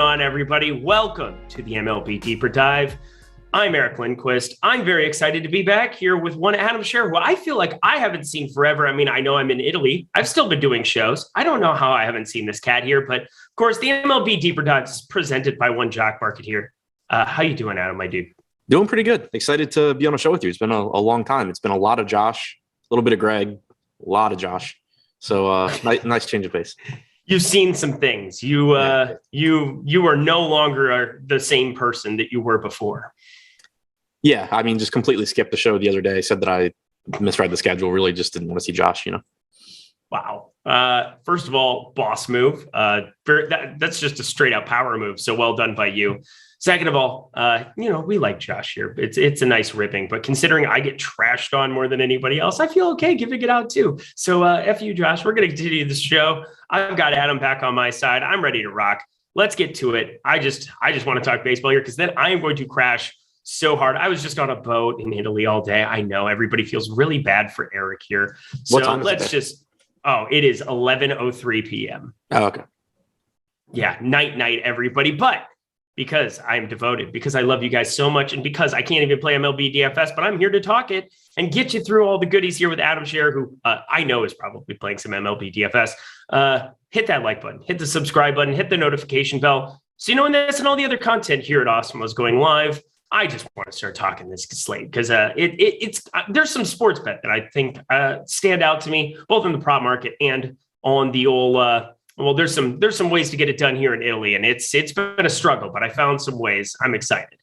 on, everybody? Welcome to the MLB Deeper Dive. I'm Eric Lindquist. I'm very excited to be back here with one Adam Scher, who I feel like I haven't seen forever. I mean, I know I'm in Italy. I've still been doing shows. I don't know how I haven't seen this cat here, but of course, the MLB Deeper Dive is presented by one Jock Market here. How you doing, Adam, my dude? Doing pretty good. Excited to be on a show with you. It's been a long time. It's been a lot of Josh, a little bit of Greg, a lot of Josh. So nice change of pace. You've seen some things. You are no longer the same person that you were before. Yeah, I mean, just completely skipped the show the other day. Said that I misread the schedule. Really just didn't want to see Josh, Wow. First of all, boss move. That's just a straight out power move. So well done by you. Second of all, we like Josh here. It's a nice ripping, but considering I get trashed on more than anybody else, I feel okay giving it out too. So F you, Josh. We're going to continue the show. I've got Adam back on my side. I'm ready to rock. Let's get to it. I just want to talk baseball here because then I am going to crash so hard. I was just on a boat in Italy all day. I know everybody feels really bad for Eric here. So let's just, it is 11:03 p.m. Oh, okay. Yeah. Night, everybody. But because I'm devoted, because I love you guys so much, and because I can't even play MLB DFS, but I'm here to talk it and get you through all the goodies here with Adam Scher, who I know is probably playing some MLB DFS. Hit that like button, hit the subscribe button, hit the notification bell. So you know when this and all the other content here at Awesemo is going live, I just want to start talking this slate because there's some sports bet that I think stand out to me, both in the prop market and on the old there's some ways to get it done here in Italy, and it's been a struggle, but I found some ways. I'm excited.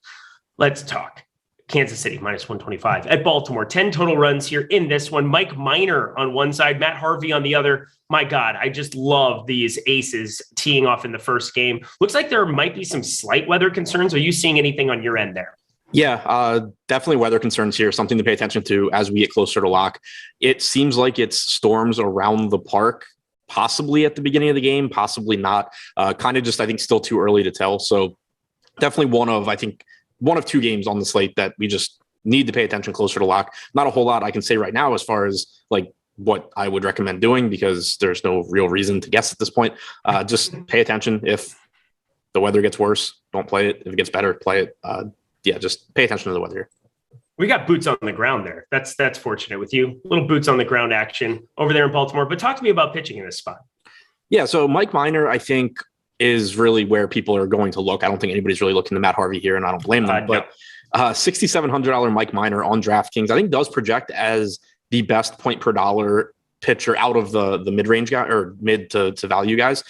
Let's talk. Kansas City minus 125 at Baltimore. 10 total runs here in this one. Mike Minor on one side, Matt Harvey on the other. My God, I just love these aces teeing off in the first game. Looks like there might be some slight weather concerns. Are you seeing anything on your end there? Yeah, definitely weather concerns here. Something to pay attention to as we get closer to lock. It seems like it's storms around the park. Possibly at the beginning of the game, possibly not. Kind of just, I think, still too early to tell. So definitely one of two games on the slate that we just need to pay attention closer to lock. Not a whole lot I can say right now as far as like what I would recommend doing because there's no real reason to guess at this point. Just pay attention. If the weather gets worse, don't play it. If it gets better, play it. Just pay attention to the weather. We got boots on the ground there. That's fortunate with you. Little boots on the ground action over there in Baltimore. But talk to me about pitching in this spot. Yeah, so Mike Minor, I think, is really where people are going to look. I don't think anybody's really looking to Matt Harvey here, and I don't blame them. But $6,700 Mike Minor on DraftKings, I think, does project as the best point per dollar pitcher out of the mid-range guy or mid to value guys.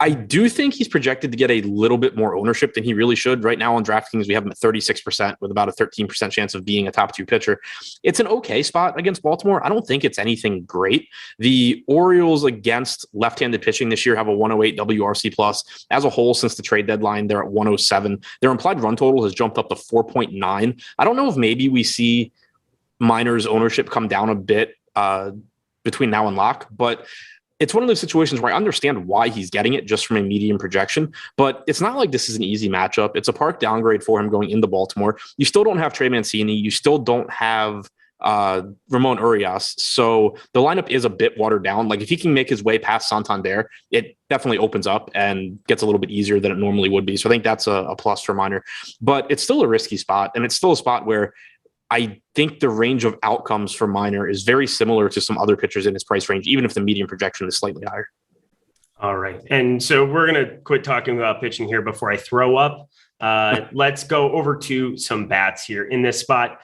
I do think he's projected to get a little bit more ownership than he really should. Right now on DraftKings, we have him at 36% with about a 13% chance of being a top two pitcher. It's an okay spot against Baltimore. I don't think it's anything great. The Orioles against left-handed pitching this year have a 108 WRC plus. As a whole, since the trade deadline, they're at 107. Their implied run total has jumped up to 4.9. I don't know if maybe we see Minor's ownership come down a bit between now and lock, but it's one of those situations where I understand why he's getting it just from a medium projection, but it's not like this is an easy matchup. It's a park downgrade for him going into Baltimore. You still don't have Trey Mancini. You still don't have Ramon Urias. So the lineup is a bit watered down. Like if he can make his way past Santander, it definitely opens up and gets a little bit easier than it normally would be. So I think that's a plus for Minor, but it's still a risky spot. And it's still a spot where I think the range of outcomes for Minor is very similar to some other pitchers in his price range, even if the median projection is slightly higher. All right. And so we're going to quit talking about pitching here before I throw up. Let's go over to some bats here in this spot.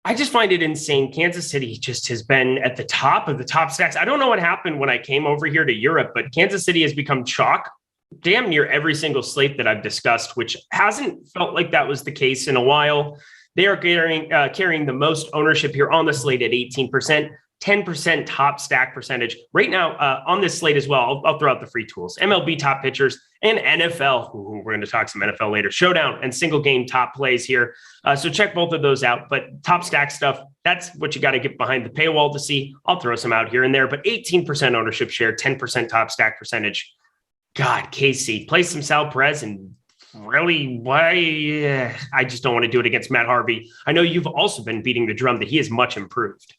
I just find it insane. Kansas City just has been at the top of the top stacks. I don't know what happened when I came over here to Europe, but Kansas City has become chalk damn near every single slate that I've discussed, which hasn't felt like that was the case in a while. They are carrying the most ownership here on the slate at 18%, 10% top stack percentage. Right now on this slate as well, I'll throw out the free tools. MLB top pitchers and NFL. We're going to talk some NFL later. Showdown and single game top plays here. So check both of those out. But top stack stuff, that's what you got to get behind the paywall to see. I'll throw some out here and there. But 18% ownership share, 10% top stack percentage. God, KC, play some Sal Perez and really, why? I just don't want to do it against Matt Harvey. I know you've also been beating the drum that he is much improved.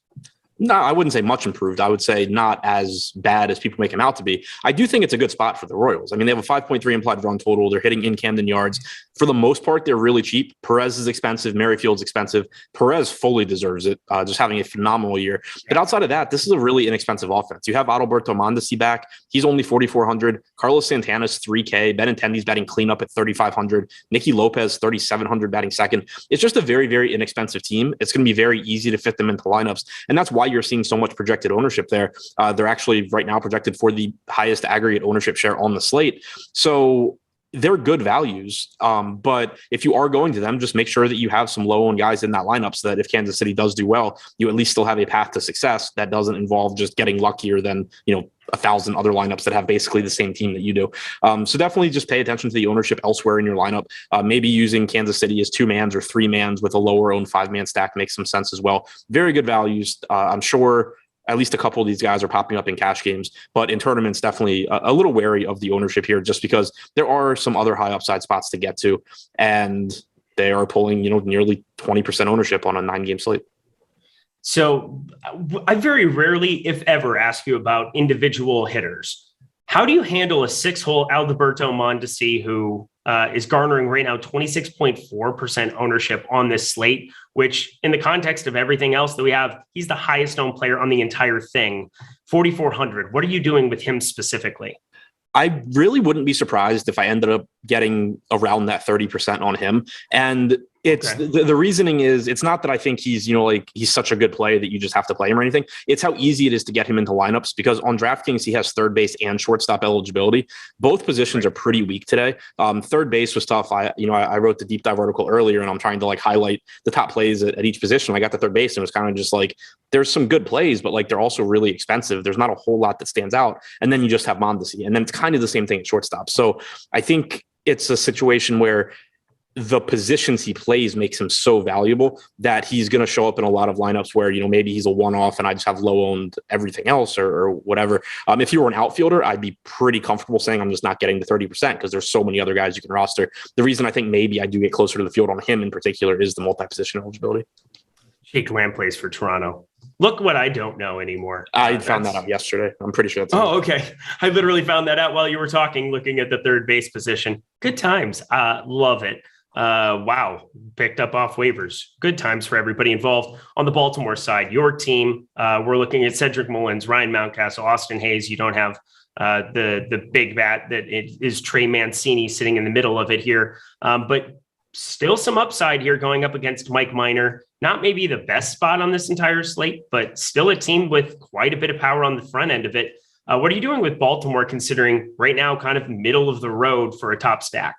No, I wouldn't say much improved. I would say not as bad as people make him out to be. I do think it's a good spot for the Royals. I mean, they have a 5.3 implied run total. They're hitting in Camden Yards. For the most part, they're really cheap. Perez is expensive. Merrifield's expensive. Perez fully deserves it, just having a phenomenal year. But outside of that, this is a really inexpensive offense. You have Adalberto Mondesi back. He's only 4,400. Carlos Santana's 3K. Benintendi's batting cleanup at 3,500. Nicky Lopez, 3,700 batting second. It's just a very, very inexpensive team. It's going to be very easy to fit them into lineups. And that's why you're seeing so much projected ownership there. They're actually right now projected for the highest aggregate ownership share on the slate. So they're good values. But if you are going to them, just make sure that you have some low-owned guys in that lineup so that if Kansas City does do well, you at least still have a path to success that doesn't involve just getting luckier than, 1,000 other lineups that have basically the same team that you do. So definitely just pay attention to the ownership elsewhere in your lineup. Maybe using Kansas City as 2-mans or 3-mans with a lower owned 5-man stack makes some sense as well. Very good values. I'm sure at least a couple of these guys are popping up in cash games, but in tournaments, definitely a little wary of the ownership here, just because there are some other high upside spots to get to, and they are pulling, nearly 20% ownership on a 9-game slate. So I very rarely, if ever, ask you about individual hitters. How do you handle a 6-hole Adalberto Mondesi who is garnering right now 26.4% ownership on this slate, which in the context of everything else that we have, he's the highest owned player on the entire thing, 4,400. What are you doing with him specifically? I really wouldn't be surprised if I ended up getting around that 30% on him. And it's the reasoning is it's not that I think he's, he's such a good play that you just have to play him or anything. It's how easy it is to get him into lineups, because on DraftKings, he has third base and shortstop eligibility. Both positions are pretty weak today. Third base was tough. I wrote the deep dive article earlier, and I'm trying to highlight the top plays at each position. I got to third base and it was kind of just there's some good plays, but they're also really expensive. There's not a whole lot that stands out. And then you just have Mondesi, and then it's kind of the same thing at shortstop. So I think it's a situation where the positions he plays makes him so valuable that he's going to show up in a lot of lineups where, maybe he's a one-off and I just have low-owned everything else or whatever. If you were an outfielder, I'd be pretty comfortable saying I'm just not getting the 30% because there's so many other guys you can roster. The reason I think maybe I do get closer to the field on him in particular is the multi-position eligibility. Jake Lamb plays for Toronto. Look what I don't know anymore. I found that out yesterday. I'm pretty sure that's okay. I literally found that out while you were talking, looking at the third base position. Good times. Love it. Wow. Picked up off waivers. Good times for everybody involved. On the Baltimore side, your team, we're looking at Cedric Mullins, Ryan Mountcastle, Austin Hayes. You don't have the big bat that is Trey Mancini sitting in the middle of it here. But still some upside here going up against Mike Minor. Not maybe the best spot on this entire slate, but still a team with quite a bit of power on the front end of it. What are you doing with Baltimore, considering right now kind of middle of the road for a top stack?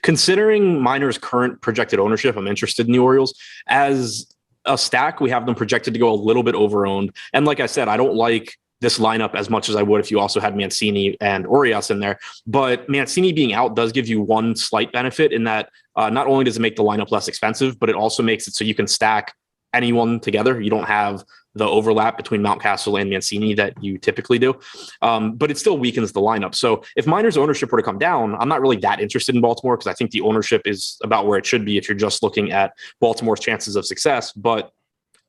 Considering Minor's current projected ownership, I'm interested in the Orioles. As a stack, we have them projected to go a little bit over-owned. And like I said, I don't like this lineup as much as I would if you also had Mancini and Orioles in there. But Mancini being out does give you one slight benefit in that not only does it make the lineup less expensive, but it also makes it so you can stack anyone together. You don't have the overlap between Mountcastle and Mancini that you typically do. But it still weakens the lineup. So if Minor's ownership were to come down, I'm not really that interested in Baltimore because I think the ownership is about where it should be if you're just looking at Baltimore's chances of success. But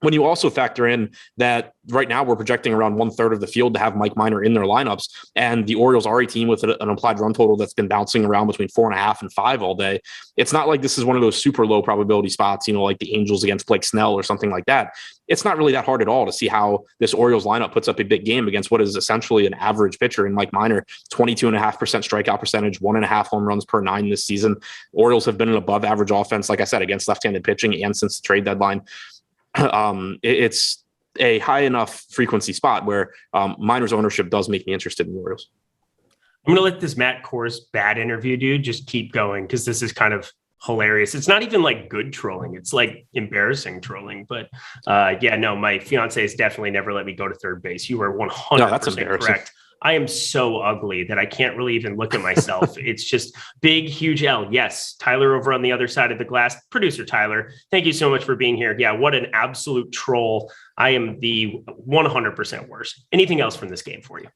when you also factor in that right now we're projecting around 1/3 of the field to have Mike Minor in their lineups, and the Orioles are a team with an implied run total that's been bouncing around between 4.5 and 5 all day. It's not like this is one of those super low probability spots, like the Angels against Blake Snell or something like that. It's not really that hard at all to see how this Orioles lineup puts up a big game against what is essentially an average pitcher in Mike Minor. 22.5% strikeout percentage, 1.5 home runs per 9 this season. Orioles have been an above average offense, like I said, against left-handed pitching and since the trade deadline. It's a high enough frequency spot where Minor's ownership does make me interested in the Orioles. I'm going to let this Matt Kors bad interview dude just keep going because this is kind of hilarious. It's not even good trolling. It's embarrassing trolling. But my fiance has definitely never let me go to third base. You are 100% correct. I am so ugly that I can't really even look at myself. It's just big, huge L. Yes, Tyler over on the other side of the glass. Producer Tyler, thank you so much for being here. Yeah, what an absolute troll. I am the 100% worst. Anything else from this game for you?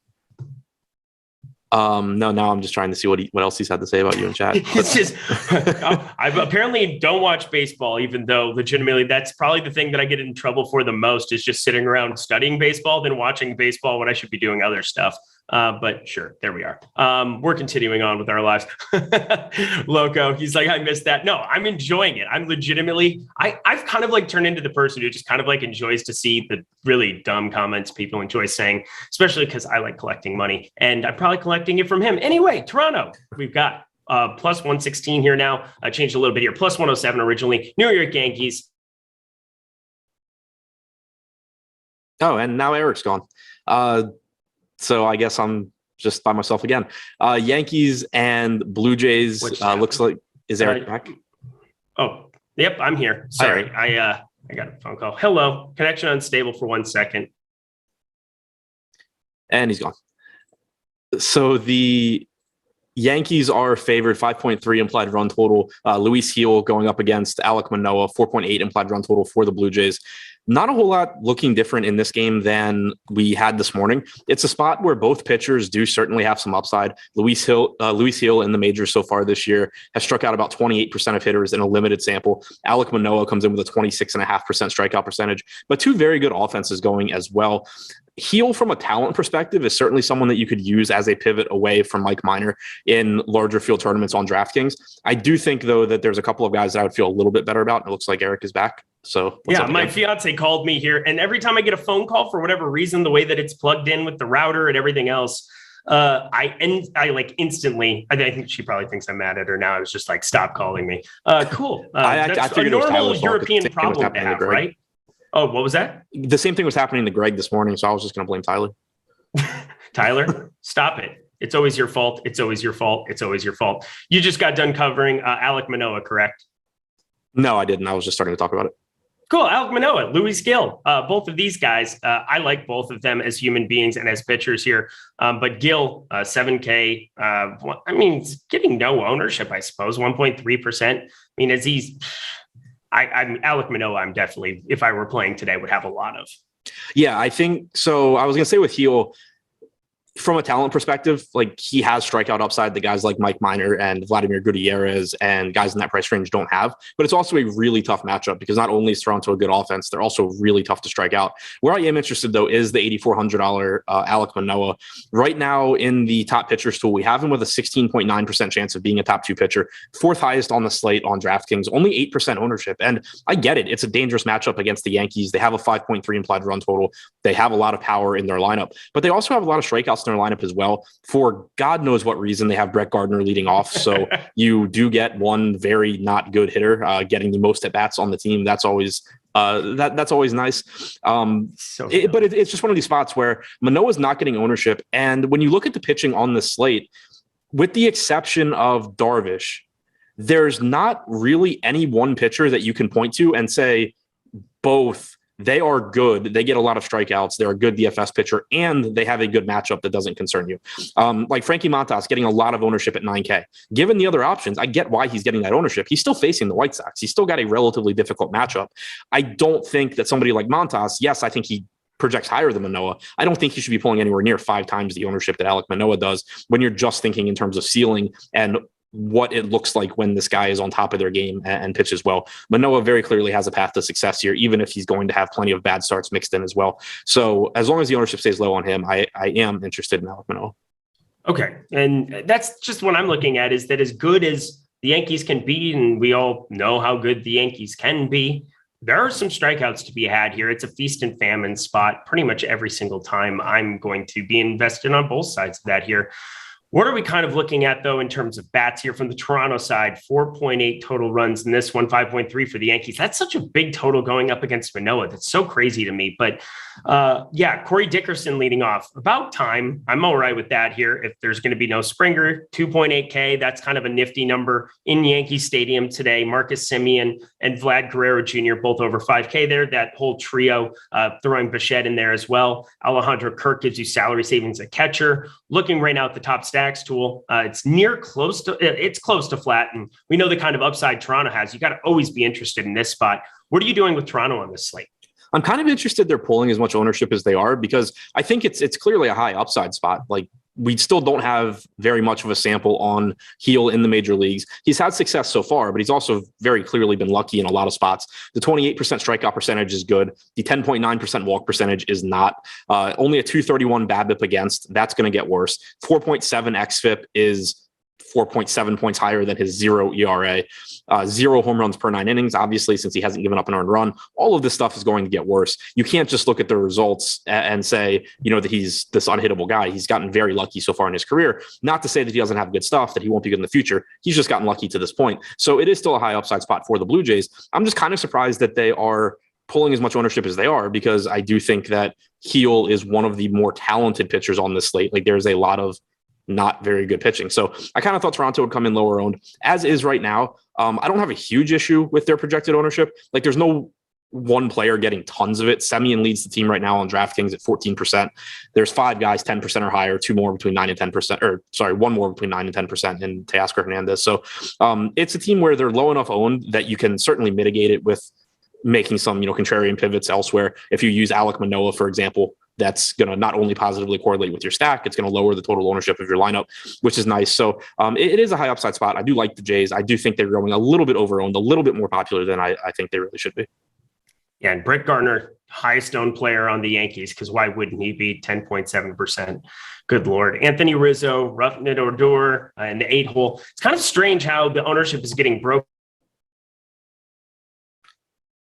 No, now I'm just trying to see what else he's had to say about you in chat. It's just, I apparently don't watch baseball, even though legitimately that's probably the thing that I get in trouble for the most is just sitting around studying baseball than watching baseball when I should be doing other stuff. But sure, there we are. We're continuing on with our lives. Loco, he's like, I missed that. No, I'm enjoying it. I'm legitimately, I've kind of like turned into the person who just kind of like enjoys to see the really dumb comments people enjoy saying, especially because I like collecting money and I'm probably collecting it from him. Anyway, Toronto, we've got plus 116 here now. I changed a little bit here. Plus 107 originally. New York Yankees. Oh, and now Eric's gone. So I guess I'm just by myself again. Yankees and Blue Jays looks like is Eric back? Oh, yep, I'm here. Sorry, I got a phone call. Hello, connection unstable for 1 second. And he's gone. So the Yankees are favored 5.3 implied run total. Luis Gil going up against Alek Manoah, 4.8 implied run total for the Blue Jays. Not a whole lot looking different in this game than we had this morning. It's a spot where both pitchers do certainly have some upside. Luis Gil in the majors so far this year has struck out about 28% of hitters in a limited sample. Alek Manoah comes in with a 26.5% strikeout percentage, but two very good offenses going as well. Gil, from a talent perspective, is certainly someone that you could use as a pivot away from Mike Minor in larger field tournaments on DraftKings. I do think, though, that there's a couple of guys that I would feel a little bit better about. And it looks like Eric is back. So yeah, my fiance called me here, and every time I get a phone call, for whatever reason, the way that it's plugged in with the router and everything else, I like instantly. I think she probably thinks I'm mad at her now. I was just like, stop calling me. Cool. That's a normal European problem to have, right? Oh, what was that? The same thing was happening to Greg this morning, so I was just going to blame Tyler. Tyler, stop it. It's always your fault. It's always your fault. It's always your fault. You just got done covering Alek Manoah, correct? No, I didn't. I was just starting to talk about it. Cool. Alek Manoah, Luis Gil. Both of these guys, I like both of them as human beings and as pitchers here. But Gil, 7K, I mean, getting no ownership, I suppose, 1.3%. I mean, as he's... I'm Alek Manoah. I'm definitely, if I were playing today, would have a lot of. Yeah, I think so. I was going to say with Gil, from a talent perspective, like he has strikeout upside the guys like Mike Minor and Vladimir Gutierrez and guys in that price range don't have. But it's also a really tough matchup because not only is Toronto a good offense, they're also really tough to strike out. Where I am interested, though, is the $8,400 Alek Manoah. Right now in the top pitchers tool, we have him with a 16.9% chance of being a top two pitcher, fourth highest on the slate on DraftKings, only 8% ownership. And I get it. It's a dangerous matchup against the Yankees. They have a 5.3 implied run total. They have a lot of power in their lineup, but they also have a lot of strikeouts in their lineup as well. For God knows what reason, they have Brett Gardner leading off. So you do get one very not good hitter getting the most at bats on the team. That's always that's always nice. But it's just one of these spots where Manoah's not getting ownership. And when you look at the pitching on the slate, with the exception of Darvish, there's not really any one pitcher that you can point to and say both they are good. They get a lot of strikeouts. They're a good DFS pitcher, and they have a good matchup that doesn't concern you. Like Frankie Montas getting a lot of ownership at 9K. Given the other options, I get why he's getting that ownership. He's still facing the White Sox. He's still got a relatively difficult matchup. I don't think that somebody like Montas, yes, I think he projects higher than Manoah. I don't think he should be pulling anywhere near 5 times the ownership that Alek Manoah does when you're just thinking in terms of ceiling and what it looks like when this guy is on top of their game and pitches well. Manoah very clearly has a path to success here, even if he's going to have plenty of bad starts mixed in as well. So as long as the ownership stays low on him, I am interested in Alek Manoah. Okay. And that's just what I'm looking at, is that as good as the Yankees can be, and we all know how good the Yankees can be, there are some strikeouts to be had here. It's a feast and famine spot pretty much every single time. I'm going to be invested on both sides of that here. What are we kind of looking at, though, in terms of bats here from the Toronto side? 4.8 total runs in this one, 5.3 for the Yankees. That's such a big total going up against Manoah. That's so crazy to me. But yeah, Corey Dickerson leading off. About time. I'm all right with that here. If there's going to be no Springer, 2.8K, that's kind of a nifty number in Yankee Stadium today. Marcus Semien and Vlad Guerrero Jr. both over 5K there. That whole trio, throwing Bichette in there as well. Alejandro Kirk gives you salary savings at catcher. Looking right now at the top stacks tool, it's close to flat, and we know the kind of upside Toronto has. You got to always be interested in this spot. What are you doing with Toronto on this slate? I'm kind of interested they're pulling as much ownership as they are, because I think it's clearly a high upside spot. Like we still don't have very much of a sample on Heel in the major leagues. He's had success so far, but he's also very clearly been lucky in a lot of spots. The 28% strikeout percentage is good. The 10.9% walk percentage is not. Only a 231 BABIP against. That's going to get worse. 4.7 xFIP is 4.7 points higher than his 0 ERA. 0 home runs per 9 innings, obviously, since he hasn't given up an earned run. All of this stuff is going to get worse. You can't just look at the results and say, that he's this unhittable guy. He's gotten very lucky so far in his career. Not to say that he doesn't have good stuff, that he won't be good in the future. He's just gotten lucky to this point. So it is still a high upside spot for the Blue Jays. I'm just kind of surprised that they are pulling as much ownership as they are, because I do think that Heel is one of the more talented pitchers on this slate. Like, there's a lot of not very good pitching. So I kind of thought Toronto would come in lower owned, as is right now. I don't have a huge issue with their projected ownership. Like, there's no one player getting tons of it. Semien leads the team right now on DraftKings at 14%. There's 5 guys 10% or higher, 2 more between 9 and 10%, or sorry, 1 more between 9 and 10% in Teoscar Hernandez. So it's a team where they're low enough owned that you can certainly mitigate it with making some, contrarian pivots elsewhere. If you use Alek Manoah, for example, that's going to not only positively correlate with your stack, it's going to lower the total ownership of your lineup, which is nice. So it is a high upside spot. I do like the Jays. I do think they're going a little bit over-owned, a little bit more popular than I think they really should be. Yeah, and Brett Gardner, highest owned player on the Yankees, because why wouldn't he be? 10.7%? Good Lord. Anthony Rizzo, Rougned Odor, and the 8-hole. It's kind of strange how the ownership is getting broken.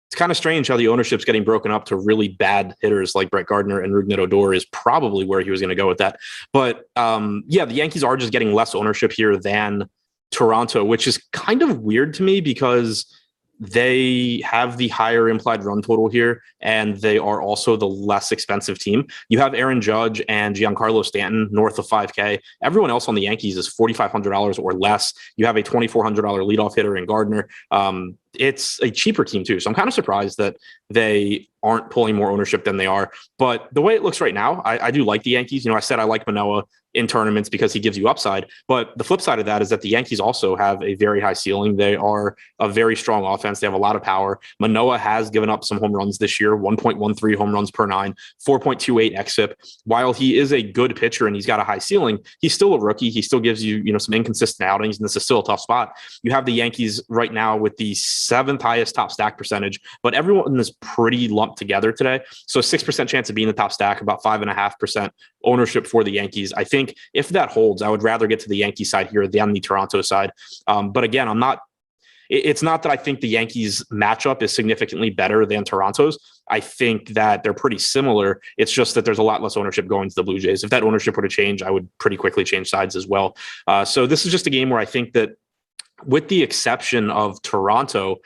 It's kind of strange how the ownership's getting broken up to really bad hitters like Brett Gardner, and Rougned Odor is probably where he was going to go with that. But the Yankees are just getting less ownership here than Toronto, which is kind of weird to me because they have the higher implied run total here, and they are also the less expensive team. You have Aaron Judge and Giancarlo Stanton north of 5K. Everyone else on the Yankees is $4,500 or less. You have a $2,400 leadoff hitter in Gardner. It's a cheaper team too. So I'm kind of surprised that they aren't pulling more ownership than they are. But the way it looks right now, I do like the Yankees. I said I like Manoah in tournaments because he gives you upside. But the flip side of that is that the Yankees also have a very high ceiling. They are a very strong offense. They have a lot of power. Manoah has given up some home runs this year, 1.13 home runs per 9, 4.28 xFIP. While he is a good pitcher and he's got a high ceiling, he's still a rookie. He still gives you, some inconsistent outings, and this is still a tough spot. You have the Yankees right now with the 7th highest top stack percentage, but everyone is pretty lumped together today. So 6% chance of being the top stack, about 5.5% ownership for the Yankees. I think if that holds, I would rather get to the Yankee side here than the Toronto side. But again, it's not that I think the Yankees matchup is significantly better than Toronto's. I think that they're pretty similar. It's just that there's a lot less ownership going to the Blue Jays. If that ownership were to change, I would pretty quickly change sides as well. So this is just a game where I think that, with the exception of Toronto,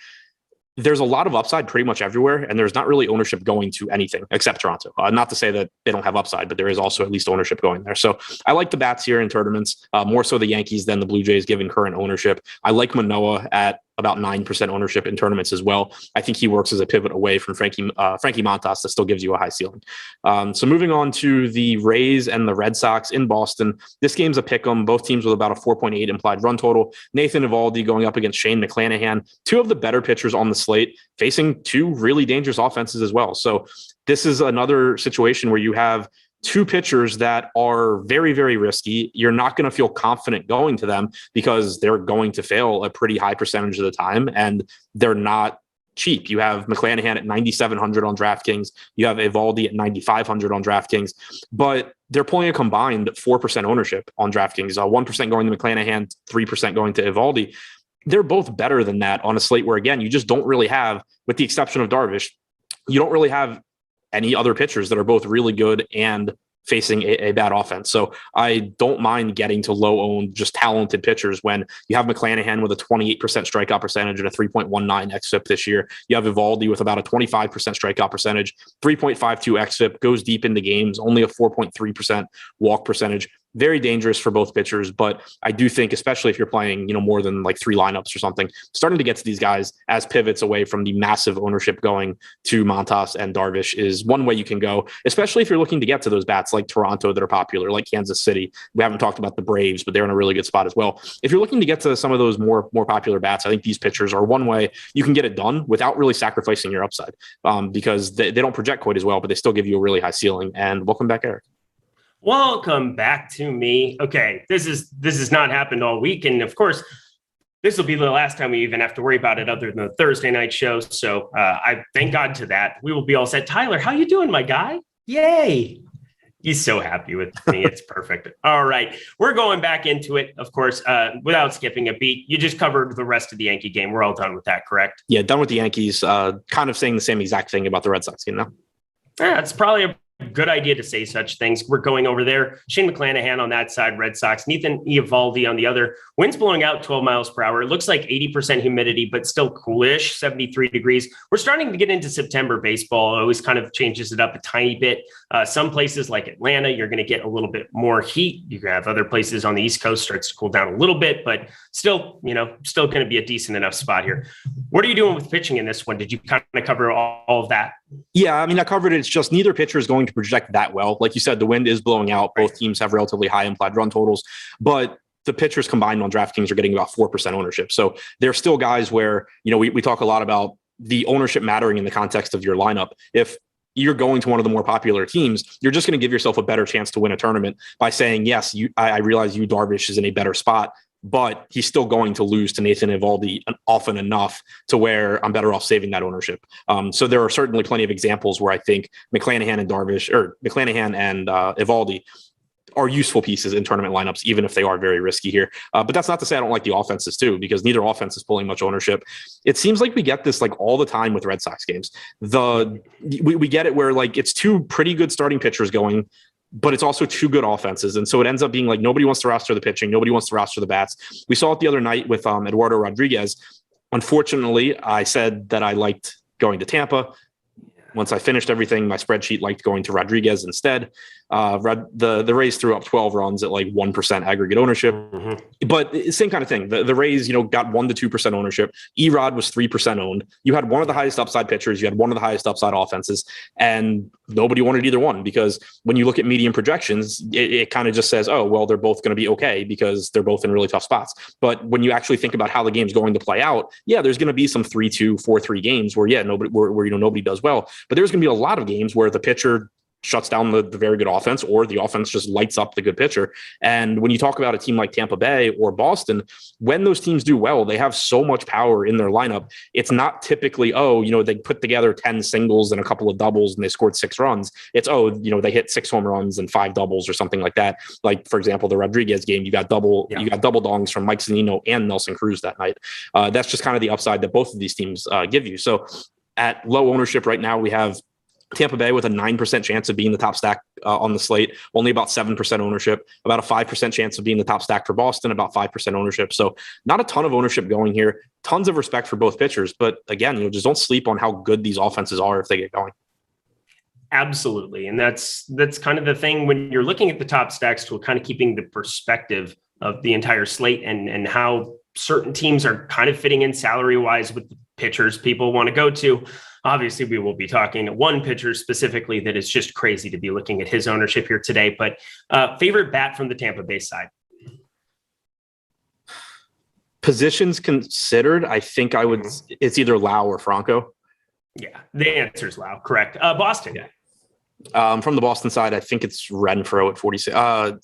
there's a lot of upside pretty much everywhere, and there's not really ownership going to anything except Toronto. Not to say that they don't have upside, but there is also at least ownership going there. So I like the bats here in tournaments, more so the Yankees than the Blue Jays given current ownership. I like Manoah at about 9% ownership in tournaments as well. I think he works as a pivot away from Frankie Montas that still gives you a high ceiling. So moving on to the Rays and the Red Sox in Boston. This game's a pick'em. Both teams with about a 4.8 implied run total. Nathan Eovaldi going up against Shane McClanahan, 2 of the better pitchers on the slate, facing 2 really dangerous offenses as well. So this is another situation where you have 2 pitchers that are very, very risky. You're not going to feel confident going to them because they're going to fail a pretty high percentage of the time, and they're not cheap. You have McClanahan at 9,700 on DraftKings. You have Eovaldi at 9,500 on DraftKings, but they're pulling a combined 4% ownership on DraftKings. 1% going to McClanahan, 3% going to Eovaldi. They're both better than that on a slate where, again, you just don't really have, with the exception of Darvish, you don't really have any other pitchers that are both really good and facing a bad offense. So I don't mind getting to low-owned, just talented pitchers when you have McClanahan with a 28% strikeout percentage and a 3.19 xFIP this year. You have Eovaldi with about a 25% strikeout percentage, 3.52 xFIP, goes deep into games, only a 4.3% walk percentage. Very dangerous for both pitchers, but I do think, especially if you're playing, more than like 3 lineups or something, starting to get to these guys as pivots away from the massive ownership going to Montas and Darvish is one way you can go, especially if you're looking to get to those bats like Toronto that are popular, like Kansas City. We haven't talked about the Braves, but they're in a really good spot as well. If you're looking to get to some of those more popular bats, I think these pitchers are one way you can get it done without really sacrificing your upside, because they don't project quite as well, but they still give you a really high ceiling. And welcome back, Eric. Welcome back to me. Okay, this has not happened all week, and of course, this will be the last time we even have to worry about it, other than the Thursday night show. So I thank God to that. We will be all set. Tyler, how you doing, my guy? Yay! He's so happy with me. It's perfect. All right, we're going back into it, of course, without skipping a beat. You just covered the rest of the Yankee game. We're all done with that, correct? Yeah, done with the Yankees. Kind of saying the same exact thing about the Red Sox game now. Yeah, it's probably a good idea to say such things. We're going over there. Shane McClanahan on that side, Red Sox. Nathan Eovaldi on the other. Winds blowing out 12 miles per hour. It looks like 80% humidity, but still coolish, 73 degrees. We're starting to get into September baseball. It always kind of changes it up a tiny bit. Some places like Atlanta, you're going to get a little bit more heat. You have other places on the East Coast starts to cool down a little bit, but still going to be a decent enough spot here. What are you doing with pitching in this one? Did you kind of cover all of that? Yeah, I mean, I covered it. It's just neither pitcher is going to project that well. Like you said, the wind is blowing out. Both teams have relatively high implied run totals, but the pitchers combined on DraftKings are getting about 4% ownership. So there's still guys where, we talk a lot about the ownership mattering in the context of your lineup. If you're going to one of the more popular teams, you're just going to give yourself a better chance to win a tournament by saying, yes, I realize Darvish is in a better spot, but he's still going to lose to Nathan Eovaldi often enough to where I'm better off saving that ownership. So there are certainly plenty of examples where I think McClanahan and Eovaldi are useful pieces in tournament lineups, even if they are very risky here. But that's not to say I don't like the offenses too, because neither offense is pulling much ownership. It seems like we get this like all the time with Red Sox games. We get it where like it's two pretty good starting pitchers going, but it's also two good offenses. And so it ends up being like nobody wants to roster the pitching. Nobody wants to roster the bats. We saw it the other night with Eduardo Rodriguez. Unfortunately, I said that I liked going to Tampa. Once I finished everything, my spreadsheet liked going to Rodriguez instead. The Rays threw up 12 runs at like 1% aggregate ownership. Mm-hmm. But same kind of thing. The Rays, got 1 to 2% ownership. Erod was 3% owned. You had one of the highest upside pitchers. You had one of the highest upside offenses. And nobody wanted either one, because when you look at median projections, it kind of just says, oh, well, they're both going to be okay because they're both in really tough spots. But when you actually think about how the game's going to play out, yeah, there's going to be some 3-2, 4-3 games where nobody does well. But there's going to be a lot of games where the pitcher shuts down the very good offense, or the offense just lights up the good pitcher. And when you talk about a team like Tampa Bay or Boston, when those teams do well, they have so much power in their lineup. It's not typically, they put together 10 singles and a couple of doubles and they scored 6 runs. It's, they hit 6 home runs and 5 doubles or something like that. Like, for example, the Rodriguez game, you got double dongs from Mike Zunino and Nelson Cruz that night. That's just kind of the upside that both of these teams give you. So at low ownership right now, we have Tampa Bay with a 9% chance of being the top stack on the slate, only about 7% ownership, about a 5% chance of being the top stack for Boston, about 5% ownership. So not a ton of ownership going here, tons of respect for both pitchers. But again, just don't sleep on how good these offenses are if they get going. Absolutely. And that's kind of the thing when you're looking at the top stacks tool, kind of keeping the perspective of the entire slate and how certain teams are kind of fitting in salary wise with the pitchers people want to go to. Obviously, we will be talking to one pitcher specifically that is just crazy to be looking at his ownership here today. But favorite bat from the Tampa Bay side? Positions considered, I think I would. It's either Lau or Franco. Yeah, the answer is Lau. Correct. Boston. Yeah. From the Boston side, I think it's Renfroe at 46.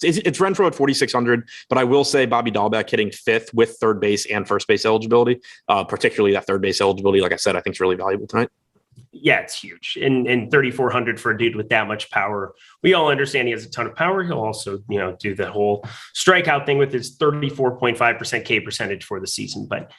It's Renfroe at 4,600. But I will say Bobby Dahlbeck hitting 5th with third base and first base eligibility, particularly that third base eligibility. Like I said, I think is really valuable tonight. Yeah, it's huge. And 3,400 for a dude with that much power. We all understand he has a ton of power. He'll also, do the whole strikeout thing with his 34.5% K percentage for the season. But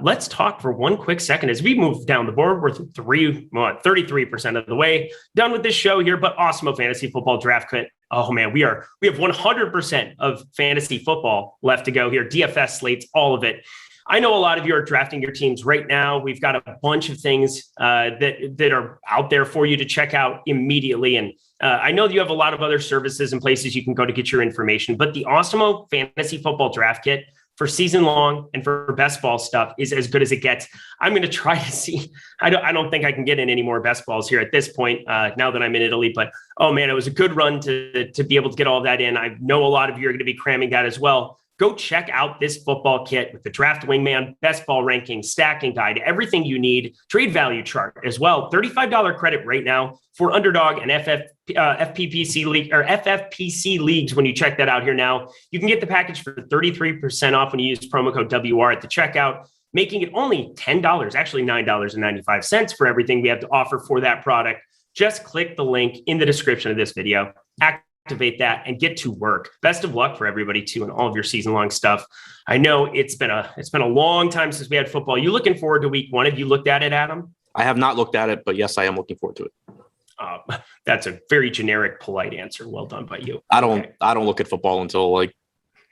let's talk for one quick second as we move down the board. We're 33% of the way done with this show here, but Awesemo Fantasy Football Draft Kit. Oh man, we have 100% of fantasy football left to go here. DFS slates, all of it. I know a lot of you are drafting your teams right now. We've got a bunch of things that are out there for you to check out immediately. And I know that you have a lot of other services and places you can go to get your information, but the Awesemo Fantasy Football Draft Kit for season long and for best ball stuff is as good as it gets. I'm going to try to see. I don't think I can get in any more best balls here at this point now that I'm in Italy, but oh man, it was a good run to be able to get all of that in. I know a lot of you are going to be cramming that as well. go check out this football kit with the Draft Wingman, best ball ranking, stacking guide, everything you need, trade value chart as well. $35 credit right now for Underdog and FPPC league or FFPC leagues. When you check that out here now, you can get the package for 33% off when you use promo code WR at the checkout, making it only $10, actually $9.95 for everything we have to offer for that product. Just click the link in the description of this video, activate that, and get to work. Best of luck for everybody too, and all of your season-long stuff. I know it's been a long time since we had football. You looking forward to week 1? Have you looked at it, Adam? I have not looked at it, but yes, I am looking forward to it. That's a very generic, polite answer. Well done by you. I don't look at football until like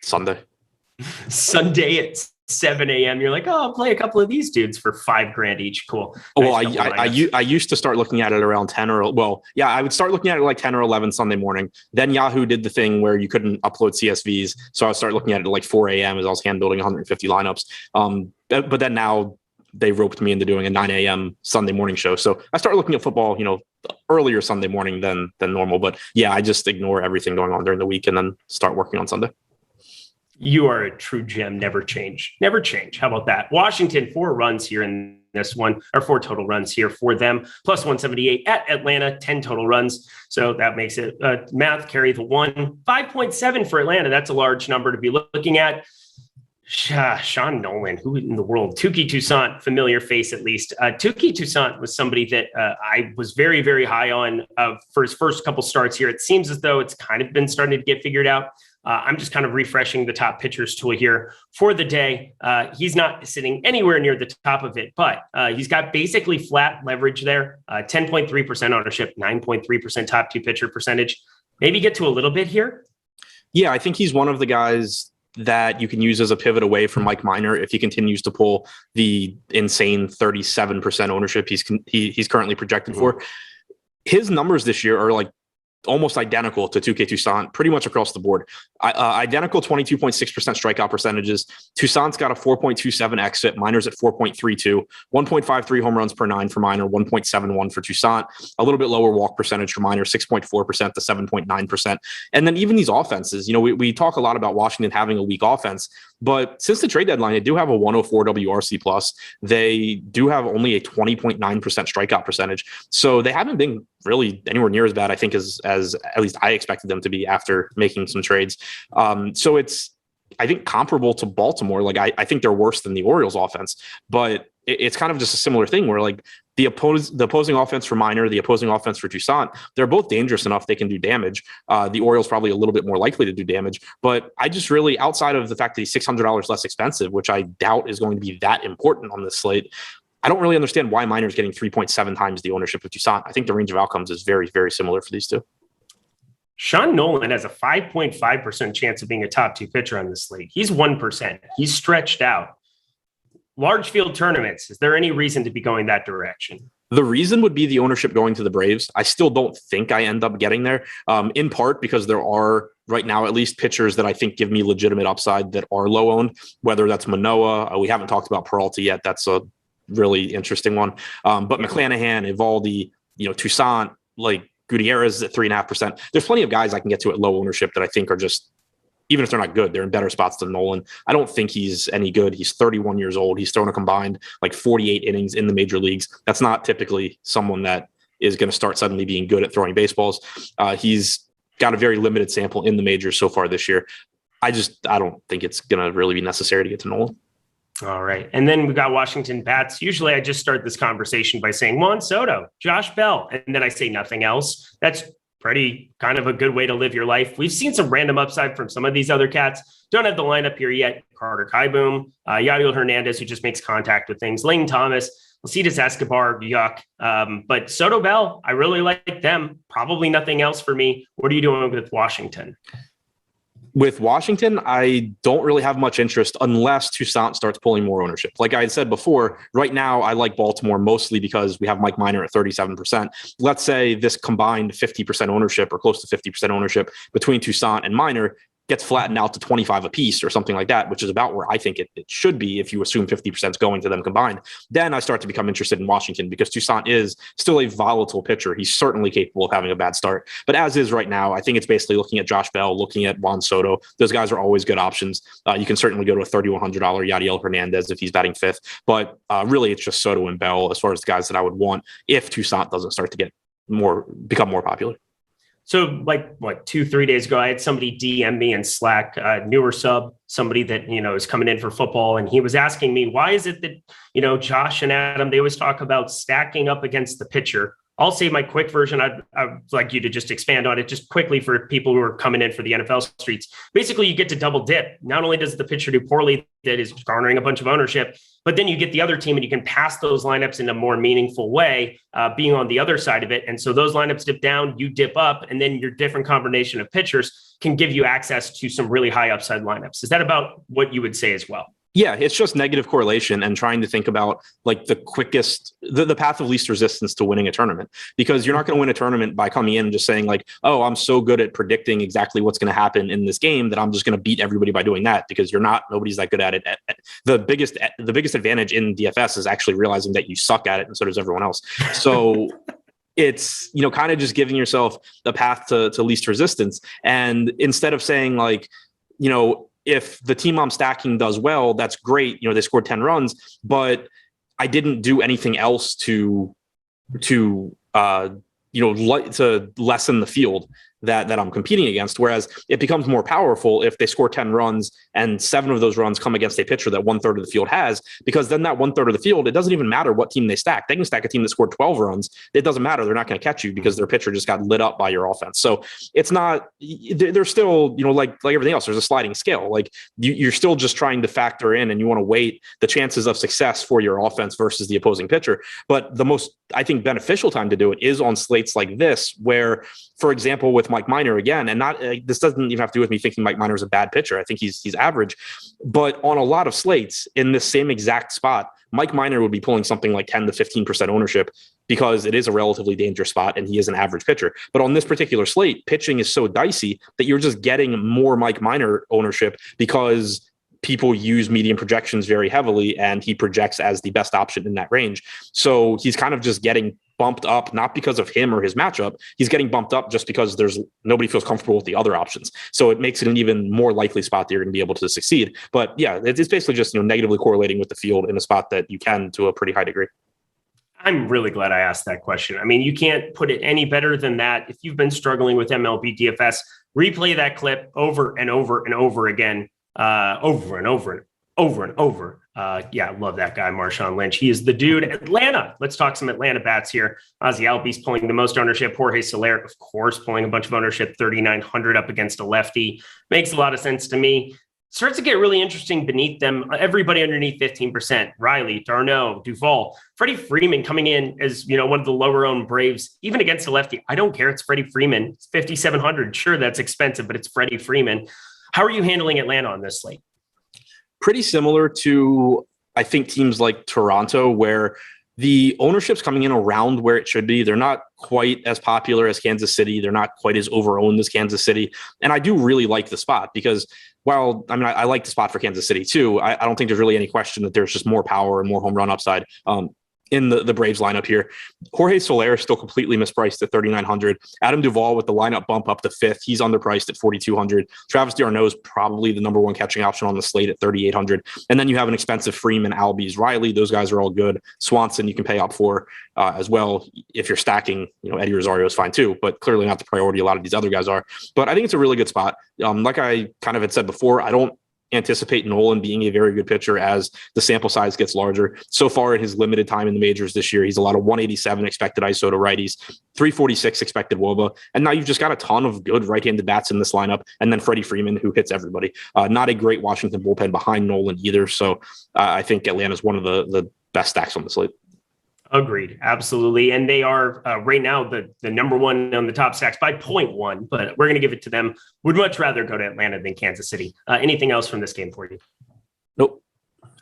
Sunday. Sunday at 7 a.m. You're like, oh, I'll play a couple of these dudes for $5,000 each. Cool. Well, I used to start looking at it around 10 or I would start looking at it like 10 or 11 Sunday morning. Then Yahoo did the thing where you couldn't upload CSVs. So I would start looking at it at like 4 a.m. as I was hand building 150 lineups. But then now they roped me into doing a 9 a.m. Sunday morning show. So I started looking at football, earlier Sunday morning than normal. But yeah, I just ignore everything going on during the week and then start working on Sunday. You are a true gem. Never change. Never change. How about that? Washington, 4 runs here in this one, or 4 total runs here for them. Plus 178 at Atlanta, 10 total runs. So that makes it math carry the 1. 5.7 for Atlanta. That's a large number to be looking at. Sean Nolan, who in the world? Touki Toussaint, familiar face at least. Touki Toussaint was somebody that I was very, very high on for his first couple starts here. It seems as though it's kind of been starting to get figured out. I'm just kind of refreshing the top pitchers tool here for the day. He's not sitting anywhere near the top of it, but he's got basically flat leverage there. 10.3% ownership, 9.3% top 2 pitcher percentage. Maybe get to a little bit here. Yeah, I think he's one of the guys that you can use as a pivot away from Mike Minor if he continues to pull the insane 37% ownership he's currently projected for. His numbers this year are like almost identical to Touki Toussaint pretty much across the board. Identical 22.6% strikeout percentages. Toussaint's got a 4.27 exit. Minor's at 4.32, 1.53 home runs per 9 for Minor, 1.71 for Toussaint. A little bit lower walk percentage for Minor, 6.4% to 7.9%. And then even these offenses, we talk a lot about Washington having a weak offense, but since the trade deadline, they do have a 104 WRC plus. They do have only a 20.9% strikeout percentage. So they haven't been really anywhere near as bad, I think, as at least I expected them to be after making some trades. So it's, I think, comparable to Baltimore. Like I think they're worse than the Orioles offense, but it's kind of just a similar thing where like the opposing offense for Minor, the opposing offense for Toussaint, they're both dangerous enough they can do damage. The Orioles probably a little bit more likely to do damage, but I just really, outside of the fact that he's $600 less expensive, which I doubt is going to be that important on this slate, I don't really understand why Minor's getting 3.7 times the ownership of Toussaint. I think the range of outcomes is very, very similar for these two. Sean Nolan has a 5.5% chance of being a top 2 pitcher on this slate. He's 1%. He's stretched out. Large field tournaments, is there any reason to be going that direction? The reason would be the ownership going to the Braves. I still don't think I end up getting there, in part because there are right now at least pitchers that I think give me legitimate upside that are low owned, whether that's Manoah. We haven't talked about Peralta yet. That's a really interesting one. But McClanahan, Evaldi, Toussaint, like Gutierrez at 3.5%. There's plenty of guys I can get to at low ownership that I think are just, even if they're not good, they're in better spots than Nolan. I don't think he's any good. He's 31 years old. He's thrown a combined like 48 innings in the major leagues. That's not typically someone that is going to start suddenly being good at throwing baseballs. He's got a very limited sample in the majors so far this year. I don't think it's going to really be necessary to get to Nolan. All right. And then we got Washington bats. Usually I just start this conversation by saying Juan Soto, Josh Bell, and then I say nothing else. That's pretty kind of a good way to live your life. We've seen some random upside from some of these other cats. Don't have the lineup here yet. Carter Kieboom, Yadiel Hernandez, who just makes contact with things. Lane Thomas, Alcides Escobar, Yuck. But Soto Bell, I really like them. Probably nothing else for me. What are you doing with Washington? With Washington, I don't really have much interest unless Toussaint starts pulling more ownership. Like I had said before, right now I like Baltimore mostly because we have Mike Minor at 37%. Let's say this combined 50% ownership or close to 50% ownership between Toussaint and Minor gets flattened out to 25 apiece or something like that, which is about where I think it should be if you assume 50% is going to them combined, then I start to become interested in Washington because Toussaint is still a volatile pitcher. He's certainly capable of having a bad start. But as is right now, I think it's basically looking at Josh Bell, looking at Juan Soto. Those guys are always good options. You can certainly go to a $3,100 Yadiel Hernandez if he's batting fifth. But really, it's just Soto and Bell as far as the guys that I would want if Toussaint doesn't start to become more popular. So like 2-3 days ago, I had somebody DM me in Slack, newer sub, somebody that, is coming in for football. And he was asking me, why is it that, Josh and Adam, they always talk about stacking up against the pitcher. I'll say my quick version. I'd like you to just expand on it just quickly for people who are coming in for the NFL streets. Basically, you get to double dip. Not only does the pitcher do poorly, that is garnering a bunch of ownership, but then you get the other team and you can pass those lineups in a more meaningful way, being on the other side of it. And so those lineups dip down, you dip up, and then your different combination of pitchers can give you access to some really high upside lineups. Is that about what you would say as well? Yeah, it's just negative correlation and trying to think about like the quickest, the path of least resistance to winning a tournament, because you're not going to win a tournament by coming in and just saying like, oh, I'm so good at predicting exactly what's going to happen in this game that I'm just going to beat everybody by doing that, because nobody's that good at it. The biggest advantage in DFS is actually realizing that you suck at it, and so does everyone else. So it's, kind of just giving yourself the path to least resistance. And instead of saying like, if the team I'm stacking does well, that's great. They scored 10 runs, but I didn't do anything else to lessen the field that I'm competing against. Whereas it becomes more powerful if they score 10 runs and 7 of those runs come against a pitcher that 1/3 of the field has, because then that 1/3 of the field, it doesn't even matter what team they stack. They can stack a team that scored 12 runs. It doesn't matter. They're not going to catch you because their pitcher just got lit up by your offense. So it's not, they're still, like everything else, there's a sliding scale. Like you're still just trying to factor in, and you want to weight the chances of success for your offense versus the opposing pitcher. But the most, I think, beneficial time to do it is on slates like this, where, for example, with Mike Minor again, and not this doesn't even have to do with me thinking Mike Minor is a bad pitcher. I think he's average, but on a lot of slates in this same exact spot, Mike Minor would be pulling something like 10 to 15% ownership because it is a relatively dangerous spot and he is an average pitcher. But on this particular slate, pitching is so dicey that you're just getting more Mike Minor ownership because people use median projections very heavily, and he projects as the best option in that range. So he's kind of just getting bumped up, not because of him or his matchup. He's getting bumped up just because nobody feels comfortable with the other options. So it makes it an even more likely spot that you're going to be able to succeed. But yeah, it's basically just negatively correlating with the field in a spot that you can to a pretty high degree. I'm really glad I asked that question. I mean, you can't put it any better than that. If you've been struggling with MLB DFS, replay that clip over and over and over again. Over and over. Yeah, love that guy, Marshawn Lynch. He is the dude. Atlanta. Let's talk some Atlanta bats here. Ozzy Albies pulling the most ownership. Jorge Soler, of course, pulling a bunch of ownership, 3,900 up against a lefty. Makes a lot of sense to me. Starts to get really interesting beneath them. Everybody underneath 15%. Riley, d'Arnaud, Duvall. Freddie Freeman coming in as, one of the lower-owned Braves, even against a lefty. I don't care. It's Freddie Freeman. It's 5,700. Sure, that's expensive, but it's Freddie Freeman. How are you handling Atlanta on this slate? Pretty similar to, I think, teams like Toronto, where the ownership's coming in around where it should be. They're not quite as popular as Kansas City. They're not quite as overowned as Kansas City. And I do really like the spot because while I like the spot for Kansas City too, I don't think there's really any question that there's just more power and more home run upside in the Braves lineup here. Jorge Soler is still completely mispriced at 3,900. Adam Duvall with the lineup bump up to 5th. He's underpriced at 4,200. Travis d'Arnaud is probably the number one catching option on the slate at 3,800. And then you have an expensive Freeman, Albies, Riley. Those guys are all good. Swanson you can pay up for as well. If you're stacking, Eddie Rosario is fine too, but clearly not the priority a lot of these other guys are. But I think it's a really good spot. Like I kind of had said before, I don't anticipate Nolan being a very good pitcher as the sample size gets larger. So far in his limited time in the majors this year, he's allowed a 187 expected ISO to righties, 346 expected WOBA. And now you've just got a ton of good right-handed bats in this lineup. And then Freddie Freeman, who hits everybody. Not a great Washington bullpen behind Nolan either. So I think Atlanta's one of the best stacks on the slate. Agreed. Absolutely. And they are right now the number one on the top stacks by 0.1, but we're going to give it to them. Would much rather go to Atlanta than Kansas City. Anything else from this game for you? Nope.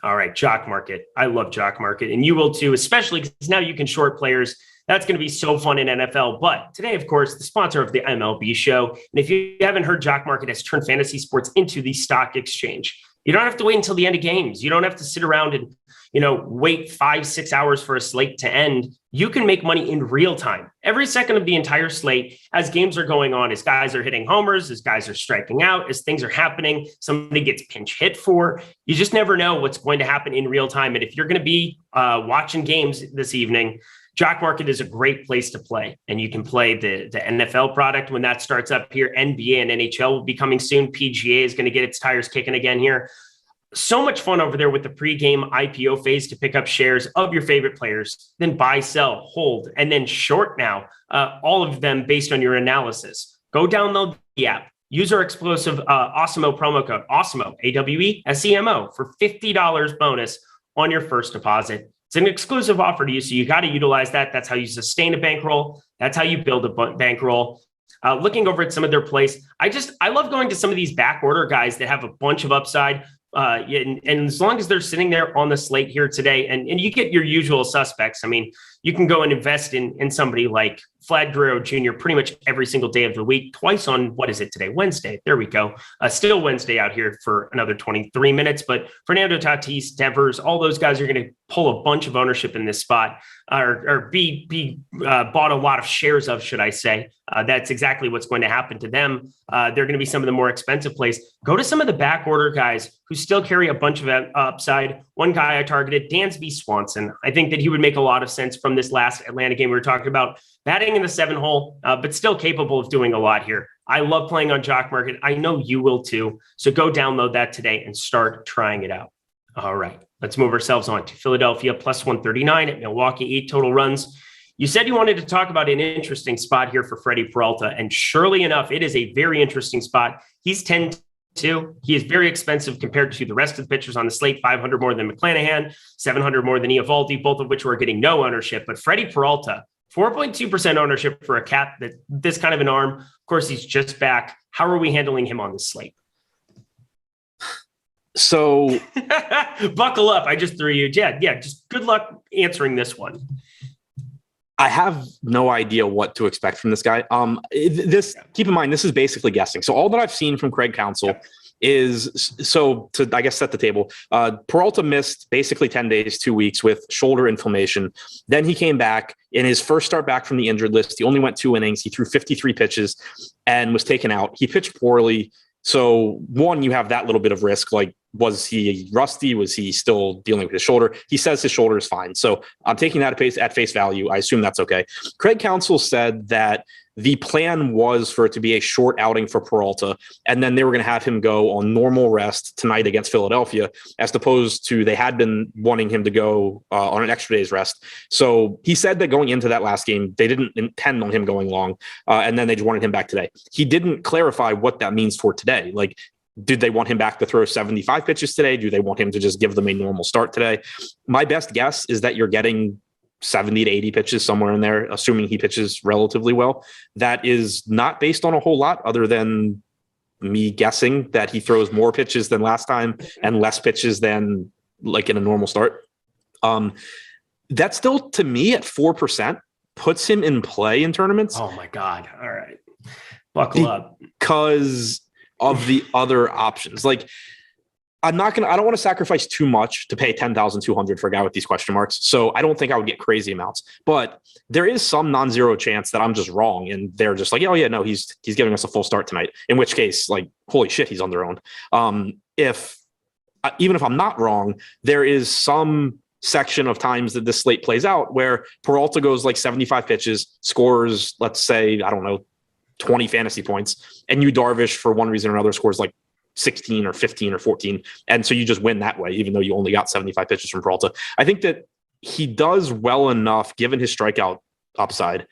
All right. Jock Market. I love Jock Market, and you will too, especially because now you can short players That's going to be so fun in NFL. But today, of course, the sponsor of the MLB show. And if you haven't heard, Jock Market has turned fantasy sports into the stock exchange. You don't have to wait until the end of games. You don't have to sit around and, wait 5-6 hours for a slate to end. You can make money in real time, every second of the entire slate as games are going on, as guys are hitting homers, as guys are striking out, as things are happening, somebody gets pinch hit for. You just never know what's going to happen in real time. And if you're going to be watching games this evening, Jock Market is a great place to play. And you can play the NFL product when that starts up here. NBA and NHL will be coming soon. PGA is going to get its tires kicking again here. So much fun over there with the pregame IPO phase to pick up shares of your favorite players, then buy, sell, hold, and then short now, all of them based on your analysis. Go download the app. Use our explosive Awesemo promo code, Awesemo, AWESEMO, for $50 bonus on your first deposit. It's an exclusive offer to you, so you got to utilize that. That's how you sustain a bankroll. That's how you build a bankroll. Looking over at some of their plays, I love going to some of these back order guys that have a bunch of upside. And as long as they're sitting there on the slate here today, and you get your usual suspects, I mean, you can go and invest in somebody like Vlad Guerrero Jr. pretty much every single day of the week, twice on, what is it today? Wednesday. There we go. Still Wednesday out here for another 23 minutes. But Fernando Tatis, Devers, all those guys are going to pull a bunch of ownership in this spot, or be bought a lot of shares of, should I say. That's exactly what's going to happen to them. They're going to be some of the more expensive plays. Go to some of the back order guys who still carry a bunch of upside. One guy I targeted, Dansby Swanson. I think that he would make a lot of sense from this last Atlanta game we were talking about. Batting in the 7 hole, but still capable of doing a lot here. I love playing on Jock Market. I know you will too. So go download that today and start trying it out. All right, let's move ourselves on to Philadelphia plus 139 at Milwaukee, 8 total runs. You said you wanted to talk about an interesting spot here for Freddie Peralta, and surely enough, it is a very interesting spot. He's 10-2. He is very expensive compared to the rest of the pitchers on the slate, 500 more than McClanahan, 700 more than Eovaldi, both of which were getting no ownership. But Freddie Peralta, 4.2% ownership for a cat that this kind of an arm. Of course, he's just back. How are we handling him on the slate? So buckle up. I just threw you. Yeah. Just good luck answering this one. I have no idea what to expect from this guy. Keep in mind, this is basically guessing. So all that I've seen from Craig Counsell is, so to, I guess, set the table, Peralta missed basically 10 days, 2 weeks with shoulder inflammation. Then he came back in his first start back from the injured list. He only went 2 innings. He threw 53 pitches and was taken out. He pitched poorly. So one, you have that little bit of risk. Like, was he rusty? Was he still dealing with his shoulder? He says his shoulder is fine. So I'm taking that at face value. I assume that's okay. Craig Counsell said that the plan was for it to be a short outing for Peralta, and then they were going to have him go on normal rest tonight against Philadelphia, as opposed to they had been wanting him to go on an extra day's rest. So he said that going into that last game, they didn't intend on him going long, and then they just wanted him back today. He didn't clarify what that means for today. Like, did they want him back to throw 75 pitches today? Do they want him to just give them a normal start today? My best guess is that you're getting 70 to 80 pitches, somewhere in there, assuming he pitches relatively well. That is not based on a whole lot other than me guessing that he throws more pitches than last time and less pitches than like in a normal start. That still, to me, at 4% puts him in play in tournaments. Oh my God. All right. Buckle up. Because of the other options. Like, I don't want to sacrifice too much to pay $10,200 for a guy with these question marks. So I don't think I would get crazy amounts, but there is some non-zero chance that I'm just wrong. And they're just like, oh yeah, no, he's giving us a full start tonight. In which case, like, holy shit, he's on their own. Even if I'm not wrong, there is some section of times that this slate plays out where Peralta goes like 75 pitches, scores, let's say, I don't know, 20 fantasy points, and you Darvish for one reason or another scores like 16 or 15 or 14. And so you just win that way, even though you only got 75 pitches from Peralta. I think that he does well enough, given his strikeout upside,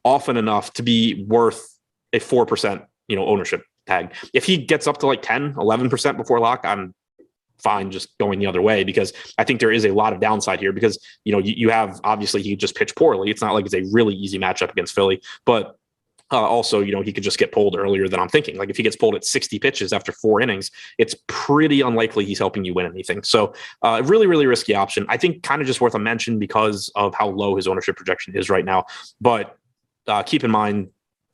often enough to be worth a 4%, ownership tag. If he gets up to like 10, 11% before lock, I'm fine just going the other way, because I think there is a lot of downside here because, you have, obviously he just pitched poorly. It's not like it's a really easy matchup against Philly, but Also, he could just get pulled earlier than I'm thinking. Like if he gets pulled at 60 pitches after 4 innings, it's pretty unlikely he's helping you win anything. So really, really risky option. I think kind of just worth a mention because of how low his ownership projection is right now. But keep in mind,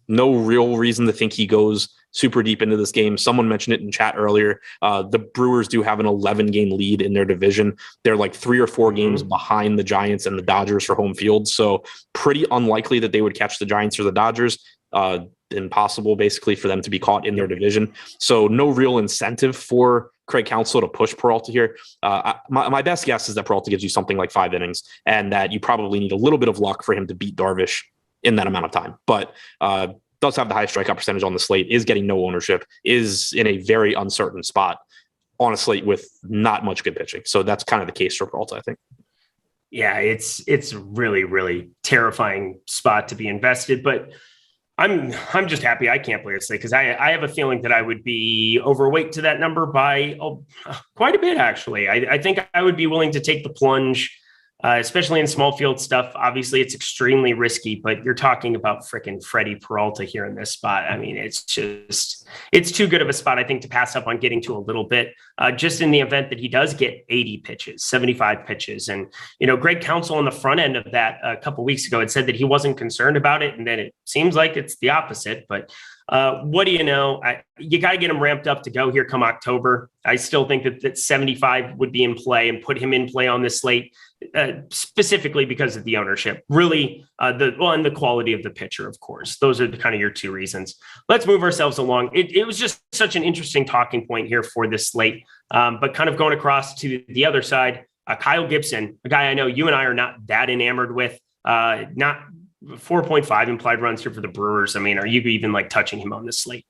no real reason to think he goes super deep into this game. Someone mentioned it in chat earlier. The Brewers do have an 11-game lead in their division. They're like 3 or 4 games behind the Giants and the Dodgers for home field. So pretty unlikely that they would catch the Giants or the Dodgers. Impossible basically for them to be caught in their division. So no real incentive for Craig Counsell to push Peralta here. My best guess is that Peralta gives you something like 5 innings and that you probably need a little bit of luck for him to beat Darvish in that amount of time. But does have the highest strikeout percentage on the slate, is getting no ownership, is in a very uncertain spot on a slate with not much good pitching. So that's kind of the case for Peralta, I think. Yeah, it's really, really terrifying spot to be invested, but I'm just happy I can't play it slate because I have a feeling that I would be overweight to that number by quite a bit, actually. I think I would be willing to take the plunge, especially in small field stuff. Obviously, it's extremely risky, but you're talking about freaking Freddie Peralta here in this spot. I mean, it's too good of a spot, I think, to pass up on getting to a little bit, just in the event that he does get 80 pitches, 75 pitches. And, Greg Counsell on the front end of that a couple of weeks ago had said that he wasn't concerned about it. And then it seems like it's the opposite. But what do you know? You got to get him ramped up to go here come October. I still think that 75 would be in play and put him in play on this slate. Specifically because of the ownership, really, and the quality of the pitcher, of course. Those are kind of your 2 reasons. Let's move ourselves along. It was just such an interesting talking point here for this slate, but kind of going across to the other side, Kyle Gibson, a guy I know you and I are not that enamored with, not 4.5 implied runs here for the Brewers. I mean, are you even like touching him on this slate?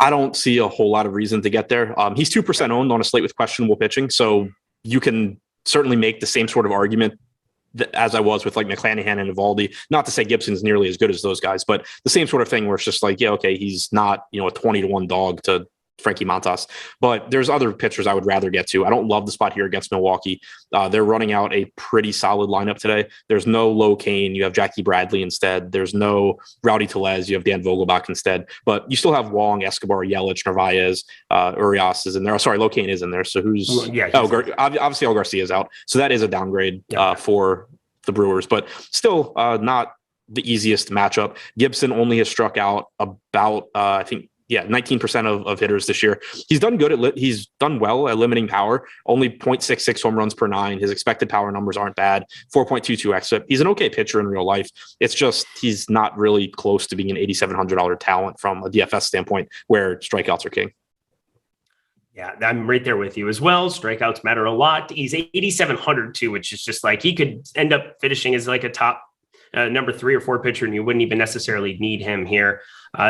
I don't see a whole lot of reason to get there. He's 2% owned on a slate with questionable pitching, so you can certainly make the same sort of argument as I was with like McClanahan and Evaldi. Not to say Gibson's nearly as good as those guys, but the same sort of thing where it's just like, yeah, okay, he's not, a 20-1 dog to Frankie Montas, but there's other pitchers I would rather get to. I don't love the spot here against Milwaukee. They're running out a pretty solid lineup today. There's no Low Kane. You have Jackie Bradley instead. There's no Rowdy Tellez. You have Dan Vogelbach instead, but you still have Wong, Escobar, Yelich, Narvaez, Urias is in there. Oh, sorry, Low Kane is in there. So who's, obviously El Garcia is out. So that is a downgrade for the Brewers, but still not the easiest matchup. Gibson only has struck out about, I think, 19% of hitters this year. He's done good he's done well at limiting power, only 0.66 home runs per 9. His expected power numbers aren't bad, 4.22 xFIP. He's an okay pitcher in real life. It's just, he's not really close to being an $8,700 talent from a DFS standpoint where strikeouts are king. Yeah, I'm right there with you as well. Strikeouts matter a lot. He's 8,700 too, which is just like, he could end up finishing as like a top number 3 or 4 pitcher, and you wouldn't even necessarily need him here.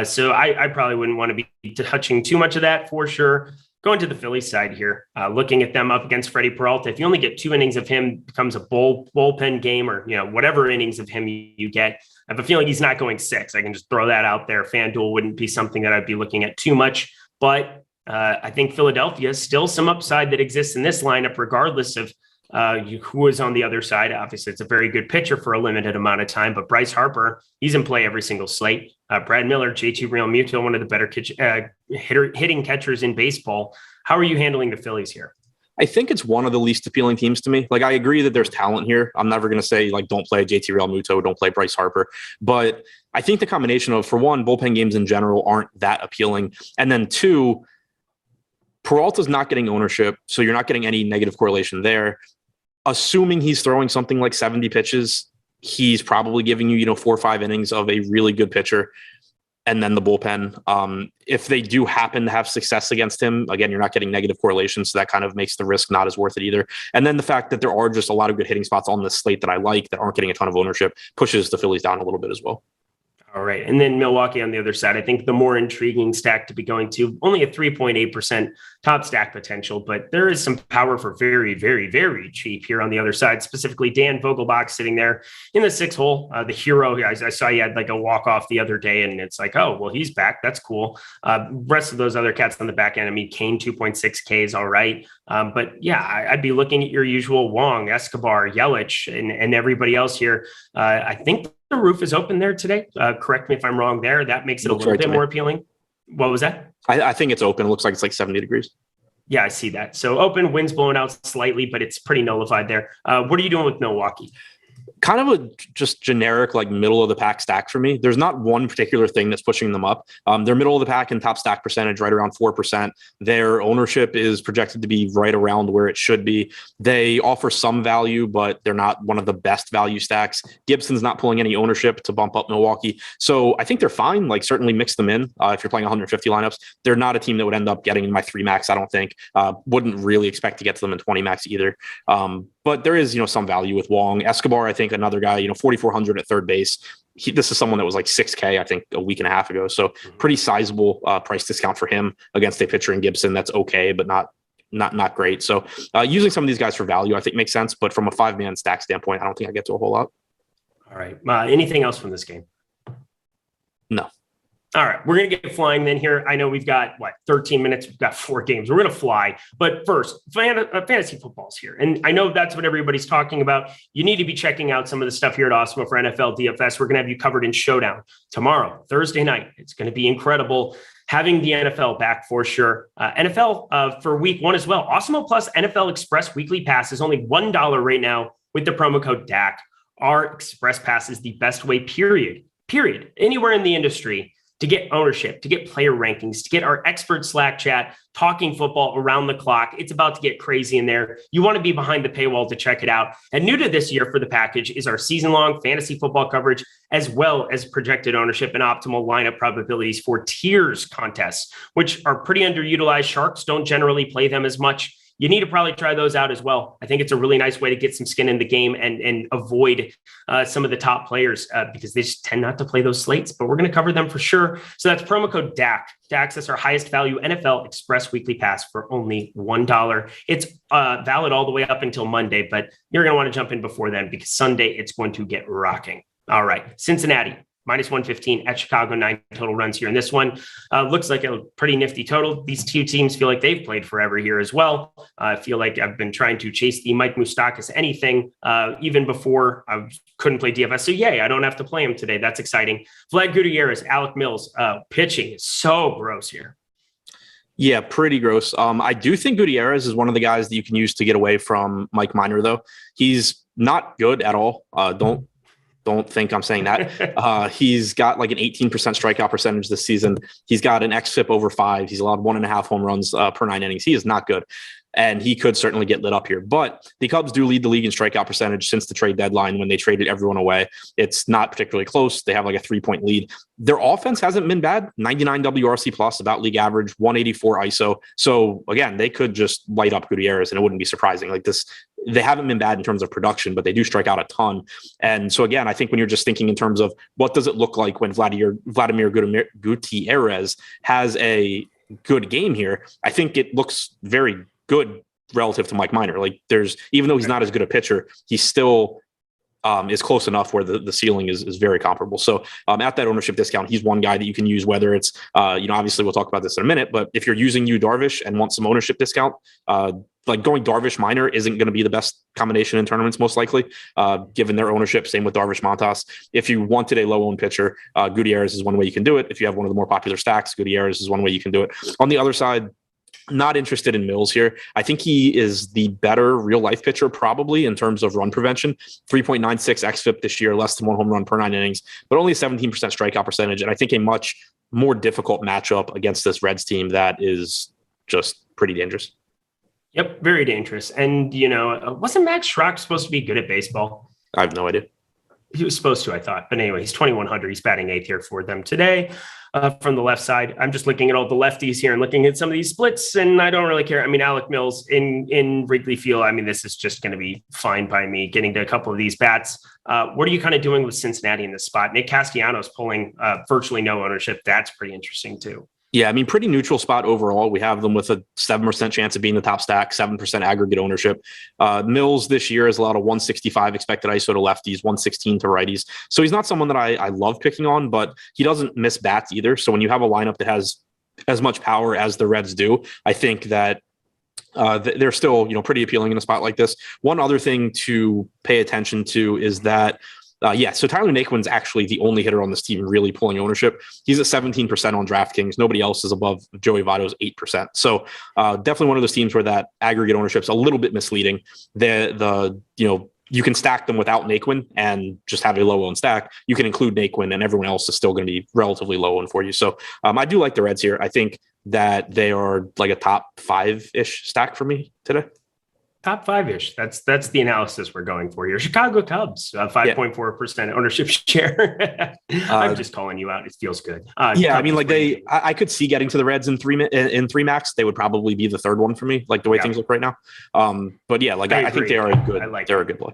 So I probably wouldn't want to be touching too much of that for sure. Going to the Phillies side here, looking at them up against Freddie Peralta. If you only get 2 innings of him, becomes a bullpen game, or whatever innings of him you get. I have a feeling he's not going 6. I can just throw that out there. FanDuel wouldn't be something that I'd be looking at too much, but I think Philadelphia is still some upside that exists in this lineup, regardless of who is on the other side. Obviously, it's a very good pitcher for a limited amount of time, but Bryce Harper, he's in play every single slate. Brad Miller, JT Realmuto, one of the better hitting catchers in baseball. How are you handling the Phillies here? I think it's one of the least appealing teams to me. Like, I agree that there's talent here. I'm never going to say, like, don't play JT Realmuto, don't play Bryce Harper. But I think the combination of, for one, bullpen games in general aren't that appealing. And then 2, Peralta's not getting ownership, so you're not getting any negative correlation there. Assuming he's throwing something like 70 pitches, he's probably giving you, 4 or 5 innings of a really good pitcher, and then the bullpen. If they do happen to have success against him, again, you're not getting negative correlation, so that kind of makes the risk not as worth it either. And then the fact that there are just a lot of good hitting spots on this slate that I like that aren't getting a ton of ownership pushes the Phillies down a little bit as well. All right. And then Milwaukee on the other side, I think the more intriguing stack to be going to, only a 3.8% top stack potential, but there is some power for very, very, very cheap here on the other side, specifically Dan Vogelbach sitting there in the 6th hole. The hero, I saw he had like a walk-off the other day, and it's like, oh, well, he's back. That's cool. Rest of those other cats on the back end, I mean, Kane 2.6K is all right. But yeah, I'd be looking at your usual Wong, Escobar, Yelich, and everybody else here. I think the roof is open there today. Correct me if I'm wrong there. That makes it a little bit more appealing. What was that? I think it's open. It looks like it's like 70 degrees. Yeah, I see that. So open, wind's blowing out slightly, but it's pretty nullified there. What are you doing with Milwaukee? Kind of a just generic, like middle of the pack stack for me. There's not one particular thing that's pushing them up. They're middle of the pack in top stack percentage, right around 4%. Their ownership is projected to be right around where it should be. They offer some value, but they're not one of the best value stacks. Gibson's not pulling any ownership to bump up Milwaukee. So I think they're fine. Like certainly mix them in if you're playing 150 lineups. They're not a team that would end up getting in my 3 max, I don't think. Wouldn't really expect to get to them in 20 max either. But there is, some value with Wong. Escobar, I think another guy, 4,400 at third base. This is someone that was like 6K, I think, a week and a half ago. So pretty sizable price discount for him against a pitcher in Gibson. That's okay, but not great. So using some of these guys for value, I think makes sense. But from a 5-man stack standpoint, I don't think I get to a whole lot. All right. Anything else from this game? No. All right, we're going to get flying then here. I know we've got, 13 minutes. We've got 4 games. We're going to fly. But first, fantasy football's here. And I know that's what everybody's talking about. You need to be checking out some of the stuff here at Awesemo for NFL DFS. We're going to have you covered in Showdown tomorrow, Thursday night. It's going to be incredible having the NFL back for sure. NFL for week 1 as well. Awesemo Plus NFL Express Weekly Pass is only $1 right now with the promo code DAC. Our Express Pass is the best way, period, anywhere in the industry to get ownership, to get player rankings, to get our expert Slack chat, talking football around the clock. It's about to get crazy in there. You want to be behind the paywall to check it out. And new to this year for the package is our season-long fantasy football coverage, as well as projected ownership and optimal lineup probabilities for tiers contests, which are pretty underutilized. Sharks don't generally play them as much. You need to probably try those out as well. I think it's a really nice way to get some skin in the game and avoid some of the top players because they just tend not to play those slates, but we're going to cover them for sure. So that's promo code DAC to access our highest value NFL Express Weekly Pass for only $1. It's valid all the way up until Monday, but you're going to want to jump in before then because Sunday it's going to get rocking. All right, Cincinnati. -115 at Chicago, 9 total runs here. And this one looks like a pretty nifty total. These two teams feel like they've played forever here as well. I feel like I've been trying to chase the Mike Moustakas anything even before I couldn't play DFS. So yay, I don't have to play him today. That's exciting. Vlad Gutierrez, Alec Mills, pitching is so gross here. Yeah, pretty gross. I do think Gutierrez is one of the guys that you can use to get away from Mike Minor, though. He's not good at all. Don't think I'm saying that. He's got like an 18% strikeout percentage this season. He's got an xFIP over 5. He's allowed 1.5 home runs per 9 innings. He is not good. And he could certainly get lit up here. But the Cubs do lead the league in strikeout percentage since the trade deadline when they traded everyone away. It's not particularly close. They have like a 3-point lead. Their offense hasn't been bad. 99 WRC plus, about league average, 184 ISO. So again, they could just light up Gutierrez and it wouldn't be surprising. Like this, they haven't been bad in terms of production, but they do strike out a ton. And so again, I think when you're just thinking in terms of what does it look like when Vladimir Gutierrez has a good game here, I think it looks very good relative to Mike Minor. Like even though he's not as good a pitcher, he still is close enough where the ceiling is very comparable. So at that ownership discount, he's one guy that you can use, whether it's, obviously we'll talk about this in a minute, but if you're using Darvish and want some ownership discount, like going Darvish Minor isn't going to be the best combination in tournaments, most likely, given their ownership. Same with Darvish Montas. If you wanted a low owned pitcher, Gutierrez is one way you can do it. If you have one of the more popular stacks, Gutierrez is one way you can do it. On the other side, not interested in Mills here. I think he is the better real life pitcher, probably in terms of run prevention. 3.96 xFIP this year, less than 1 home run per 9 innings, but only 17% strikeout percentage. And I think a much more difficult matchup against this Reds team that is just pretty dangerous. Yep, very dangerous. And, wasn't Max Schrock supposed to be good at baseball? I have no idea. He was supposed to, I thought. But anyway, he's 2,100. He's batting 8th here for them today from the left side. I'm just looking at all the lefties here and looking at some of these splits, and I don't really care. I mean, Alec Mills in Wrigley Field, I mean, this is just going to be fine by me getting to a couple of these bats. What are you kind of doing with Cincinnati in this spot? Nick Castellanos pulling virtually no ownership. That's pretty interesting too. Yeah, I mean, pretty neutral spot overall. We have them with a 7% chance of being the top stack, 7% aggregate ownership. Mills this year has allowed a 165 expected ISO to lefties, 116 to righties. So he's not someone that I love picking on, but he doesn't miss bats either. So when you have a lineup that has as much power as the Reds do, I think that they're still, pretty appealing in a spot like this. One other thing to pay attention to is that So Tyler Naquin's actually the only hitter on this team really pulling ownership. He's at 17% on DraftKings. Nobody else is above Joey Votto's 8%. So definitely one of those teams where that aggregate ownership's a little bit misleading. You can stack them without Naquin and just have a low owned stack. You can include Naquin and everyone else is still going to be relatively low owned for you. So I do like the Reds here. I think that they are like a top 5-ish stack for me today. Top 5-ish. That's the analysis we're going for here. Chicago Cubs, 5.4% ownership share. I'm just calling you out. It feels good. I could see getting to the Reds in three max. They would probably be the third one for me, like the way things look right now. I think they are a good play.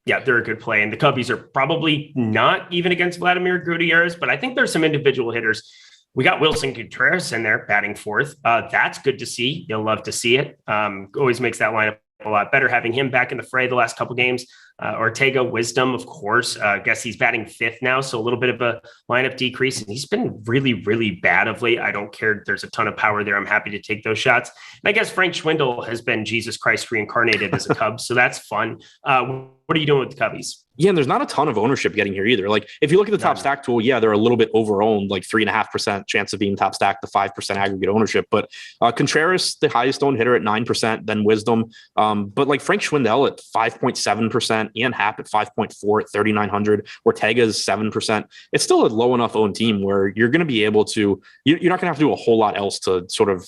Yeah, they're a good play. And the Cubbies are probably not even against Vladimir Gutierrez, but I think there's some individual hitters. We got Wilson Gutierrez in there batting fourth. That's good to see. You'll love to see it. Always makes that lineup a lot better having him back in the fray the last couple games. Ortega, Wisdom, of course. I guess he's batting fifth now, so a little bit of a lineup decrease. And he's been really, really bad of late. I don't care. There's a ton of power there. I'm happy to take those shots. And I guess Frank Schwindel has been Jesus Christ reincarnated as a Cub, so that's fun. What are you doing with the Cubbies? Yeah, and there's not a ton of ownership getting here either. Like if you look at the top stack tool, they're a little bit overowned, like 3.5% chance of being top stack, the 5% aggregate ownership. But Contreras, the highest owned hitter at 9%, then Wisdom. But like Frank Schwindel at 5.7%, Ian Happ at 5.4 at 3,900, Ortega's 7%. It's still a low enough owned team where you're going to be able to, you're not going to have to do a whole lot else to sort of,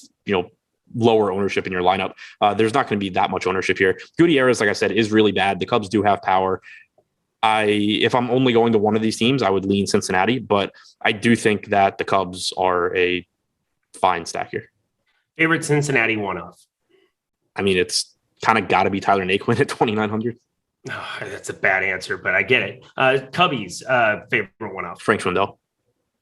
lower ownership in your lineup. There's not going to be that much ownership here. Gutierrez, like I said, is really bad. The Cubs do have power. If I'm only going to one of these teams, I would lean Cincinnati, but I do think that the Cubs are a fine stack here. Favorite Cincinnati one-off? I mean, it's kind of got to be Tyler Naquin at 2,900. Oh, that's a bad answer, but I get it. Cubbies, favorite one-off? Frank Schwindel.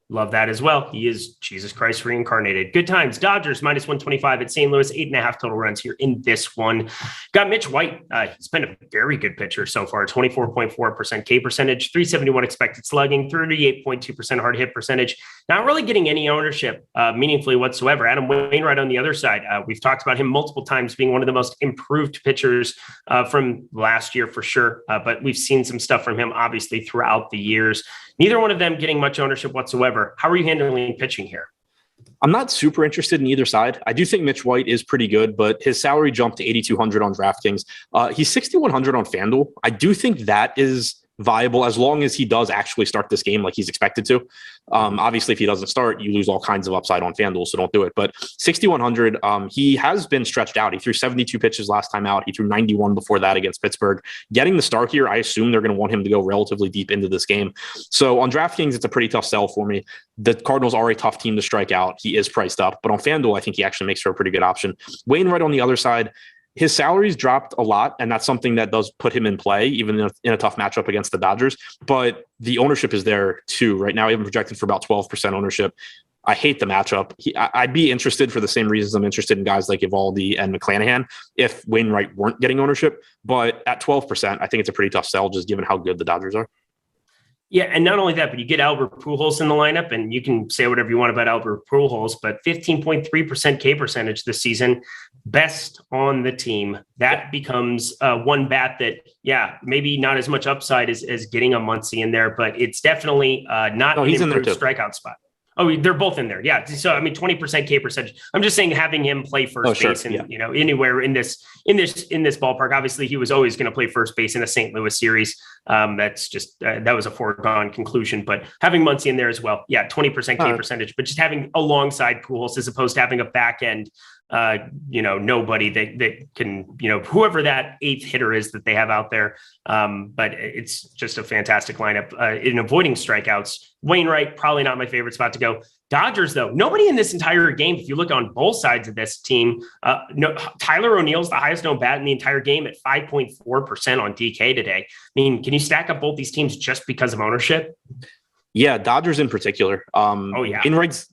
Love that as well. He is Jesus Christ reincarnated. Good times. Dodgers minus 125 at St. Louis, 8.5 total runs here in this one. Got Mitch White. He's been a very good pitcher so far. 24.4% K percentage, 371 expected slugging, 38.2% hard hit percentage. Not really getting any ownership meaningfully whatsoever. Adam Wainwright on the other side. We've talked about him multiple times being one of the most improved pitchers from last year for sure. But we've seen some stuff from him obviously throughout the years. Neither one of them getting much ownership whatsoever. How are you handling pitching here? I'm not super interested in either side. I do think Mitch White is pretty good, but his salary jumped to 8,200 on DraftKings. He's 6,100 on FanDuel. I do think that is viable as long as he does actually start this game like he's expected to. Obviously, if he doesn't start, you lose all kinds of upside on FanDuel, so don't do it. But 6,100, he has been stretched out. He threw 72 pitches last time out. He threw 91 before that against Pittsburgh. Getting the start here, I assume they're going to want him to go relatively deep into this game. So on DraftKings, it's a pretty tough sell for me. The Cardinals are a tough team to strike out. He is priced up. But on FanDuel, I think he actually makes for a pretty good option. Wainwright on the other side, his salary's dropped a lot, and that's something that does put him in play, even in a tough matchup against the Dodgers. But the ownership is there too. Right now, even projected for about 12% ownership. I hate the matchup. I'd be interested for the same reasons I'm interested in guys like Eovaldi and McClanahan if Wainwright weren't getting ownership. But at 12%, I think it's a pretty tough sell just given how good the Dodgers are. Yeah, and not only that, but you get Albert Pujols in the lineup, and you can say whatever you want about Albert Pujols, but 15.3% K percentage this season, best on the team. That becomes one bat that, maybe not as much upside as getting a Muncy in there, but it's definitely not an improved strikeout spot. Oh, they're both in there. Yeah. So, 20% K percentage. I'm just saying having him play first base and, anywhere in this ballpark, obviously he was always going to play first base in a St. Louis series. That's just, that was a foregone conclusion, but having Muncy in there as well. Yeah. 20% K percentage, but just having alongside Pujols as opposed to having a back end, nobody that can, whoever that eighth hitter is that they have out there. But it's just a fantastic lineup in avoiding strikeouts. Wainwright, probably not my favorite spot to go. Dodgers, though, nobody in this entire game, if you look on both sides of this team, Tyler O'Neill's the highest known bat in the entire game at 5.4% on DK today. I mean, can you stack up both these teams just because of ownership? Yeah, Dodgers in particular. Wainwright's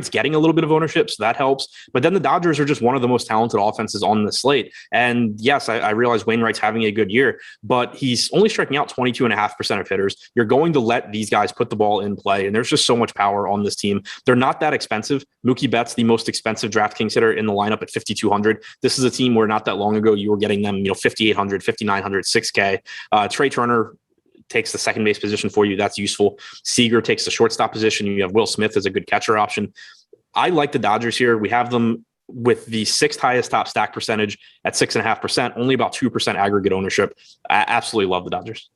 getting a little bit of ownership, so that helps. But then the Dodgers are just one of the most talented offenses on the slate. And yes, I realize Wainwright's having a good year, but he's only striking out 22.5% of hitters. You're going to let these guys put the ball in play, and there's just so much power on this team. They're not that expensive. Mookie Betts, the most expensive DraftKings hitter in the lineup at 5,200. This is a team where not that long ago you were getting them, 5,800, 5,900, 6K. Trey Turner, takes the second base position for you. That's useful. Seager takes the shortstop position. You have Will Smith as a good catcher option. I like the Dodgers here. We have them with the sixth highest top stack percentage at 6.5%, only about 2% aggregate ownership. I absolutely love the Dodgers.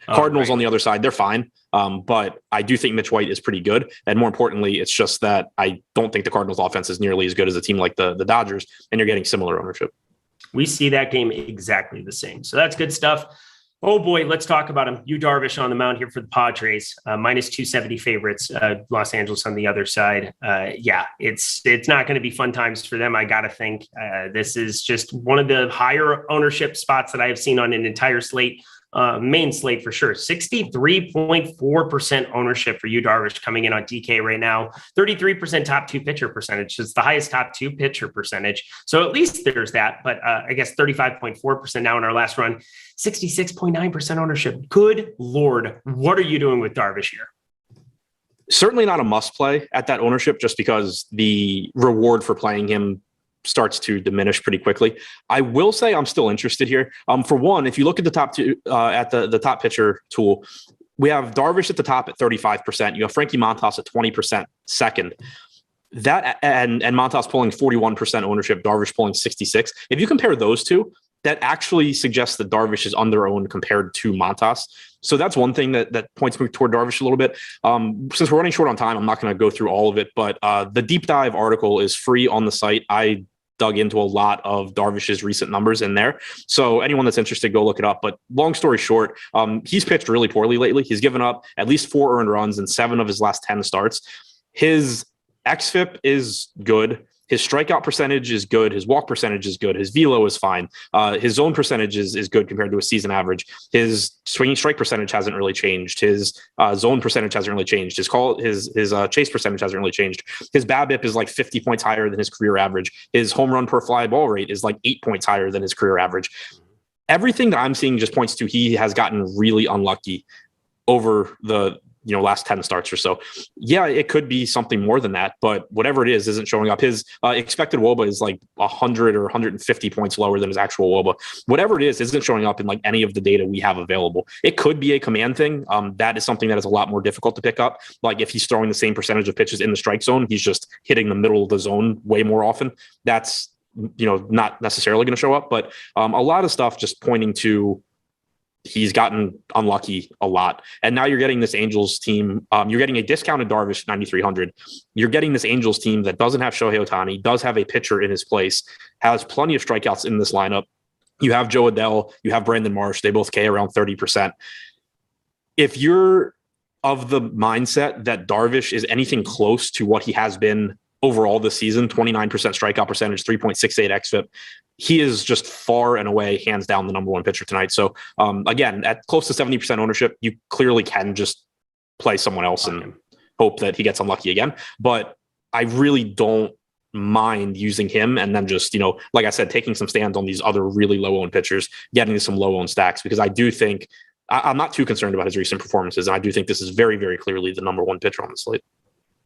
Cardinals on the other side, they're fine. But I do think Mitch White is pretty good. And more importantly, it's just that I don't think the Cardinals offense is nearly as good as a team like the Dodgers, and you're getting similar ownership. We see that game exactly the same. So that's good stuff. Oh boy, let's talk about him. Yu Darvish on the mound here for the Padres, minus 270 favorites. Los Angeles on the other side. It's not going to be fun times for them. I got to think this is just one of the higher ownership spots that I have seen on an entire slate. Main slate for sure. 63.4% ownership for Yu Darvish coming in on DK right now. 33% top two pitcher percentage. It's the highest top two pitcher percentage. So at least there's that. But I guess 35.4% now in our last run. 66.9% ownership. Good Lord. What are you doing with Darvish here? Certainly not a must play at that ownership, just because the reward for playing him starts to diminish pretty quickly. I will say I'm still interested here. For one, if you look at the top two, at the top pitcher tool, we have Darvish at the top at 35%. You have Frankie Montas at 20% second. That and Montas pulling 41% ownership, Darvish pulling 66. If you compare those two, that actually suggests that Darvish is under-owned compared to Montas. So that's one thing that points me toward Darvish a little bit. Since we're running short on time, I'm not going to go through all of it, but the deep dive article is free on the site. I dug into a lot of Darvish's recent numbers in there. So anyone that's interested, go look it up. But long story short, he's pitched really poorly lately. He's given up at least 4 earned runs in 7 of his last 10 starts. His xFIP is good. His strikeout percentage is good. His walk percentage is good. His velo is fine. His zone percentage is good compared to a season average. His swinging strike percentage hasn't really changed. His zone percentage hasn't really changed. His chase percentage hasn't really changed. His BABIP is like 50 points higher than his career average. His home run per fly ball rate is like 8 points higher than his career average. Everything that I'm seeing just points to he has gotten really unlucky over the last 10 starts or so. Yeah, it could be something more than that, but whatever it is isn't showing up. His expected WOBA is like 100 or 150 points lower than his actual WOBA. Whatever it is isn't showing up in like any of the data we have available. It could be a command thing. That is something that is a lot more difficult to pick up. Like if he's throwing the same percentage of pitches in the strike zone, he's just hitting the middle of the zone way more often. That's not necessarily going to show up, but a lot of stuff just pointing to he's gotten unlucky a lot. And now you're getting this Angels team. You're getting a discounted Darvish 9,300. You're getting this Angels team that doesn't have Shohei Ohtani, does have a pitcher in his place, has plenty of strikeouts in this lineup. You have Joe Adell, you have Brandon Marsh. They both K around 30%. If you're of the mindset that Darvish is anything close to what he has been overall this season, 29% strikeout percentage, 3.68 xFIP, he is just far and away, hands down, the number one pitcher tonight. So again, at close to 70% ownership, you clearly can just play someone else and hope that he gets unlucky again. But I really don't mind using him and then just, like I said, taking some stands on these other really low-owned pitchers, getting some low-owned stacks, because I do think I'm not too concerned about his recent performances. And I do think this is very, very clearly the number one pitcher on the slate.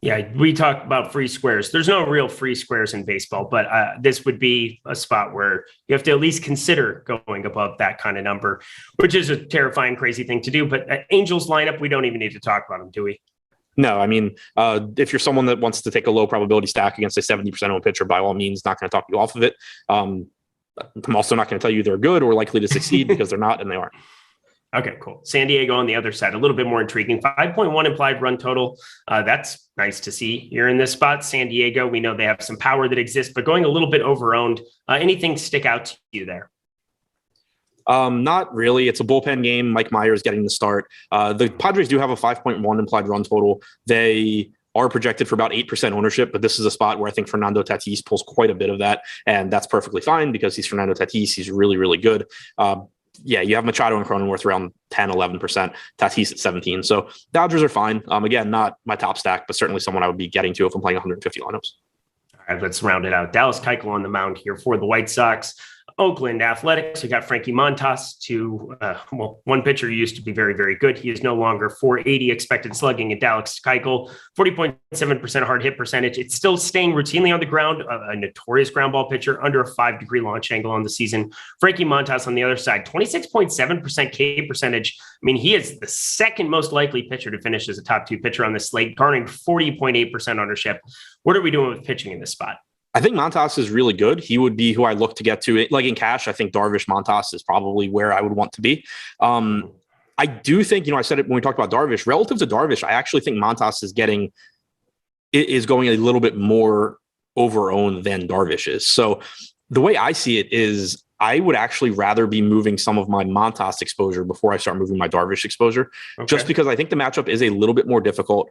Yeah, we talk about free squares. There's no real free squares in baseball, but this would be a spot where you have to at least consider going above that kind of number, which is a terrifying, crazy thing to do. But Angels lineup, we don't even need to talk about them, do we? No, I mean, if you're someone that wants to take a low probability stack against a 70% owned pitcher, by all means, not going to talk you off of it. I'm also not going to tell you they're good or likely to succeed because they're not, and they aren't. Okay, cool. San Diego on the other side, a little bit more intriguing. 5.1 implied run total. That's nice to see here in this spot. San Diego, we know they have some power that exists, but going a little bit over-owned. Anything stick out to you there? Not really. It's a bullpen game. Mike Myers getting the start. The Padres do have a 5.1 implied run total. They are projected for about 8% ownership, but this is a spot where I think Fernando Tatis pulls quite a bit of that, and that's perfectly fine because he's Fernando Tatis. He's really, really good. Yeah, you have Machado and Cronenworth around 10, 11%, Tatis at 17. So Dodgers are fine. Again, not my top stack, but certainly someone I would be getting to if I'm playing 150 lineups. All right, let's round it out. Dallas Keuchel on the mound here for the White Sox. Oakland Athletics, we got Frankie Montas one pitcher who used to be very, very good. He is no longer 480 expected slugging at Dallas Keuchel, 40.7% hard hit percentage. It's still staying routinely on the ground, a notorious ground ball pitcher, under a 5-degree launch angle on the season. Frankie Montas on the other side, 26.7% K percentage. I mean, he is the second most likely pitcher to finish as a top 2 pitcher on the slate, garnering 40.8% ownership. What are we doing with pitching in this spot? I think Montas is really good. He would be who I look to get to. Like in cash, I think Darvish, Montas is probably where I would want to be. I do think, I said it when we talked about Darvish. Relative to Darvish, I actually think Montas is going a little bit more over-owned than Darvish is. So the way I see it is I would actually rather be moving some of my Montas exposure before I start moving my Darvish exposure, just because I think the matchup is a little bit more difficult.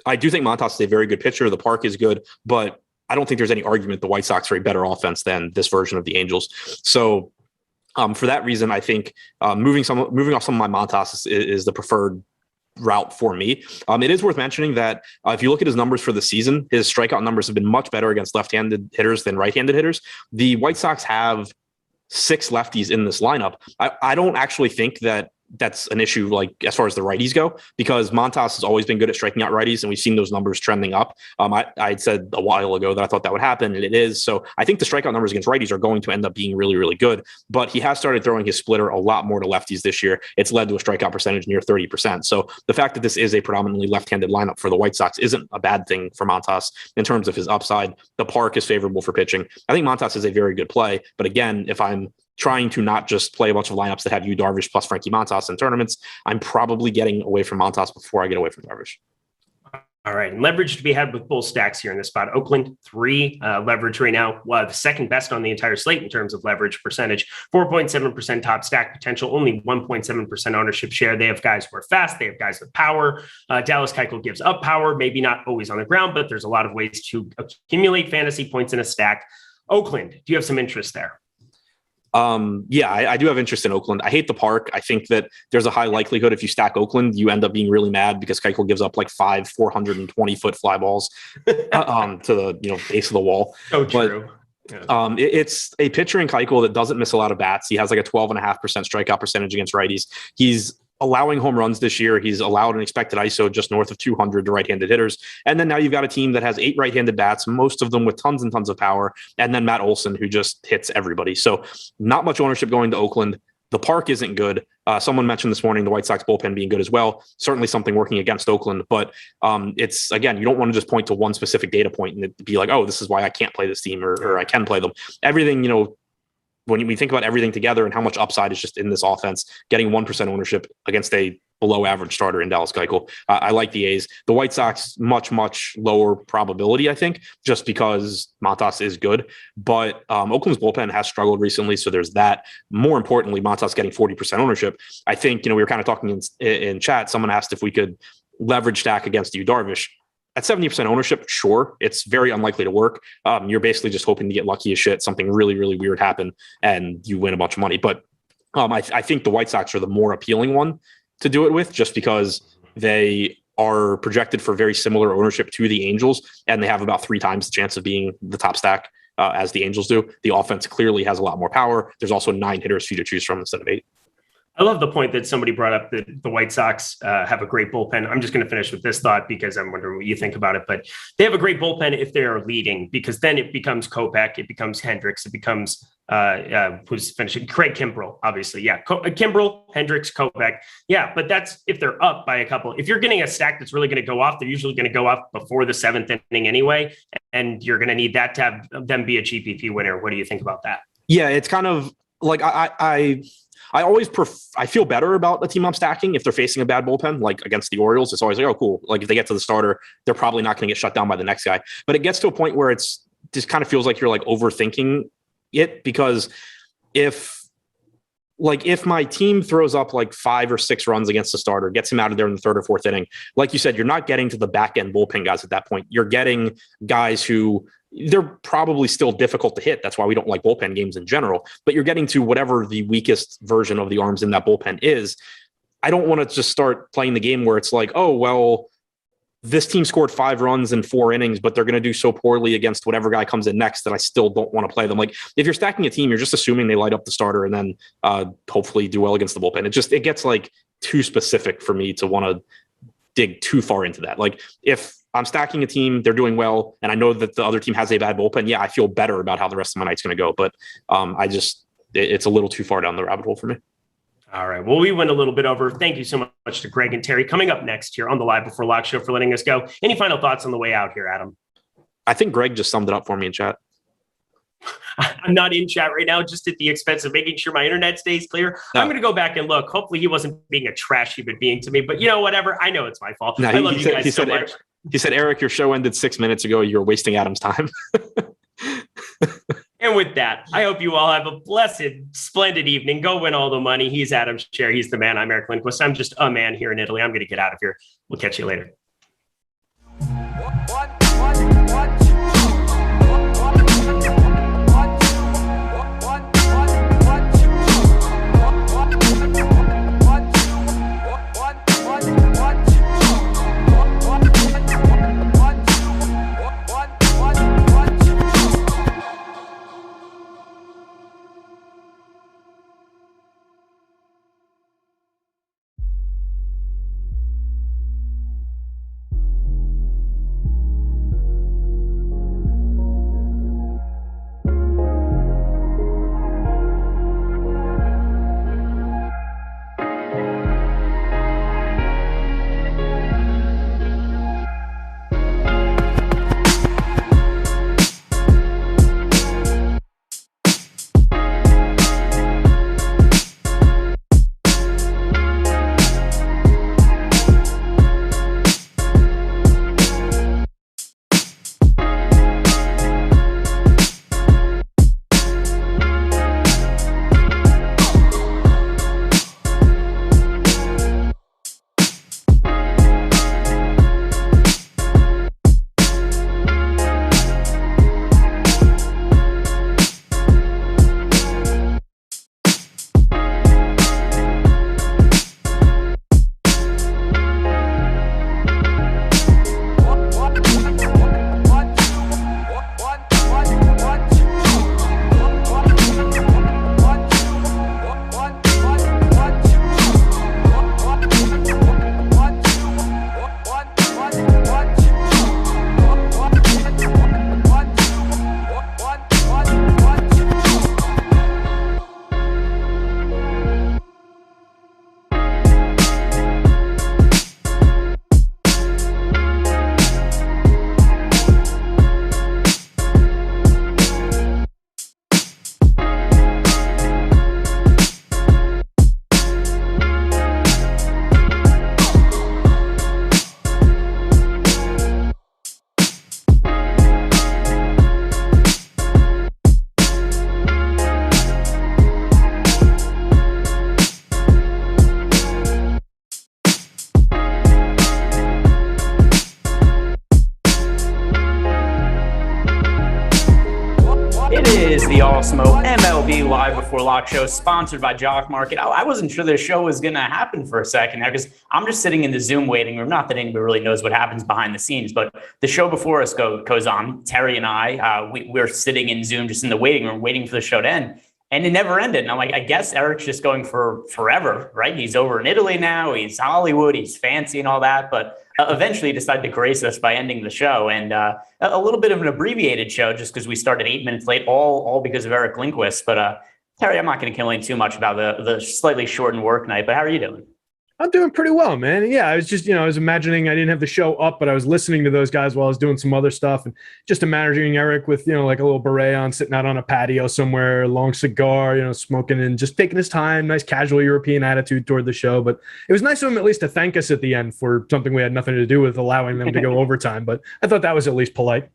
I do think Montas is a very good pitcher. The park is good, but I don't think there's any argument the White Sox are a better offense than this version of the Angels. So for that reason, I think moving off some of my Montas is the preferred route for me. It is worth mentioning that if you look at his numbers for the season, his strikeout numbers have been much better against left-handed hitters than right-handed hitters. The White Sox have 6 lefties in this lineup. I don't actually think that's an issue, like as far as the righties go, because Montas has always been good at striking out righties, and we've seen those numbers trending up. I had said a while ago that I thought that would happen, and it is. So I think the strikeout numbers against righties are going to end up being really, really good. But he has started throwing his splitter a lot more to lefties this year. It's led to a strikeout percentage near 30%. So the fact that this is a predominantly left-handed lineup for the White Sox isn't a bad thing for Montas in terms of his upside. The park is favorable for pitching. I think Montas is a very good play. But again, if I'm trying to not just play a bunch of lineups that have Yu Darvish plus Frankie Montas in tournaments, I'm probably getting away from Montas before I get away from Darvish. All right. And leverage to be had with bull stacks here in this spot. Oakland, 3 leverage right now. The second best on the entire slate in terms of leverage percentage. 4.7% top stack potential, only 1.7% ownership share. They have guys who are fast. They have guys with power. Dallas Keuchel gives up power, maybe not always on the ground, but there's a lot of ways to accumulate fantasy points in a stack. Oakland, do you have some interest there? I do have interest in Oakland. I hate the park. I think that there's a high likelihood if you stack Oakland, you end up being really mad because Keuchel gives up like 5 420-foot fly balls to the base of the wall. So true. But, it's a pitcher in Keuchel that doesn't miss a lot of bats. He has like a 12.5% strikeout percentage against righties. He's allowing home runs this year. He's allowed an expected ISO just north of 200 to right-handed hitters. And then now you've got a team that has 8 right-handed bats, most of them with tons and tons of power. And then Matt Olson, who just hits everybody. So not much ownership going to Oakland. The park isn't good. Someone mentioned this morning the White Sox bullpen being good as well. Certainly something working against Oakland. But it's, again, you don't want to just point to one specific data point and be like, oh, this is why I can't play this team or I can play them. Everything, when we think about everything together and how much upside is just in this offense, getting 1% ownership against a below average starter in Dallas Keuchel, I like the A's. The White Sox, much, much lower probability, I think, just because Montas is good. But Oakland's bullpen has struggled recently, so there's that. More importantly, Montas getting 40% ownership. I think, we were kind of talking in chat. Someone asked if we could leverage stack against Yu Darvish. At 70% ownership, sure, it's very unlikely to work. You're basically just hoping to get lucky as shit, something really, really weird happen, and you win a bunch of money. But I think the White Sox are the more appealing one to do it with, just because they are projected for very similar ownership to the Angels, and they have about 3 times the chance of being the top stack as the Angels do. The offense clearly has a lot more power. There's also 9 hitters for you to choose from instead of 8. I love the point that somebody brought up that the White Sox have a great bullpen. I'm just going to finish with this thought because I'm wondering what you think about it. But they have a great bullpen if they are leading, because then it becomes Kopech, it becomes Hendricks, it becomes who's finishing Craig Kimbrell, obviously. Yeah, Kimbrell, Hendricks, Kopech. Yeah, but that's if they're up by a couple. If you're getting a stack that's really going to go off, they're usually going to go off before the 7th inning anyway, and you're going to need that to have them be a GPP winner. What do you think about that? Yeah, it's kind of like I feel better about a team I'm stacking if they're facing a bad bullpen, like against the Orioles. It's always like, oh, cool. Like if they get to the starter, they're probably not going to get shut down by the next guy. But it gets to a point where it's just kind of feels like you're like overthinking it, because if my team throws up like 5 or 6 runs against the starter, gets him out of there in the 3rd or 4th inning, like you said, you're not getting to the back end bullpen guys at that point. You're getting guys who they're probably still difficult to hit. That's why we don't like bullpen games in general, but you're getting to whatever the weakest version of the arms in that bullpen is. I don't want to just start playing the game where it's like, oh, well, this team scored 5 runs in 4 innings, but they're going to do so poorly against whatever guy comes in next that I still don't want to play them. Like, if you're stacking a team, you're just assuming they light up the starter and then hopefully do well against the bullpen. It gets like too specific for me to want to dig too far into that. Like, if I'm stacking a team, they're doing well, and I know that the other team has a bad bullpen, yeah, I feel better about how the rest of my night's going to go. But it's a little too far down the rabbit hole for me. All right. Well, we went a little bit over. Thank you so much to Greg and Terry. Coming up next here on the Live Before Lock show for letting us go. Any final thoughts on the way out here, Adam? I think Greg just summed it up for me in chat. I'm not in chat right now, just at the expense of making sure my internet stays clear. No. I'm going to go back and look. Hopefully he wasn't being a trash human being to me, but whatever. I know it's my fault. No, I love you guys so much. He said, Eric, your show ended 6 minutes ago. You're wasting Adam's time. And with that, I hope you all have a blessed, splendid evening. Go win all the money. He's Adam Scher. He's the man. I'm Eric Lindquist. I'm just a man here in Italy. I'm going to get out of here. We'll catch you later. is the Awesemo MLB Live Before Lock show, sponsored by Jock Market. I wasn't sure this show was going to happen for a second there because I'm just sitting in the Zoom waiting room. Not that anybody really knows what happens behind the scenes, but the show before us goes on. Terry and I, we're sitting in Zoom just in the waiting room waiting for the show to end. And it never ended. And I'm like, I guess Eric's just going for forever, right? He's over in Italy now. He's Hollywood. He's fancy and all that. But eventually he decided to grace us by ending the show. And a little bit of an abbreviated show just because we started 8 minutes late, all because of Eric Lindquist. But Terry, I'm not going to complain too much about the slightly shortened work night. But how are you doing? I'm doing pretty well, man. Yeah, I was just, I was imagining I didn't have the show up, but I was listening to those guys while I was doing some other stuff, and just imagining Eric with, like a little beret on, sitting out on a patio somewhere, long cigar, smoking and just taking his time, nice casual European attitude toward the show. But it was nice of him at least to thank us at the end for something we had nothing to do with, allowing them to go overtime. But I thought that was at least polite.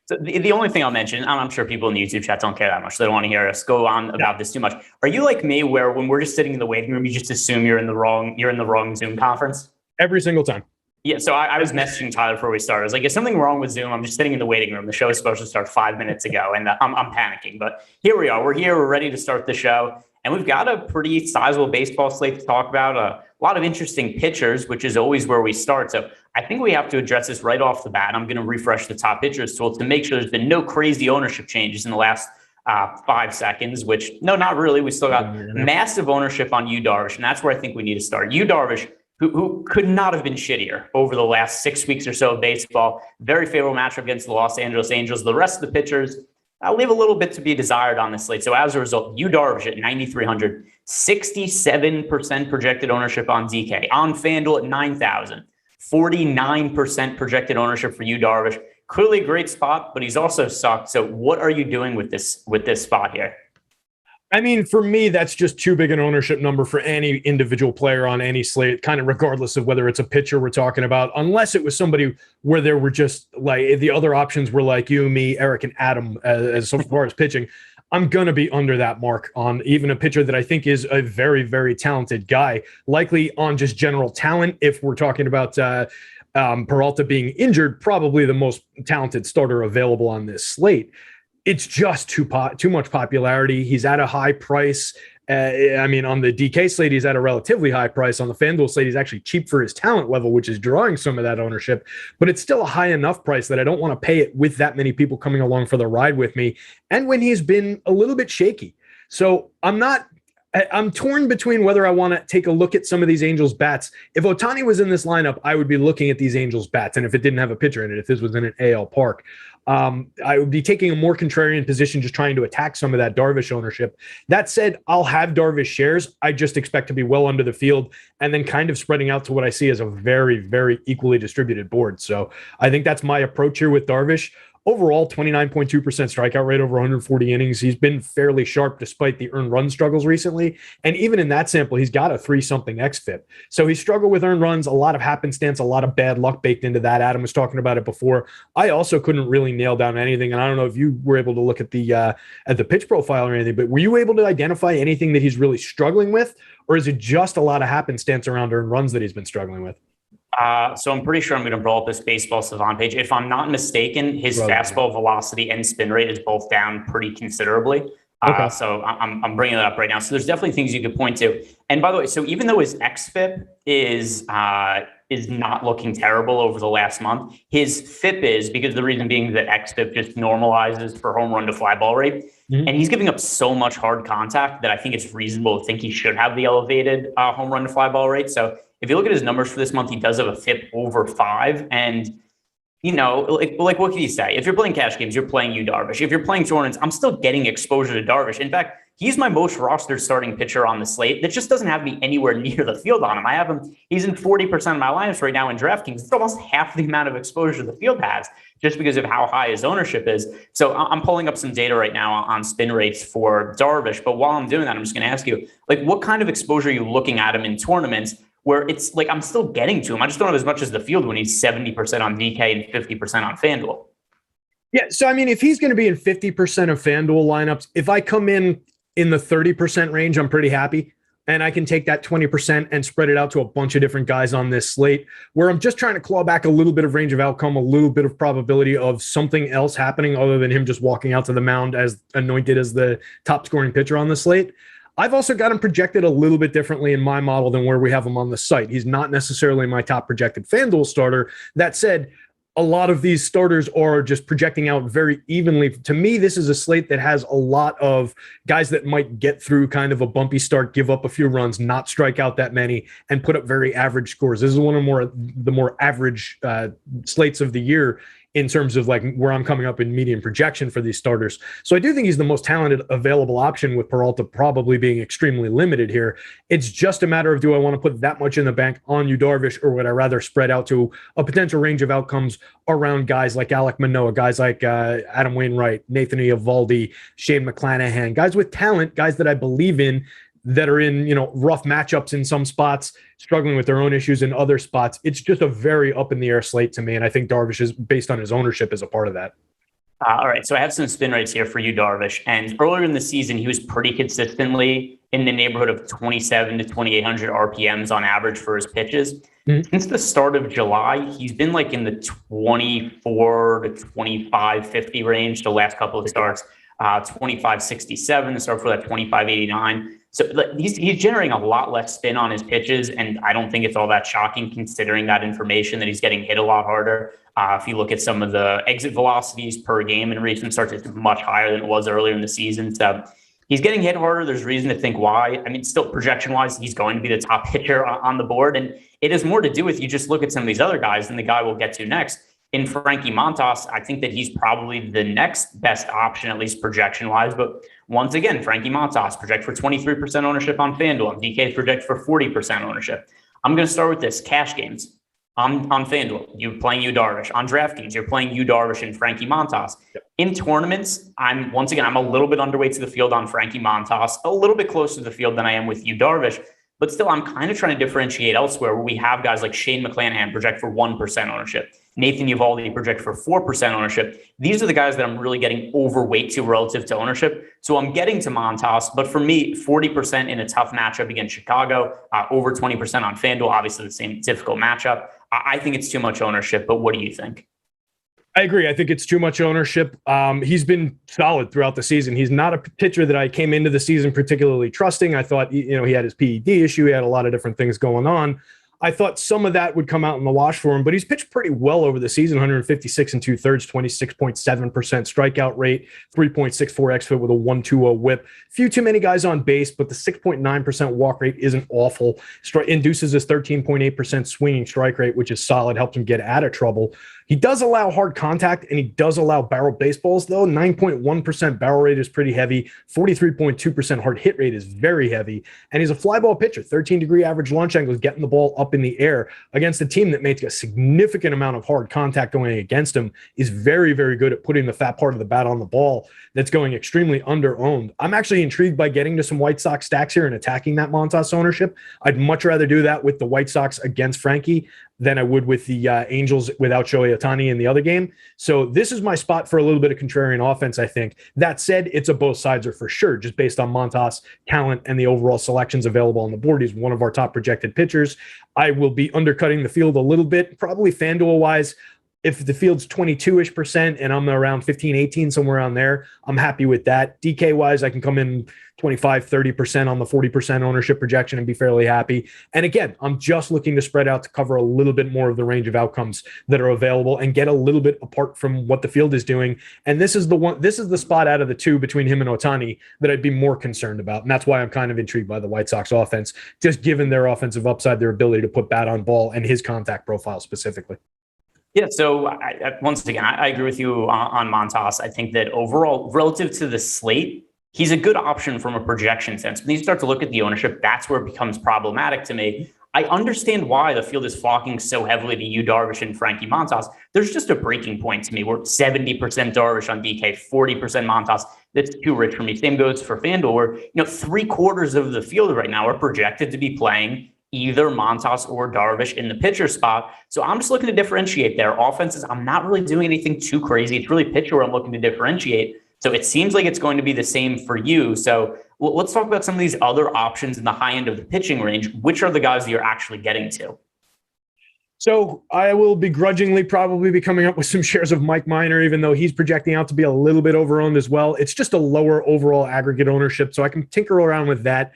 So the only thing I'll mention, I'm sure people in the YouTube chat don't care that much. They don't want to hear us go on about this too much. Are you like me, where when we're just sitting in the waiting room, you just assume you're in the wrong Zoom conference? Every single time. Yeah. So I was messaging Tyler before we started. I was like, is something wrong with Zoom? I'm just sitting in the waiting room. The show is supposed to start 5 minutes ago, and I'm panicking. But here we are. We're here. We're ready to start the show. And we've got a pretty sizable baseball slate to talk about. A lot of interesting pitchers, which is always where we start. So I think we have to address this right off the bat. I'm going to refresh the top pitchers tool to make sure there's been no crazy ownership changes in the last 5 seconds, which no, not really. We still got massive ownership on Yu Darvish, and that's where I think we need to start. Yu Darvish, who could not have been shittier over the last 6 weeks or so of baseball. Very favorable matchup against the Los Angeles Angels. The rest of the pitchers, I'll leave a little bit to be desired on this slate. So as a result, Yu Darvish at 9,300, 67% projected ownership on DK. On FanDuel at 9,000, 49% projected ownership for Yu Darvish. Clearly a great spot, but he's also sucked. So what are you doing with this spot here? I mean, for me, that's just too big an ownership number for any individual player on any slate, kind of regardless of whether it's a pitcher we're talking about, unless it was somebody where there were just like the other options were like you, me, Eric, and Adam as far as pitching. I'm going to be under that mark on even a pitcher that I think is a very, very talented guy, likely on just general talent. If we're talking about Peralta being injured, probably the most talented starter available on this slate. It's just too much popularity. He's at a high price. I mean, on the DK slate, he's at a relatively high price. On the FanDuel slate, he's actually cheap for his talent level, which is drawing some of that ownership. But it's still a high enough price that I don't want to pay it with that many people coming along for the ride with me. And when he's been a little bit shaky. So I'm torn between whether I want to take a look at some of these Angels bats. If Ohtani was in this lineup, I would be looking at these Angels bats. And if it didn't have a pitcher in it, if this was in an AL park, I would be taking a more contrarian position, just trying to attack some of that Darvish ownership. That said, I'll have Darvish shares. I just expect to be well under the field and then kind of spreading out to what I see as a very, very equally distributed board. So I think that's my approach here with Darvish. Overall, 29.2% strikeout rate over 140 innings. He's been fairly sharp despite the earned run struggles recently. And even in that sample, he's got a 3-something xFIP. So he struggled with earned runs, a lot of happenstance, a lot of bad luck baked into that. Adam was talking about it before. I also couldn't really nail down anything. And I don't know if you were able to look at the pitch profile or anything, but were you able to identify anything that he's really struggling with? Or is it just a lot of happenstance around earned runs that he's been struggling with? So I'm pretty sure I'm going to pull up this baseball savant page. If I'm not mistaken, his fastball velocity and spin rate is both down pretty considerably. Okay. So I'm bringing that up right now. So there's definitely things you could point to. And by the way, so even though his xFIP is not looking terrible over the last month, his FIP is, because the reason being that xFIP just normalizes for home run to fly ball rate. Mm-hmm. And he's giving up so much hard contact that I think it's reasonable to think he should have the elevated home run to fly ball rate. So if you look at his numbers for this month, he does have a FIP over 5. And, you know, like what can you say? If you're playing cash games, you're playing Yu Darvish. If you're playing tournaments, I'm still getting exposure to Darvish. In fact, he's my most rostered starting pitcher on the slate that just doesn't have me anywhere near the field on him. I have him, he's in 40% of my lineups right now in DraftKings. It's almost half the amount of exposure the field has just because of how high his ownership is. So I'm pulling up some data right now on spin rates for Darvish. But while I'm doing that, I'm just going to ask you, like, what kind of exposure are you looking at him in tournaments where it's like I'm still getting to him? I just don't have as much as the field when he's 70% on DK and 50% on FanDuel. Yeah, so I mean, if he's going to be in 50% of FanDuel lineups, if I come in the 30% range, I'm pretty happy. And I can take that 20% and spread it out to a bunch of different guys on this slate where I'm just trying to claw back a little bit of range of outcome, a little bit of probability of something else happening other than him just walking out to the mound as anointed as the top scoring pitcher on the slate. I've also got him projected a little bit differently in my model than where we have him on the site. He's not necessarily my top projected FanDuel starter. That said, a lot of these starters are just projecting out very evenly. To me, this is a slate that has a lot of guys that might get through kind of a bumpy start, give up a few runs, not strike out that many, and put up very average scores. This is one of the more average slates of the year in terms of like where I'm coming up in median projection for these starters. So I do think he's the most talented available option, with Peralta probably being extremely limited here. It's just a matter of, do I want to put that much in the bank on Yu Darvish, or would I rather spread out to a potential range of outcomes around guys like Alek Manoah, guys like Adam Wainwright, Nathan Eovaldi, Shane McClanahan, guys with talent, guys that I believe in, that are in, rough matchups in some spots, struggling with their own issues in other spots. It's just a very up in the air slate to me. And I think Darvish is, based on his ownership, is a part of that. All right. So I have some spin rates here for you, Darvish. And earlier in the season, he was pretty consistently in the neighborhood of 27 to 2,800 RPMs on average for his pitches. Mm-hmm. Since the start of July, he's been like in the 24 to 25, 50 range the last couple of starts. 25.67. The start for that 25.89. So he's generating a lot less spin on his pitches, and I don't think it's all that shocking considering that information that he's getting hit a lot harder. If you look at some of the exit velocities per game in recent starts, it's much higher than it was earlier in the season. So he's getting hit harder. There's reason to think why. I mean, still projection-wise, he's going to be the top pitcher on the board, and it has more to do with you just look at some of these other guys, and the guy we'll get to next. In Frankie Montas, I think that he's probably the next best option, at least projection-wise. But once again, Frankie Montas project for 23% ownership on FanDuel. And DK project for 40% ownership. I'm going to start with this. Cash games on FanDuel. You're playing Yu Darvish. On DraftKings, you're playing Yu Darvish and Frankie Montas. In tournaments, I'm a little bit underweight to the field on Frankie Montas, a little bit closer to the field than I am with Yu Darvish. But still, I'm kind of trying to differentiate elsewhere where we have guys like Shane McClanahan project for 1% ownership. Nathan Eovaldi project for 4% ownership. These are the guys that I'm really getting overweight to relative to ownership. So I'm getting to Montas, but for me, 40% in a tough matchup against Chicago, over 20% on FanDuel, obviously the same difficult matchup. I think it's too much ownership, but what do you think? I agree. I think it's too much ownership. He's been solid throughout the season. He's not a pitcher that I came into the season particularly trusting. I thought, he had his PED issue. He had a lot of different things going on. I thought some of that would come out in the wash for him, but he's pitched pretty well over the season. 156 and 2/3, 26.7% strikeout rate, 3.64 xFIP with a 1.20 whip. Few too many guys on base, but the 6.9% walk rate isn't awful. Induces his 13.8% swinging strike rate, which is solid, helps him get out of trouble. He does allow hard contact, and he does allow barrel baseballs, though. 9.1% barrel rate is pretty heavy. 43.2% hard hit rate is very heavy. And he's a fly ball pitcher. 13-degree average launch angle is getting the ball up in the air against a team that makes a significant amount of hard contact going against him. Is very, very good at putting the fat part of the bat on the ball that's going extremely under-owned. I'm actually intrigued by getting to some White Sox stacks here and attacking that Montas ownership. I'd much rather do that with the White Sox against Frankie than I would with the Angels without Shohei Ohtani in the other game. So this is my spot for a little bit of contrarian offense, I think. That said, it's a both sides for sure, just based on Montas' talent and the overall selections available on the board. He's one of our top projected pitchers. I will be undercutting the field a little bit, probably FanDuel-wise. If the field's 22-ish% and I'm around 15, 18, somewhere around there, I'm happy with that. DK-wise, I can come in 25, 30% on the 40% ownership projection and be fairly happy. And again, I'm just looking to spread out to cover a little bit more of the range of outcomes that are available and get a little bit apart from what the field is doing. And this is the spot out of the two between him and Ohtani that I'd be more concerned about. And that's why I'm kind of intrigued by the White Sox offense, just given their offensive upside, their ability to put bat on ball, and his contact profile specifically. Yeah, so once again, I agree with you on Montas. I think that overall, relative to the slate, he's a good option from a projection sense. When you start to look at the ownership, that's where it becomes problematic to me. I understand why the field is flocking so heavily to Yu Darvish and Frankie Montas. There's just a breaking point to me. We're 70% Darvish on DK, 40% Montas. That's too rich for me. Same goes for FanDuel, where 3/4 of the field right now are projected to be playing either Montas or Darvish in the pitcher spot. So I'm just looking to differentiate there. Offenses, I'm not really doing anything too crazy. It's really pitcher where I'm looking to differentiate. So it seems like it's going to be the same for you. So let's talk about some of these other options in the high end of the pitching range. Which are the guys that you're actually getting to? So I will begrudgingly probably be coming up with some shares of Mike Minor, even though he's projecting out to be a little bit over-owned as well. It's just a lower overall aggregate ownership, so I can tinker around with that.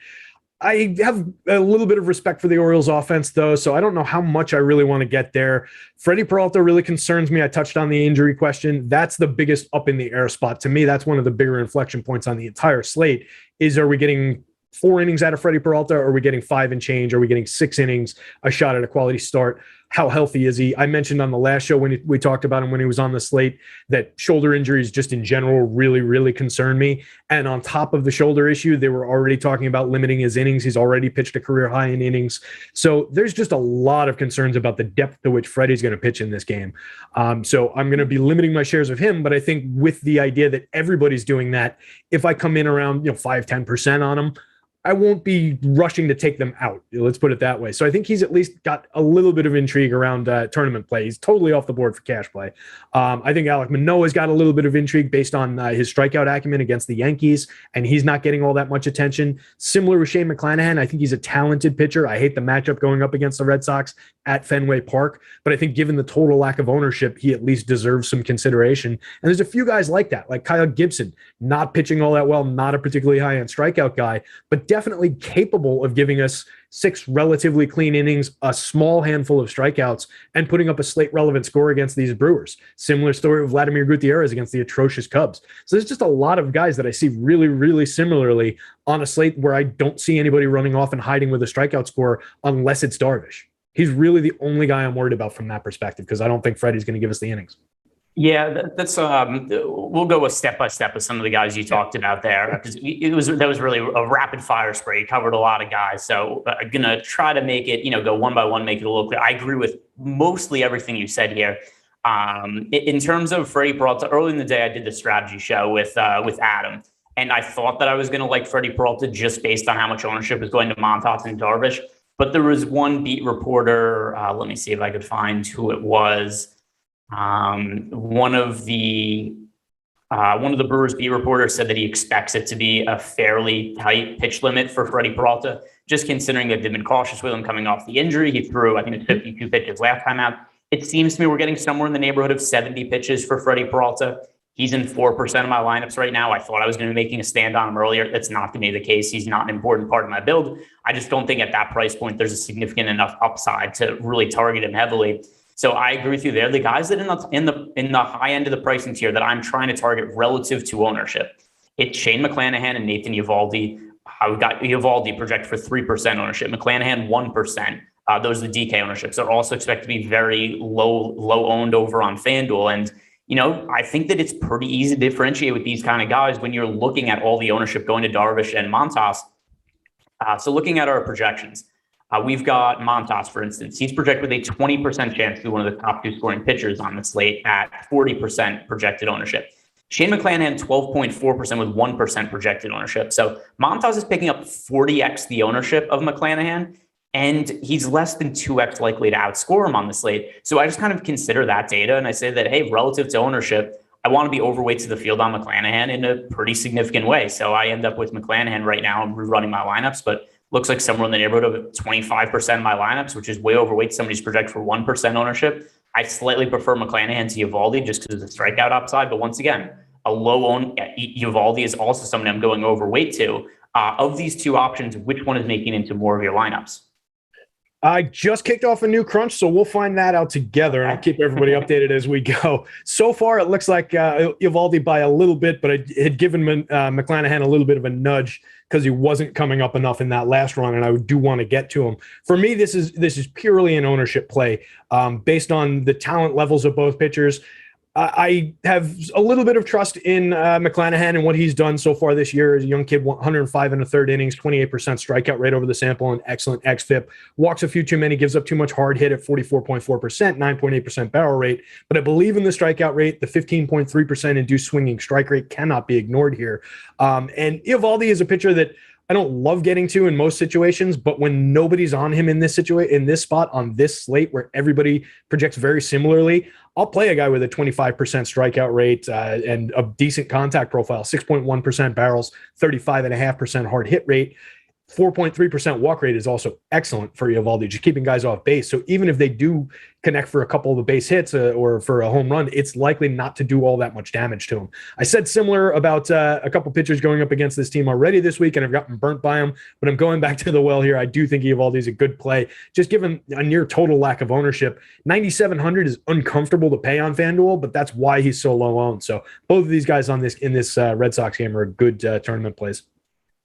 I have a little bit of respect for the Orioles offense, though, so I don't know how much I really want to get there. Freddie Peralta really concerns me. I touched on the injury question. That's the biggest up in the air spot. To me, that's one of the bigger inflection points on the entire slate is, are we getting 4 innings out of Freddie Peralta? Or are we getting 5 and change? Are we getting 6 innings, a shot at a quality start? How healthy is he? I mentioned on the last show when we talked about him when he was on the slate that shoulder injuries just in general really, really concern me. And on top of the shoulder issue, they were already talking about limiting his innings. He's already pitched a career high in innings. So there's just a lot of concerns about the depth to which Freddie's going to pitch in this game. So I'm going to be limiting my shares of him. But I think with the idea that everybody's doing that, if I come in around 5-10% on him, I won't be rushing to take them out. Let's put it that way. So I think he's at least got a little bit of intrigue around tournament play. He's totally off the board for cash play. I think Alek Manoah's got a little bit of intrigue based on his strikeout acumen against the Yankees, and he's not getting all that much attention. Similar with Shane McClanahan, I think he's a talented pitcher. I hate the matchup going up against the Red Sox at Fenway Park, but I think given the total lack of ownership, he at least deserves some consideration. And there's a few guys like that, like Kyle Gibson, not pitching all that well, not a particularly high-end strikeout guy, but definitely capable of giving us 6 relatively clean innings, a small handful of strikeouts, and putting up a slate-relevant score against these Brewers. Similar story with Vladimir Gutierrez against the atrocious Cubs. So there's just a lot of guys that I see really, really similarly on a slate where I don't see anybody running off and hiding with a strikeout score unless it's Darvish. He's really the only guy I'm worried about from that perspective because I don't think Freddie's going to give us the innings. Yeah, that's we'll go with step by step with some of the guys you talked about there because that was really a rapid fire spray. It covered a lot of guys, so I'm gonna try to make it go one by one, make it a little clear. I agree with mostly everything you said here. In terms of Freddie Peralta, early in the day I did the strategy show with Adam, and I thought that I was gonna like Freddie Peralta just based on how much ownership was going to Montas and Darvish, but there was one beat reporter. Let me see if I could find who it was. One of the Brewers beat reporters said that he expects it to be a fairly tight pitch limit for Freddie Peralta, just considering that they've been cautious with him coming off the injury. He threw, I think it's 52 pitches last time out. It seems to me we're getting somewhere in the neighborhood of 70 pitches for Freddie Peralta. He's in 4% of my lineups right now. I thought I was going to be making a stand on him earlier. That's not going to be the case. He's not an important part of my build. I just don't think at that price point there's a significant enough upside to really target him heavily. So I agree with you there. The guys that in the high end of the pricing tier that I'm trying to target relative to ownership, it's Shane McClanahan and Nathan Eovaldi. We've got Eovaldi projected for 3% ownership, McClanahan 1%. Those are the DK ownerships. They're also expected to be very low owned over on FanDuel. And I think that it's pretty easy to differentiate with these kind of guys when you're looking at all the ownership going to Darvish and Montas. So looking at our projections. We've got Montas, for instance. He's projected with a 20% chance to be one of the top 2 scoring pitchers on the slate at 40% projected ownership. Shane McClanahan, 12.4% with 1% projected ownership. So Montas is picking up 40x the ownership of McClanahan, and he's less than 2x likely to outscore him on the slate. So I just kind of consider that data, and I say that, hey, relative to ownership, I want to be overweight to the field on McClanahan in a pretty significant way. So I end up with McClanahan right now. I'm rerunning my lineups, but looks like somewhere in the neighborhood of 25% of my lineups, which is way overweight. Somebody's projected for 1% ownership. I slightly prefer McClanahan to Eovaldi just because of the strikeout upside. But once again, a low owned Eovaldi is also somebody I'm going overweight to. Of these 2 options, which one is making into more of your lineups? I just kicked off a new crunch, so we'll find that out together, and I'll keep everybody updated as we go. So far, it looks like Eovaldi by a little bit, but I had given McClanahan a little bit of a nudge because he wasn't coming up enough in that last run, and I do want to get to him. For me, this is purely an ownership play based on the talent levels of both pitchers. I have a little bit of trust in McClanahan and what he's done so far this year as a young kid, 105 and a third innings, 28% strikeout rate over the sample, and excellent xFIP. Walks a few too many, gives up too much hard hit at 44.4%, 9.8% barrel rate. But I believe in the strikeout rate. The 15.3% induced swinging strike rate cannot be ignored here. And Eovaldi is a pitcher that I don't love getting to in most situations, but when nobody's on him in this spot on this slate where everybody projects very similarly, I'll play a guy with a 25% strikeout rate and a decent contact profile, 6.1% barrels, 35.5% hard hit rate. 4.3% walk rate is also excellent for Eovaldi, just keeping guys off base. So even if they do connect for a couple of the base hits or for a home run, it's likely not to do all that much damage to him. I said similar about a couple pitchers going up against this team already this week, and I've gotten burnt by them, but I'm going back to the well here. I do think Eovaldi is a good play, just given a near total lack of ownership. 9,700 is uncomfortable to pay on FanDuel, but that's why he's so low owned. So both of these guys in this Red Sox game are good tournament plays.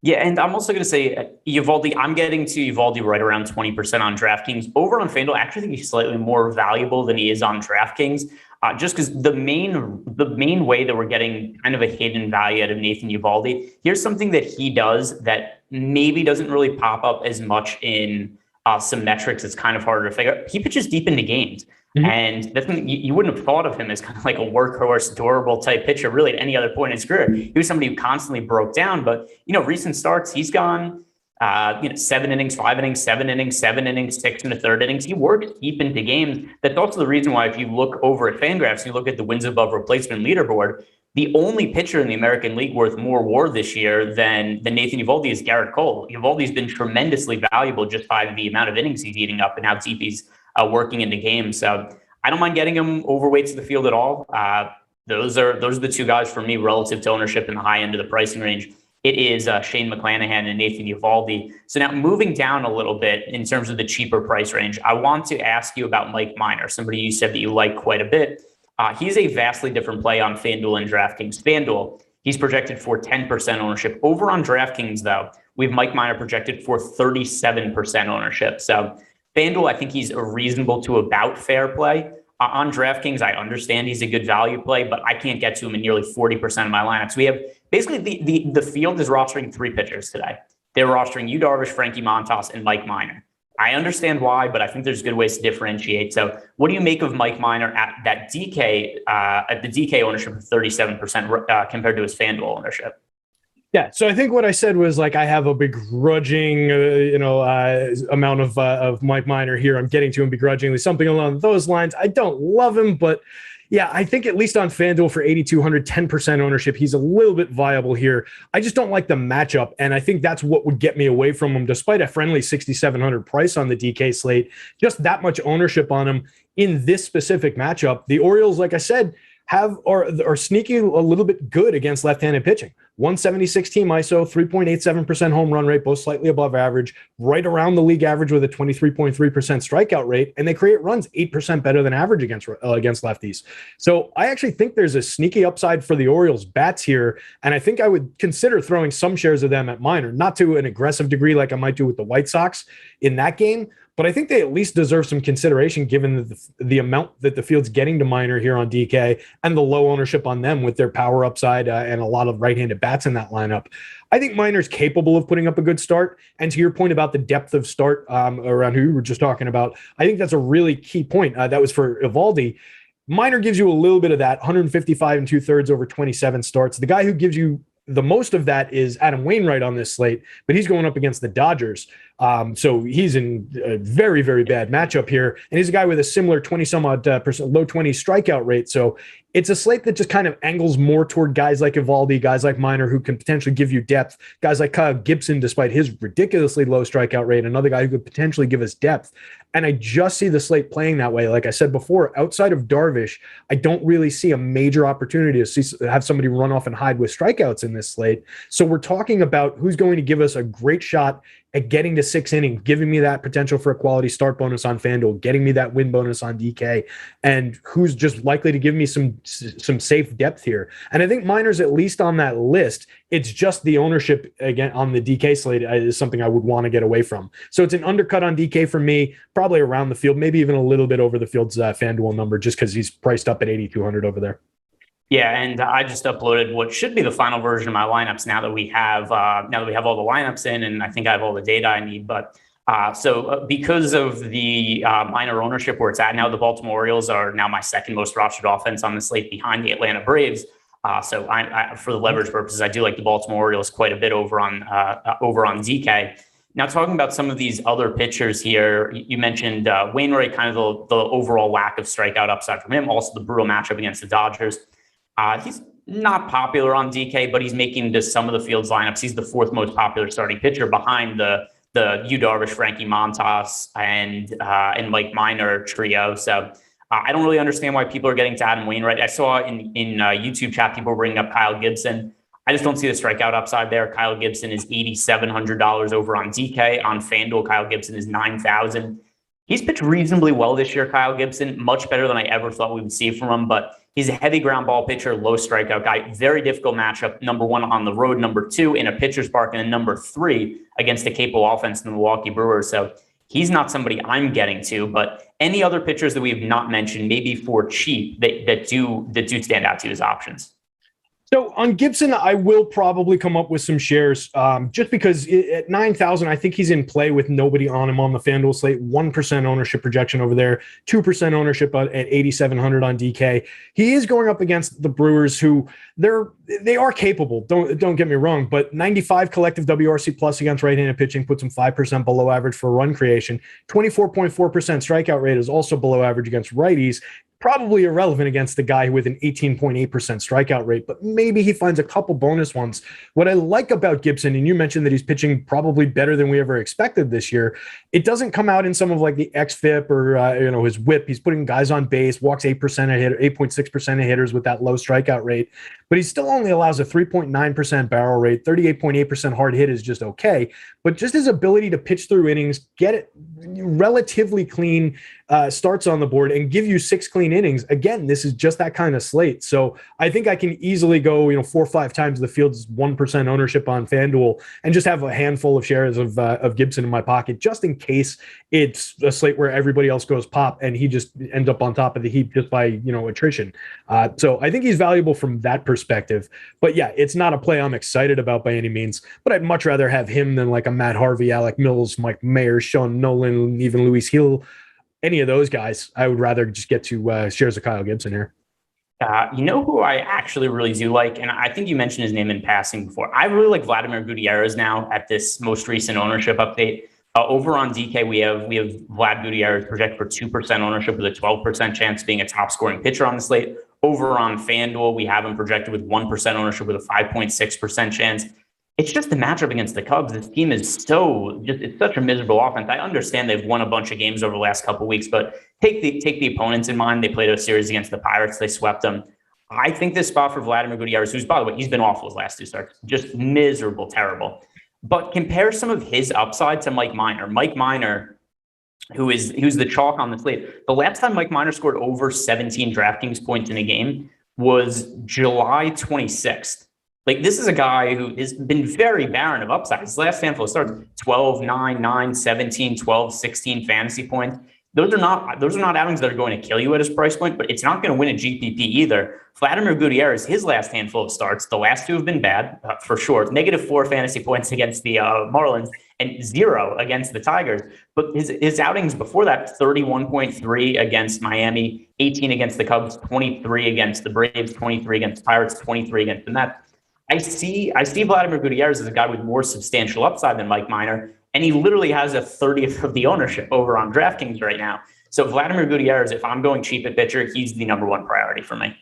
Yeah, and I'm also going to say Eovaldi, I'm getting to Eovaldi right around 20% on DraftKings. Over on FanDuel, I actually think he's slightly more valuable than he is on DraftKings, just because the main way that we're getting kind of a hidden value out of Nathan Eovaldi, here's something that he does that maybe doesn't really pop up as much in some metrics. It's kind of harder to figure out. He pitches deep into games. Mm-hmm. And that's you wouldn't have thought of him as kind of like a workhorse, durable type pitcher, really, at any other point in his career. He was somebody who constantly broke down. But, recent starts, he's gone 7 innings, 5 innings, 7 innings, 7 innings, 6 and a third innings. He works deep into games. That's also the reason why if you look over at FanGraphs, you look at the wins above replacement leaderboard, the only pitcher in the American League worth more WAR this year than Nathan Eovaldi is Garrett Cole. Eovaldi's been tremendously valuable just by the amount of innings he's eating up and how deep he's working into games. So I don't mind getting him overweight to the field at all. Those are the two guys for me relative to ownership in the high end of the pricing range. It is Shane McClanahan and Nathan Eovaldi. So now moving down a little bit in terms of the cheaper price range, I want to ask you about Mike Minor, somebody you said that you like quite a bit. He's a vastly different play on FanDuel and DraftKings. FanDuel, he's projected for 10% ownership. Over on DraftKings, though, we have Mike Minor projected for 37% ownership. So FanDuel, I think he's a reasonable to about fair play. On DraftKings, I understand he's a good value play, but I can't get to him in nearly 40% of my lineups. We have basically the field is rostering 3 pitchers today. They're rostering Yu Darvish, Frankie Montas, and Mike Minor. I understand why, but I think there's good ways to differentiate. So what do you make of Mike Minor at that DK, at the DK ownership of 37% compared to his FanDuel ownership? Yeah, so I think what I said was like I have a begrudging, amount of Mike Minor here. I'm getting to him begrudgingly, something along those lines. I don't love him, but yeah, I think at least on FanDuel for 8,200, 10% ownership, he's a little bit viable here. I just don't like the matchup, and I think that's what would get me away from him, despite a friendly 6,700 price on the DK slate. Just that much ownership on him in this specific matchup. The Orioles, like I said, are sneaky a little bit good against left-handed pitching. 176 team ISO, 3.87% home run rate, both slightly above average, right around the league average with a 23.3% strikeout rate, and they create runs 8% better than average against lefties. So I actually think there's a sneaky upside for the Orioles bats here, and I think I would consider throwing some shares of them at Minor, not to an aggressive degree like I might do with the White Sox in that game, but I think they at least deserve some consideration given the amount that the field's getting to Minor here on DK and the low ownership on them with their power upside and a lot of right-handed bats in that lineup. I think Minor's capable of putting up a good start. And to your point about the depth of start around who you were just talking about, I think that's a really key point. That was for Eovaldi. Minor gives you a little bit of that, 155 and 2/3 over 27 starts. The guy who gives you the most of that is Adam Wainwright on this slate, but he's going up against the Dodgers. So he's in a very, very bad matchup here. And he's a guy with a similar 20-some-odd percent, low 20 strikeout rate. So it's a slate that just kind of angles more toward guys like Eovaldi, guys like Minor, who can potentially give you depth, guys like Kyle Gibson, despite his ridiculously low strikeout rate, another guy who could potentially give us depth. And I just see the slate playing that way. Like I said before, outside of Darvish, I don't really see a major opportunity to have somebody run off and hide with strikeouts in this slate. So we're talking about who's going to give us a great shot at getting to 6 innings, giving me that potential for a quality start bonus on FanDuel, getting me that win bonus on DK, and who's just likely to give me some safe depth here. And I think Minor's at least on that list. It's just the ownership again on the DK slate is something I would want to get away from. So it's an undercut on DK for me, probably around the field, maybe even a little bit over the field's FanDuel number, just because he's priced up at 8,200 over there. Yeah, and I just uploaded what should be the final version of my lineups now that we have all the lineups in, and I think I have all the data I need. But because of the Minor ownership where it's at now, the Baltimore Orioles are now my second most rostered offense on the slate behind the Atlanta Braves. So I for the leverage purposes, I do like the Baltimore Orioles quite a bit over on DK. Now, talking about some of these other pitchers here, you mentioned Wainwright, kind of the overall lack of strikeout upside from him, also the brutal matchup against the Dodgers. He's not popular on DK, but he's making just some of the field's lineups. He's the 4th most popular starting pitcher behind the Yu Darvish, Frankie Montas, and Mike Minor trio. So I don't really understand why people are getting to Adam Wainwright. I saw in YouTube chat people bringing up Kyle Gibson. I just don't see the strikeout upside there. Kyle Gibson is $8,700 over on DK. On FanDuel, Kyle Gibson is $9,000. He's pitched reasonably well this year, Kyle Gibson, much better than I ever thought we would see from him, but he's a heavy ground ball pitcher, low strikeout guy, very difficult matchup, number 1 on the road, number 2 in a pitcher's park, and then number 3 against the capable offense in the Milwaukee Brewers. So he's not somebody I'm getting to, but any other pitchers that we have not mentioned, maybe for cheap, that do stand out to you as options? So on Gibson, I will probably come up with some shares just because at 9,000, I think he's in play with nobody on him on the FanDuel slate. 1% ownership projection over there, 2% ownership at 8,700 on DK. He is going up against the Brewers, who they are capable. Don't get me wrong, but 95 collective WRC plus against right-handed pitching puts him 5% below average for run creation. 24.4% strikeout rate is also below average against righties. Probably irrelevant against the guy with an 18.8% strikeout rate, but maybe he finds a couple bonus ones. What I like about Gibson, and you mentioned that he's pitching probably better than we ever expected this year, it doesn't come out in some of like the xFIP or his whip. He's putting guys on base, walks 8% a hitter, 8.6% of hitters with that low strikeout rate, but he still only allows a 3.9% barrel rate. 38.8% hard hit is just okay, but just his ability to pitch through innings, get it relatively clean starts on the board, and give you 6 clean innings. Again, this is just that kind of slate. So I think I can easily go, 4 or 5 times the field's 1% ownership on FanDuel and just have a handful of shares of Gibson in my pocket, just in case it's a slate where everybody else goes pop and he just ends up on top of the heap just by, attrition. So I think he's valuable from that perspective. But yeah, it's not a play I'm excited about by any means, but I'd much rather have him than like a Matt Harvey, Alec Mills, Mike Mayer, Sean Nolan, even Luis Hill. Any of those guys, I would rather just get to shares of Kyle Gibson here. You know who I actually really do like, and I think you mentioned his name in passing before. I really like Vladimir Gutierrez now at this most recent ownership update. Over on DK, we have Vlad Gutierrez projected for 2% ownership with a 12% chance of being a top scoring pitcher on the slate. Over on FanDuel, we have him projected with 1% ownership with a 5.6% chance. It's just the matchup against the Cubs. This team is it's such a miserable offense. I understand they've won a bunch of games over the last couple of weeks, but take the opponents in mind. They played a series against the Pirates. They swept them. I think this spot for Vladimir Gutierrez, who's, by the way, he's been awful his last 2 starts, just miserable, terrible. But compare some of his upside to Mike Minor. Mike Minor, who's the chalk on the slate. The last time Mike Minor scored over 17 DraftKings points in a game was July 26th. Like, this is a guy who has been very barren of upside. His last handful of starts, 12, 9, 9, 17, 12, 16 fantasy points. Those are not outings that are going to kill you at his price point, but it's not going to win a GPP either. Vladimir Gutierrez, his last handful of starts, the last 2 have been bad, for sure. -4 fantasy points against the Marlins and 0 against the Tigers. But his outings before that, 31.3 against Miami, 18 against the Cubs, 23 against the Braves, 23 against the Pirates, 23 against the Mets. I see Vladimir Gutierrez as a guy with more substantial upside than Mike Minor, and he literally has a 30th of the ownership over on DraftKings right now. So Vladimir Gutierrez, if I'm going cheap at pitcher, he's the number 1 priority for me.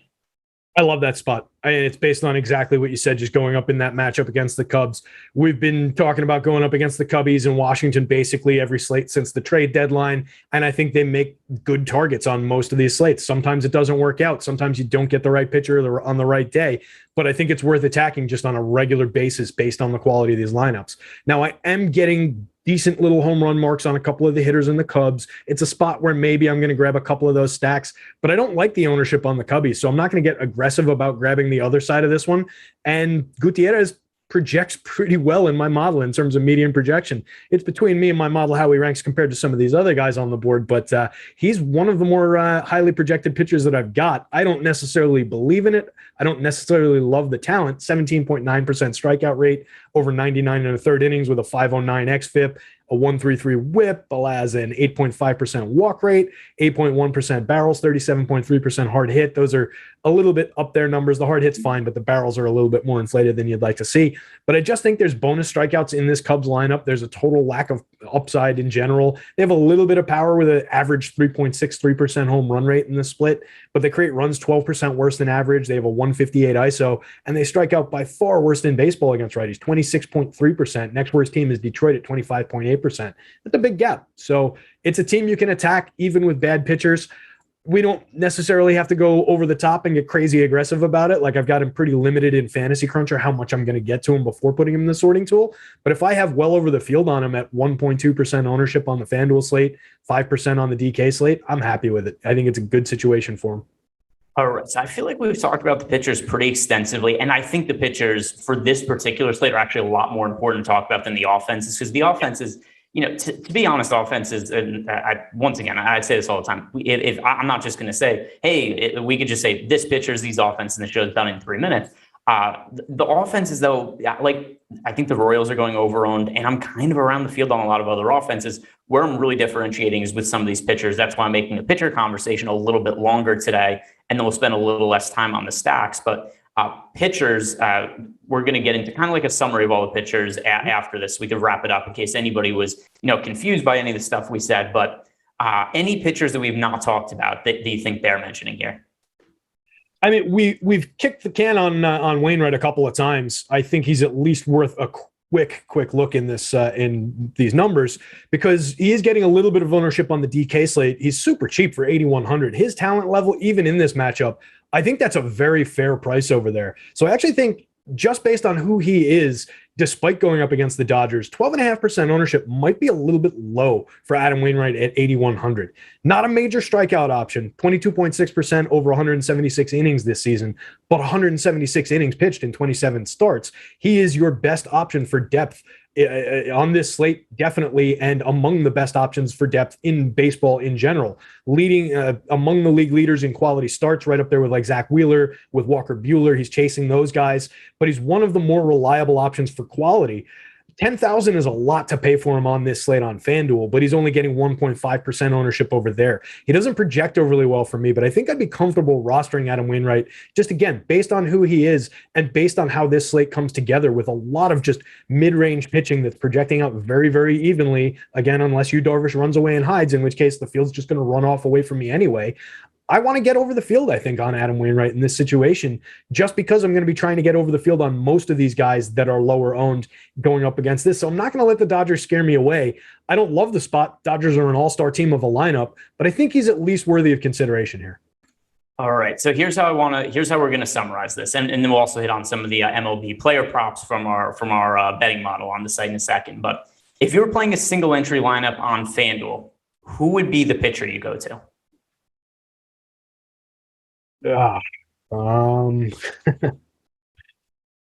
I love that spot. It's based on exactly what you said, just going up in that matchup against the Cubs. We've been talking about going up against the Cubbies in Washington basically every slate since the trade deadline, and I think they make good targets on most of these slates. Sometimes it doesn't work out. Sometimes you don't get the right pitcher on the right day, but I think it's worth attacking just on a regular basis based on the quality of these lineups. Now, I am getting decent little home run marks on a couple of the hitters in the Cubs. It's a spot where maybe I'm going to grab a couple of those stacks, but I don't like the ownership on the Cubbies, so I'm not going to get aggressive about grabbing the other side of this one. And Gutierrez projects pretty well in my model in terms of median projection. It's between me and my model how he ranks compared to some of these other guys on the board, but he's one of the more highly projected pitchers that I've got. I don't necessarily believe in it. I don't necessarily love the talent. 17.9% strikeout rate, over 99 and a third innings with a 509 xFIP, a 133 whip, allows an 8.5% walk rate, 8.1% barrels, 37.3% hard hit. Those are a little bit up there numbers. The hard hit's fine, but the barrels are a little bit more inflated than you'd like to see. But I just think there's bonus strikeouts in this Cubs lineup. There's a total lack of upside in general. They have a little bit of power with an average 3.63% home run rate in the split, but they create runs 12% worse than average. They have a 158 ISO, and they strike out by far worse than baseball against righties, 26.3%. Next worst team is Detroit at 25.8%. That's a big gap. So it's a team you can attack even with bad pitchers. We don't necessarily have to go over the top and get crazy aggressive about it. Like, I've got him pretty limited in Fantasy Cruncher, how much I'm going to get to him before putting him in the sorting tool. But if I have well over the field on him at 1.2% ownership on the FanDuel slate, 5% on the DK slate, I'm happy with it. I think it's a good situation for him. All right. So I feel like we've talked about the pitchers pretty extensively. And I think the pitchers for this particular slate are actually a lot more important to talk about than the offenses, because the offenses, to be honest, offenses, and once again, I say this all the time. If I'm not just going to say, hey, we could just say this pitcher's these offense and the show's done in 3 minutes. The offenses, though, like I think the Royals are going over-owned, and I'm kind of around the field on a lot of other offenses. Where I'm really differentiating is with some of these pitchers. That's why I'm making the pitcher conversation a little bit longer today, and then we'll spend a little less time on the stacks. But pitchers, we're going to get into kind of like a summary of all the pitchers after this. We could wrap it up in case anybody was, confused by any of the stuff we said. But any pitchers that we've not talked about that you think they're mentioning here? I mean, we've kicked the can on Wainwright a couple of times. I think he's at least worth a quick look in this in these numbers, because he is getting a little bit of ownership on the DK slate. He's super cheap for 8,100. His talent level, even in this matchup, I think that's a very fair price over there. So I actually think, just based on who he is, despite going up against the Dodgers, 12.5% ownership might be a little bit low for Adam Wainwright at 8,100. Not a major strikeout option, 22.6% over 176 innings this season, but 176 innings pitched in 27 starts. He is your best option for depth on this slate, definitely, and among the best options for depth in baseball in general. Leading among the league leaders in quality starts, right up there with like Zach Wheeler, with Walker Buehler. He's chasing those guys, but he's one of the more reliable options for quality. 10,000 is a lot to pay for him on this slate on FanDuel, but he's only getting 1.5% ownership over there. He doesn't project overly well for me, but I think I'd be comfortable rostering Adam Wainwright, just again, based on who he is and based on how this slate comes together with a lot of just mid-range pitching that's projecting out very, very evenly. Again, unless Yu Darvish runs away and hides, in which case the field's just going to run off away from me anyway. I want to get over the field, I think, on Adam Wainwright in this situation, just because I'm going to be trying to get over the field on most of these guys that are lower owned going up against this. So I'm not going to let the Dodgers scare me away. I don't love the spot. Dodgers are an all-star team of a lineup, but I think he's at least worthy of consideration here. All right. So here's how we're going to summarize this. And then we'll also hit on some of the MLB player props from our betting model on the site in a second. But if you were playing a single entry lineup on FanDuel, who would be the pitcher you go to? I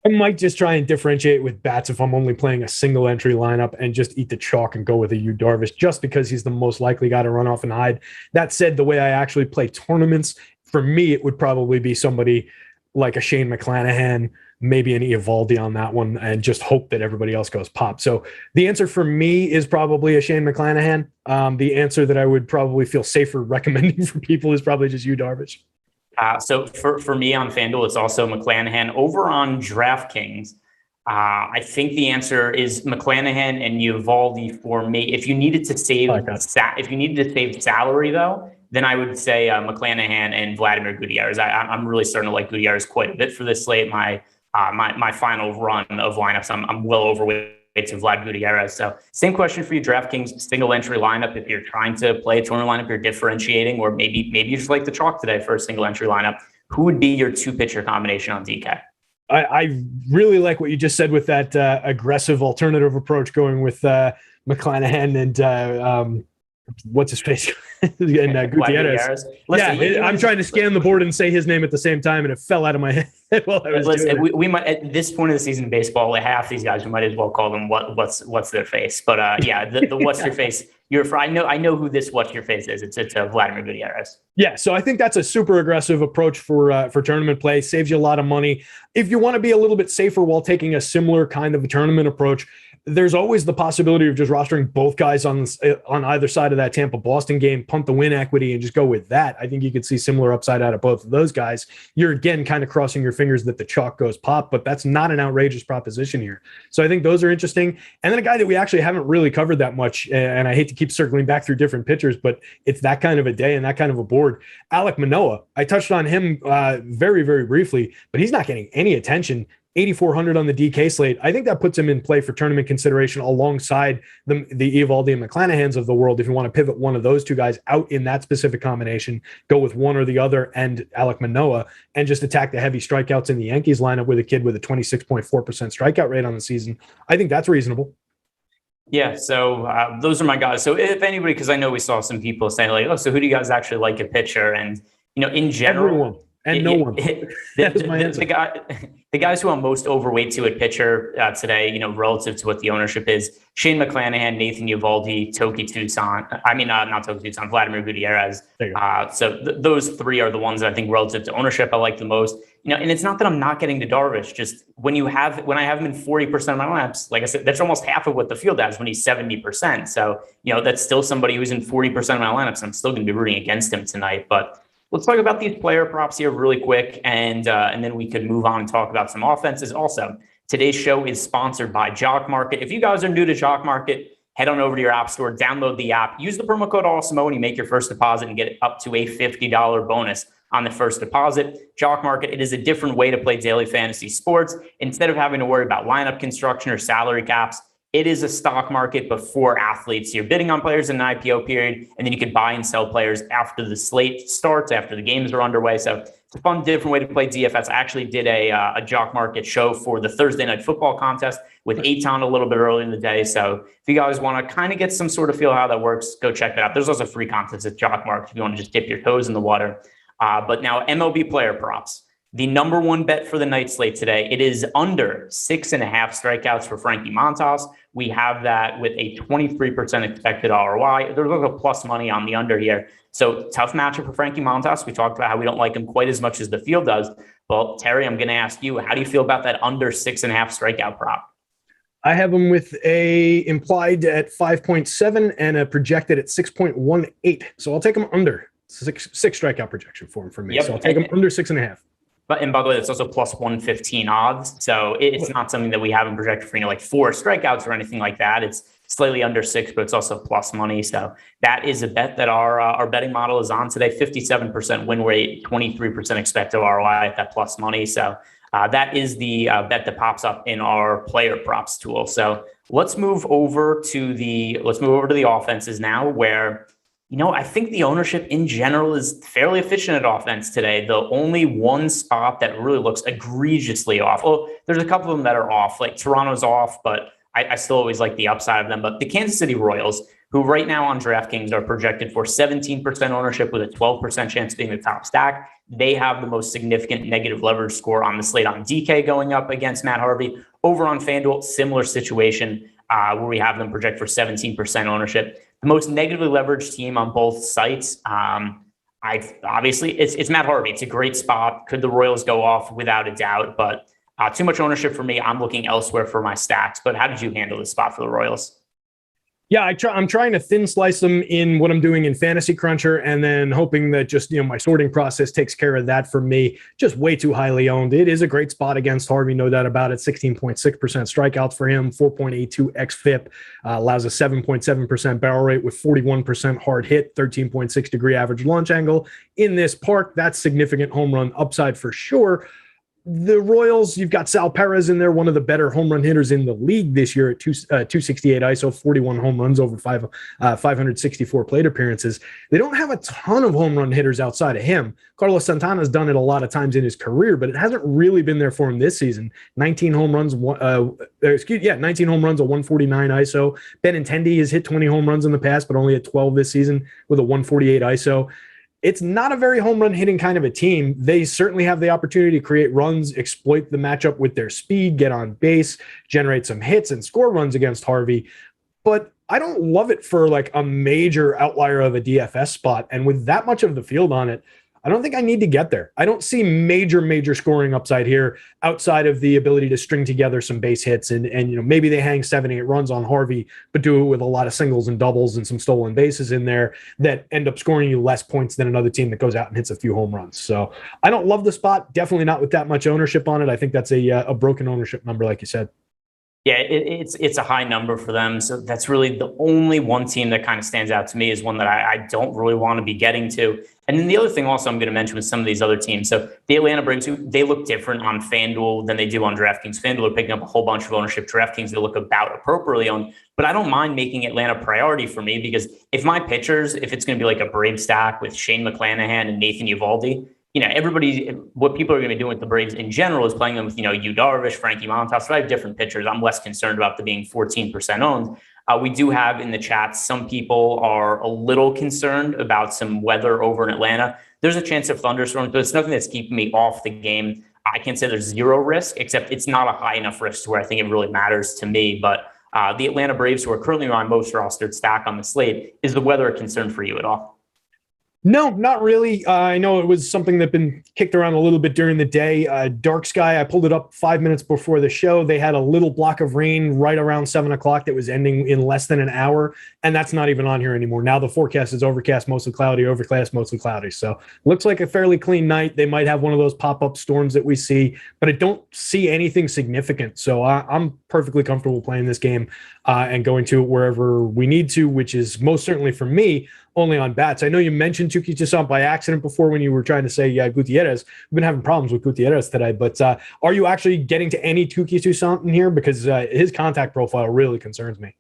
might just try and differentiate with bats if I'm only playing a single entry lineup and just eat the chalk and go with a Yu Darvish, just because he's the most likely guy to run off and hide. That said, the way I actually play tournaments, for me, it would probably be somebody like a Shane McClanahan, maybe an Eovaldi on that one, and just hope that everybody else goes pop. So the answer for me is probably a Shane McClanahan. The answer that I would probably feel safer recommending for people is probably just Yu Darvish. So for me on FanDuel, it's also McClanahan. Over on DraftKings, I think the answer is McClanahan and Eovaldi for me. If you needed to save salary, though, then I would say McClanahan and Vladimir Gutierrez. I'm really starting to like Gutierrez quite a bit for this slate. My final run of lineups, I'm well overweight to Vlad Gutierrez. So same question for you, DraftKings single entry lineup. If you're trying to play a tournament lineup, you're differentiating, or maybe you just like the chalk today for a single entry lineup, who would be your two pitcher combination on DK? I really like what you just said with that aggressive alternative approach, going with McClanahan and what's his face and Gutierrez. Listen, I'm trying to scan the board and say his name at the same time, and it fell out of my head while I was doing it. We might, at this point of the season in baseball, half these guys, we might as well call them what's their face. But the what's your face. I know who this what's your face is. It's Vladimir Gutierrez. Yeah, so I think that's a super aggressive approach for tournament play. Saves you a lot of money. If you want to be a little bit safer while taking a similar kind of a tournament approach, there's always the possibility of just rostering both guys on either side of that Tampa-Boston game, punt the win equity, and just go with that. I think you could see similar upside out of both of those guys. You're, again, kind of crossing your fingers that the chalk goes pop, but that's not an outrageous proposition here. So I think those are interesting. And then a guy that we actually haven't really covered that much, and I hate to keep circling back through different pitchers, but it's that kind of a day and that kind of a board. Alek Manoah, I touched on him very, very briefly, but he's not getting any attention. 8,400 on the DK slate. I think that puts him in play for tournament consideration alongside the Eovaldi and McClanahans of the world. If you want to pivot one of those two guys out in that specific combination, go with one or the other and Alek Manoah, and just attack the heavy strikeouts in the Yankees lineup with a kid with a 26.4% strikeout rate on the season. I think that's reasonable. Yeah, so those are my guys. So if anybody, because I know we saw some people saying like, oh, so who do you guys actually like a pitcher? And in general, and no one. That is my answer. The guys who I'm most overweight to at pitcher today, relative to what the ownership is: Shane McClanahan, Nathan Eovaldi, Toki Tucson. Not Toki Tucson, Vladimir Gutierrez. So those three are the ones that I think relative to ownership I like the most. And it's not that I'm not getting to Darvish. Just when I have him in 40% of my lineups, like I said, that's almost half of what the field has when he's 70%. So that's still somebody who's in 40% of my lineups. I'm still going to be rooting against him tonight, but. Let's talk about these player props here really quick, and then we could move on and talk about some offenses. Also, today's show is sponsored by Jock Market. If you guys are new to Jock Market, head on over to your app store, download the app, use the promo code Awesemo when you make your first deposit and get up to a $50 bonus on the first deposit. Jock Market, it is a different way to play daily fantasy sports. Instead of having to worry about lineup construction or salary caps, it is a stock market before athletes. You're bidding on players in an IPO period, and then you can buy and sell players after the slate starts, after the games are underway. So it's a fun, different way to play DFS. I actually did a Jock Market show for the Thursday Night Football contest with Aton a little bit early in the day. So if you guys want to kind of get some sort of feel how that works, go check that out. There's also free contests at Jock Market if you want to just dip your toes in the water. But now MLB player props. The number one bet for the night slate today, it is under 6.5 strikeouts for Frankie Montas. We have that with a 23% expected ROI. There's a plus money on the under here. So tough matchup for Frankie Montas. We talked about how we don't like him quite as much as the field does. Well, Terry, I'm going to ask you, how do you feel about that under 6.5 strikeout prop? I have him with a implied at 5.7 and a projected at 6.18. So I'll take him under six strikeout projection for him for me. Yep. So I'll take him under 6.5. And by the way, it's also plus 115 odds. So it's not something that we haven't projected for, like 4 strikeouts or anything like that. It's slightly under 6, but it's also plus money. So that is a bet that our betting model is on today. 57% win rate, 23% expected ROI at that plus money. So that is the bet that pops up in our player props tool. So let's move over to the offenses now, where I think the ownership in general is fairly efficient at offense today. The only one spot that really looks egregiously off. Well, there's a couple of them that are off, like Toronto's off, but I still always like the upside of them. But the Kansas City Royals, who right now on DraftKings are projected for 17% ownership with a 12% chance of being the top stack. They have the most significant negative leverage score on the slate on DK going up against Matt Harvey. Over on FanDuel, similar situation where we have them project for 17% ownership. The most negatively leveraged team on both sites. Obviously it's Matt Harvey. It's a great spot. Could the Royals go off? Without a doubt, but too much ownership for me. I'm looking elsewhere for my stacks. But how did you handle this spot for the Royals? Yeah, I'm trying to thin slice them in what I'm doing in Fantasy Cruncher, and then hoping that just, my sorting process takes care of that for me. Just way too highly owned. It is a great spot against Harvey, no doubt about it. 16.6% strikeouts for him, 4.82 xFIP, allows a 7.7% barrel rate with 41% hard hit, 13.6 degree average launch angle. In this park, that's significant home run upside for sure. The Royals, you've got Sal Perez in there, one of the better home run hitters in the league this year at 268 ISO, 41 home runs over 564 plate appearances. They don't have a ton of home run hitters outside of him. Carlos Santana's done it a lot of times in his career, but it hasn't really been there for him this season. 19 home runs, 19 home runs, a 149 ISO. Benintendi has hit 20 home runs in the past, but only at 12 this season with a 148 ISO. It's not a very home run hitting kind of a team. They certainly have the opportunity to create runs, exploit the matchup with their speed, get on base, generate some hits and score runs against Harvey. But I don't love it for like a major outlier of a DFS spot. And with that much of the field on it, I don't think I need to get there. I don't see major scoring upside here outside of the ability to string together some base hits and maybe they hang 7-8 runs on Harvey, but do it with a lot of singles and doubles and some stolen bases in there that end up scoring you less points than another team that goes out and hits a few home runs. So I don't love the spot. Definitely not with that much ownership on it. I think that's a broken ownership number, like you said. Yeah, it's a high number for them. So that's really the only one team that kind of stands out to me is one that I don't really want to be getting to. And then the other thing also I'm going to mention with some of these other teams. So the Atlanta Braves, they look different on FanDuel than they do on DraftKings. FanDuel are picking up a whole bunch of ownership. DraftKings, they look about appropriately on. But I don't mind making Atlanta priority for me because if my pitchers, if it's going to be like a Brave stack with Shane McClanahan and Nathan Eovaldi, what people are going to be doing with the Braves in general is playing them with, Yu Darvish, Frankie Montas. So I have different pitchers. I'm less concerned about them being 14% owned. We do have in the chat, some people are a little concerned about some weather over in Atlanta. there's a chance of thunderstorms, but it's nothing that's keeping me off the game. I can't say there's zero risk, except it's not a high enough risk to where I think it really matters to me. But the Atlanta Braves, who are currently my most rostered stack on the slate, is the weather a concern for you at all? No, not really. I know it was something that been kicked around a little bit during the day. Dark sky, I pulled it up 5 minutes before the show. They had a little block of rain right around 7 o'clock that was ending in less than an hour, and that's not even on here anymore. Now the forecast is overcast, mostly cloudy, overcast, mostly cloudy. So looks like a fairly clean night. They might have one of those pop-up storms that we see, but I don't see anything significant. So I'm perfectly comfortable playing this game and going to it wherever we need to, which is most certainly for me only on bats. I know you mentioned Touki Toussaint by accident before when you were trying to say Gutierrez. We've been having problems with Gutierrez today, but are you actually getting to any Touki Toussaint in here? Because his contact profile really concerns me.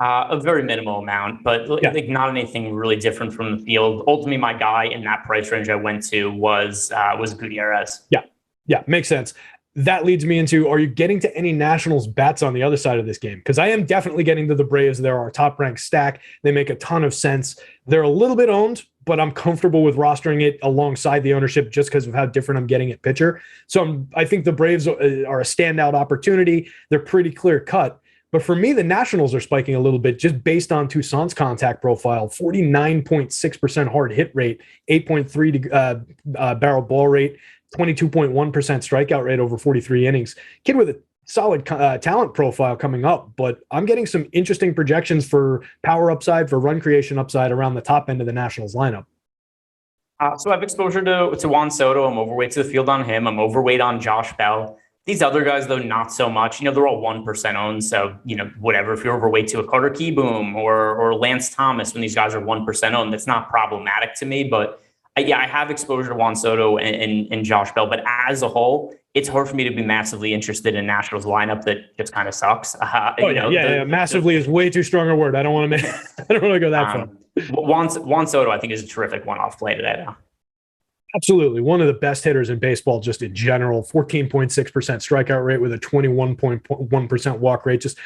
A very minimal amount, but like not anything really different from the field. Ultimately, my guy in that price range I went to was Gutierrez. Yeah, makes sense. That leads me into, are you getting to any Nationals bats on the other side of this game? Because I am definitely getting to the Braves. They're our top-ranked stack. They make a ton of sense. They're a little bit owned, but I'm comfortable with rostering it alongside the ownership just because of how different I'm getting at pitcher. So I think the Braves are a standout opportunity. They're pretty clear-cut. But for me, the Nationals are spiking a little bit just based on Toussaint's contact profile, 49.6% hard hit rate, 8.3 barrel ball rate, 22.1% strikeout rate over 43 innings. Kid with a solid talent profile coming up, but I'm getting some interesting projections for power upside, for run creation upside around the top end of the Nationals lineup. So I have exposure to Juan Soto. I'm overweight to the field on him. I'm overweight on Josh Bell. These other guys, though, not so much. They're all 1% owned. So, whatever. If you're overweight to a Carter Keyboom or Lance Thomas, when these guys are 1% owned, that's not problematic to me. But I have exposure to Juan Soto and Josh Bell, but as a whole, it's hard for me to be massively interested in Nationals lineup that just kind of sucks. Massively is way too strong a word. I don't want to go that far. Juan Soto, I think, is a terrific one-off play today, though. Absolutely. One of the best hitters in baseball, just in general. 14.6% strikeout rate with a 21.1% walk rate, just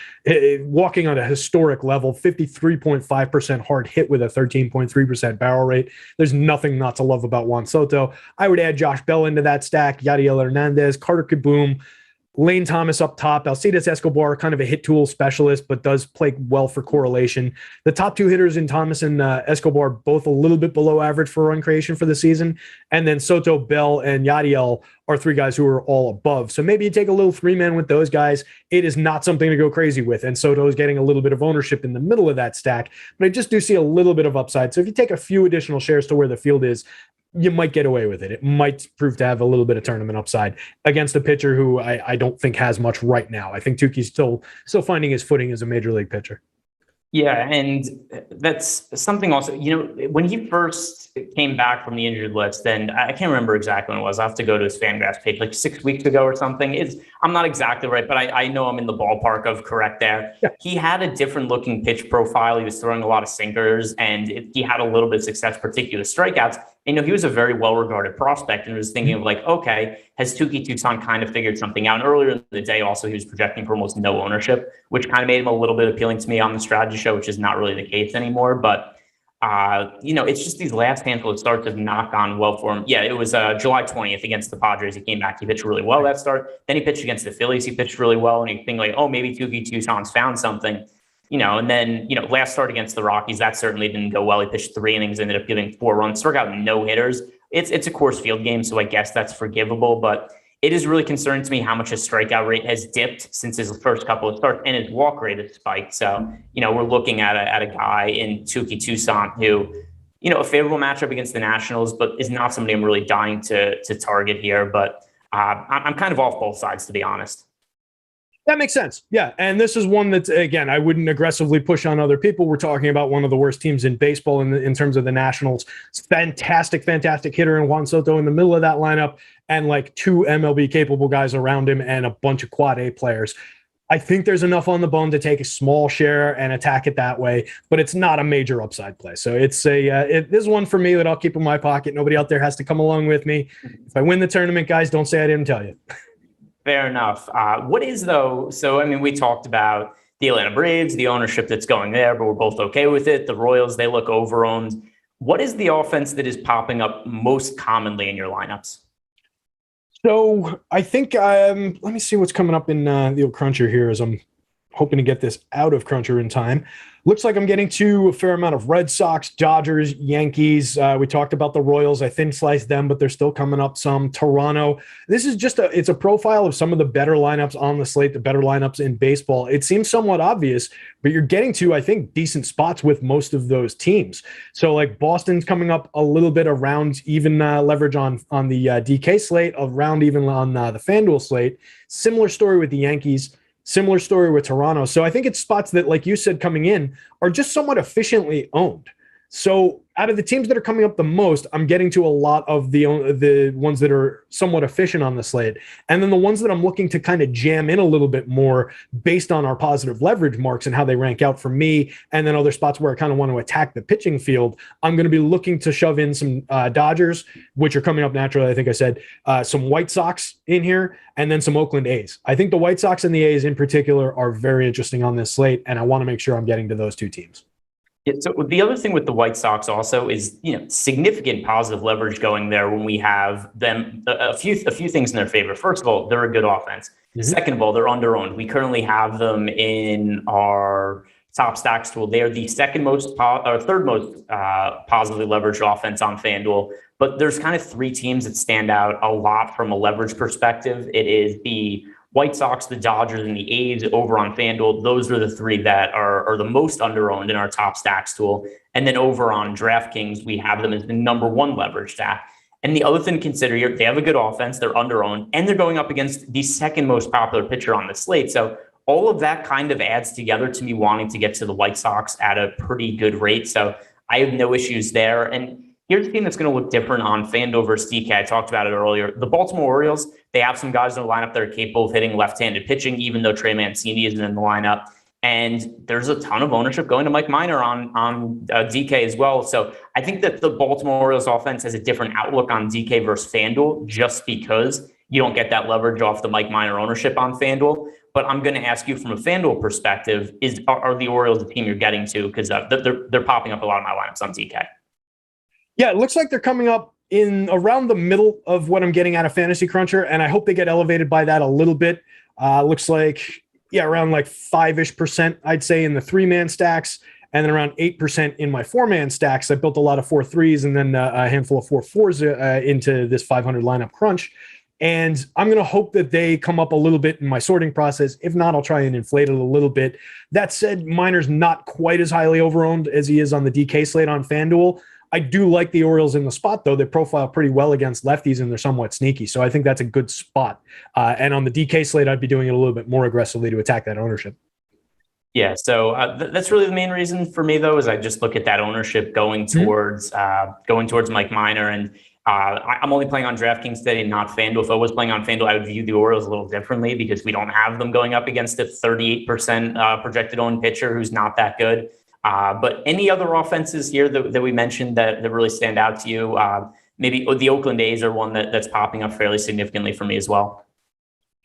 walking on a historic level. 53.5% hard hit with a 13.3% barrel rate. There's nothing not to love about Juan Soto. I would add Josh Bell into that stack, Yadiel Hernandez, Carter Kieboom, Lane Thomas up top, Alcides Escobar, kind of a hit tool specialist, but does play well for correlation. The top two hitters in Thomas and Escobar, both a little bit below average for run creation for the season. And then Soto, Bell, and Yadiel are three guys who are all above. So maybe you take a little three-man with those guys. It is not something to go crazy with. And Soto is getting a little bit of ownership in the middle of that stack, but I just do see a little bit of upside. So if you take a few additional shares to where the field is, you might get away with it. It might prove to have a little bit of tournament upside against a pitcher who I don't think has much right now. I think Tuki's still finding his footing as a major league pitcher. Yeah, and that's something also, when he first came back from the injured list, and I can't remember exactly when it was. I have to go to his FanGraphs page, like 6 weeks ago or something. I'm not exactly right, but I know I'm in the ballpark of correct there. Yeah. He had a different looking pitch profile. He was throwing a lot of sinkers, and he had a little bit of success, particularly with strikeouts. He was a very well-regarded prospect, and was thinking of like, okay, has Touki Toussaint kind of figured something out? And earlier in the day, also, he was projecting for almost no ownership, which kind of made him a little bit appealing to me on the strategy show, which is not really the case anymore. But, it's just these last handful of starts have not gone well for him. Yeah, it was July 20th against the Padres. He came back. He pitched really well that start. Then he pitched against the Phillies. He pitched really well. And you think like, oh, maybe Touki Toussaint's found something. And then, last start against the Rockies, that certainly didn't go well. He pitched 3 innings, ended up giving 4 runs, struck out no hitters. It's a Coors Field game, so I guess that's forgivable. But it is really concerning to me how much his strikeout rate has dipped since his first couple of starts, and his walk rate has spiked. So, we're looking at a guy in Touki Toussaint who, a favorable matchup against the Nationals, but is not somebody I'm really dying to target here. But I'm kind of off both sides, to be honest. That makes sense. Yeah. And this is one that, again, I wouldn't aggressively push on other people. We're talking about one of the worst teams in baseball in terms of the Nationals. It's fantastic hitter in Juan Soto in the middle of that lineup, and like 2 MLB capable guys around him and a bunch of quad A players. I think there's enough on the bone to take a small share and attack it that way, but it's not a major upside play. So it's this is one for me that I'll keep in my pocket. Nobody out there has to come along with me. If I win the tournament, guys, don't say I didn't tell you. Fair enough. What is, though? So, we talked about the Atlanta Braves, the ownership that's going there, but we're both okay with it. The Royals, they look over-owned. What is the offense that is popping up most commonly in your lineups? So I think let me see what's coming up in the old Cruncher here as I'm hoping to get this out of Cruncher in time. Looks like I'm getting to a fair amount of Red Sox, Dodgers, Yankees. We talked about the Royals. I thin sliced them, but they're still coming up some. Toronto. This is just it's a profile of some of the better lineups on the slate, the better lineups in baseball. It seems somewhat obvious, but you're getting to, I think, decent spots with most of those teams. So like Boston's coming up a little bit around even leverage on the DK slate, around even on the FanDuel slate. Similar story with the Yankees. Similar story with Toronto. So I think it's spots that, like you said, coming in are just somewhat efficiently owned. So out of the teams that are coming up the most, I'm getting to a lot of the ones that are somewhat efficient on the slate. And then the ones that I'm looking to kind of jam in a little bit more based on our positive leverage marks and how they rank out for me. And then other spots where I kind of want to attack the pitching field, I'm going to be looking to shove in some Dodgers, which are coming up naturally. I think I said some White Sox in here, and then some Oakland A's. I think the White Sox and the A's in particular are very interesting on this slate. And I want to make sure I'm getting to those two teams. Yeah, so the other thing with the White Sox also is, significant positive leverage going there when we have them a few things in their favor. First of all, they're a good offense. Mm-hmm. Second of all, they're under-owned. We currently have them in our top stacks tool. They are the third most positively leveraged offense on FanDuel. But there's kind of three teams that stand out a lot from a leverage perspective. It is the White Sox, the Dodgers, and the A's over on FanDuel. Those are the three that are the most under-owned in our top stacks tool. And then over on DraftKings, we have them as the number one leverage stack. And the other thing to consider here, they have a good offense, they're under-owned, and they're going up against the second most popular pitcher on the slate. So all of that kind of adds together to me wanting to get to the White Sox at a pretty good rate. So I have no issues there. And here's the team that's going to look different on FanDuel versus DK. I talked about it earlier. The Baltimore Orioles, they have some guys in the lineup that are capable of hitting left-handed pitching, even though Trey Mancini isn't in the lineup. And there's a ton of ownership going to Mike Minor on DK as well. So I think that the Baltimore Orioles offense has a different outlook on DK versus FanDuel just because you don't get that leverage off the Mike Minor ownership on FanDuel. But I'm going to ask you from a FanDuel perspective, are the Orioles the team you're getting to? Because they're popping up a lot of my lineups on DK. Yeah, it looks like they're coming up in around the middle of what I'm getting out of Fantasy Cruncher, and I hope they get elevated by that a little bit. Looks like, around like 5-ish%, I'd say, in the 3-man stacks, and then around 8% in my 4-man stacks. I built a lot of 4-3s and then a handful of 4-4s into this 500 lineup crunch. And I'm going to hope that they come up a little bit in my sorting process. If not, I'll try and inflate it a little bit. That said, Minor's not quite as highly over-owned as he is on the DK slate on FanDuel. I do like the Orioles in the spot, though. They profile pretty well against lefties, and they're somewhat sneaky. So I think that's a good spot. And on the DK slate, I'd be doing it a little bit more aggressively to attack that ownership. Yeah, so that's really the main reason for me, though, is I just look at that ownership going towards Mike Minor. And I'm only playing on DraftKings today, not FanDuel. If I was playing on FanDuel, I would view the Orioles a little differently because we don't have them going up against a 38% projected owned pitcher who's not that good. But any other offenses here that we mentioned that really stand out to you? Maybe the Oakland A's are one that's popping up fairly significantly for me as well.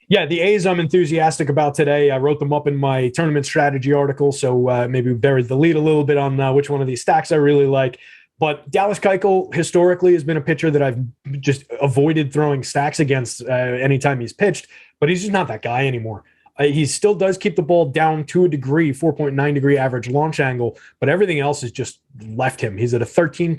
Yeah, the A's I'm enthusiastic about today. I wrote them up in my tournament strategy article, so maybe buried the lead a little bit on which one of these stacks I really like. But Dallas Keuchel historically has been a pitcher that I've just avoided throwing stacks against anytime he's pitched, but he's just not that guy anymore. He still does keep the ball down to a degree, 4.9 degree average launch angle, but everything else has just left him. He's at a 13.7%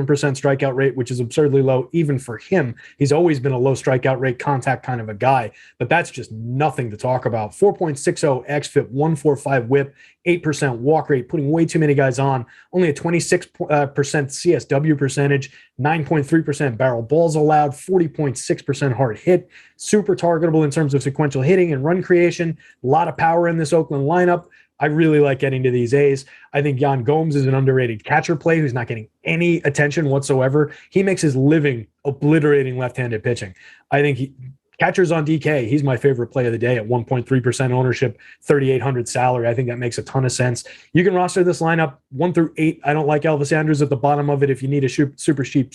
strikeout rate, which is absurdly low even for him. He's always been a low strikeout rate contact kind of a guy, but that's just nothing to talk about. 4.60 xFIP, 145 whip, 8% walk rate, putting way too many guys on. Only a 26% CSW percentage, 9.3% barrel balls allowed, 40.6% hard hit, super targetable in terms of sequential hitting and run creation. A lot of power in this Oakland lineup. I really like getting to these A's. I think Yan Gomes is an underrated catcher play who's not getting any attention whatsoever. He makes his living obliterating left-handed pitching. I think Catchers on DK, he's my favorite play of the day at 1.3% ownership, 3,800 salary. I think that makes a ton of sense. You can roster this lineup 1 through 8. I don't like Elvis Andrus at the bottom of it. If you need a super cheap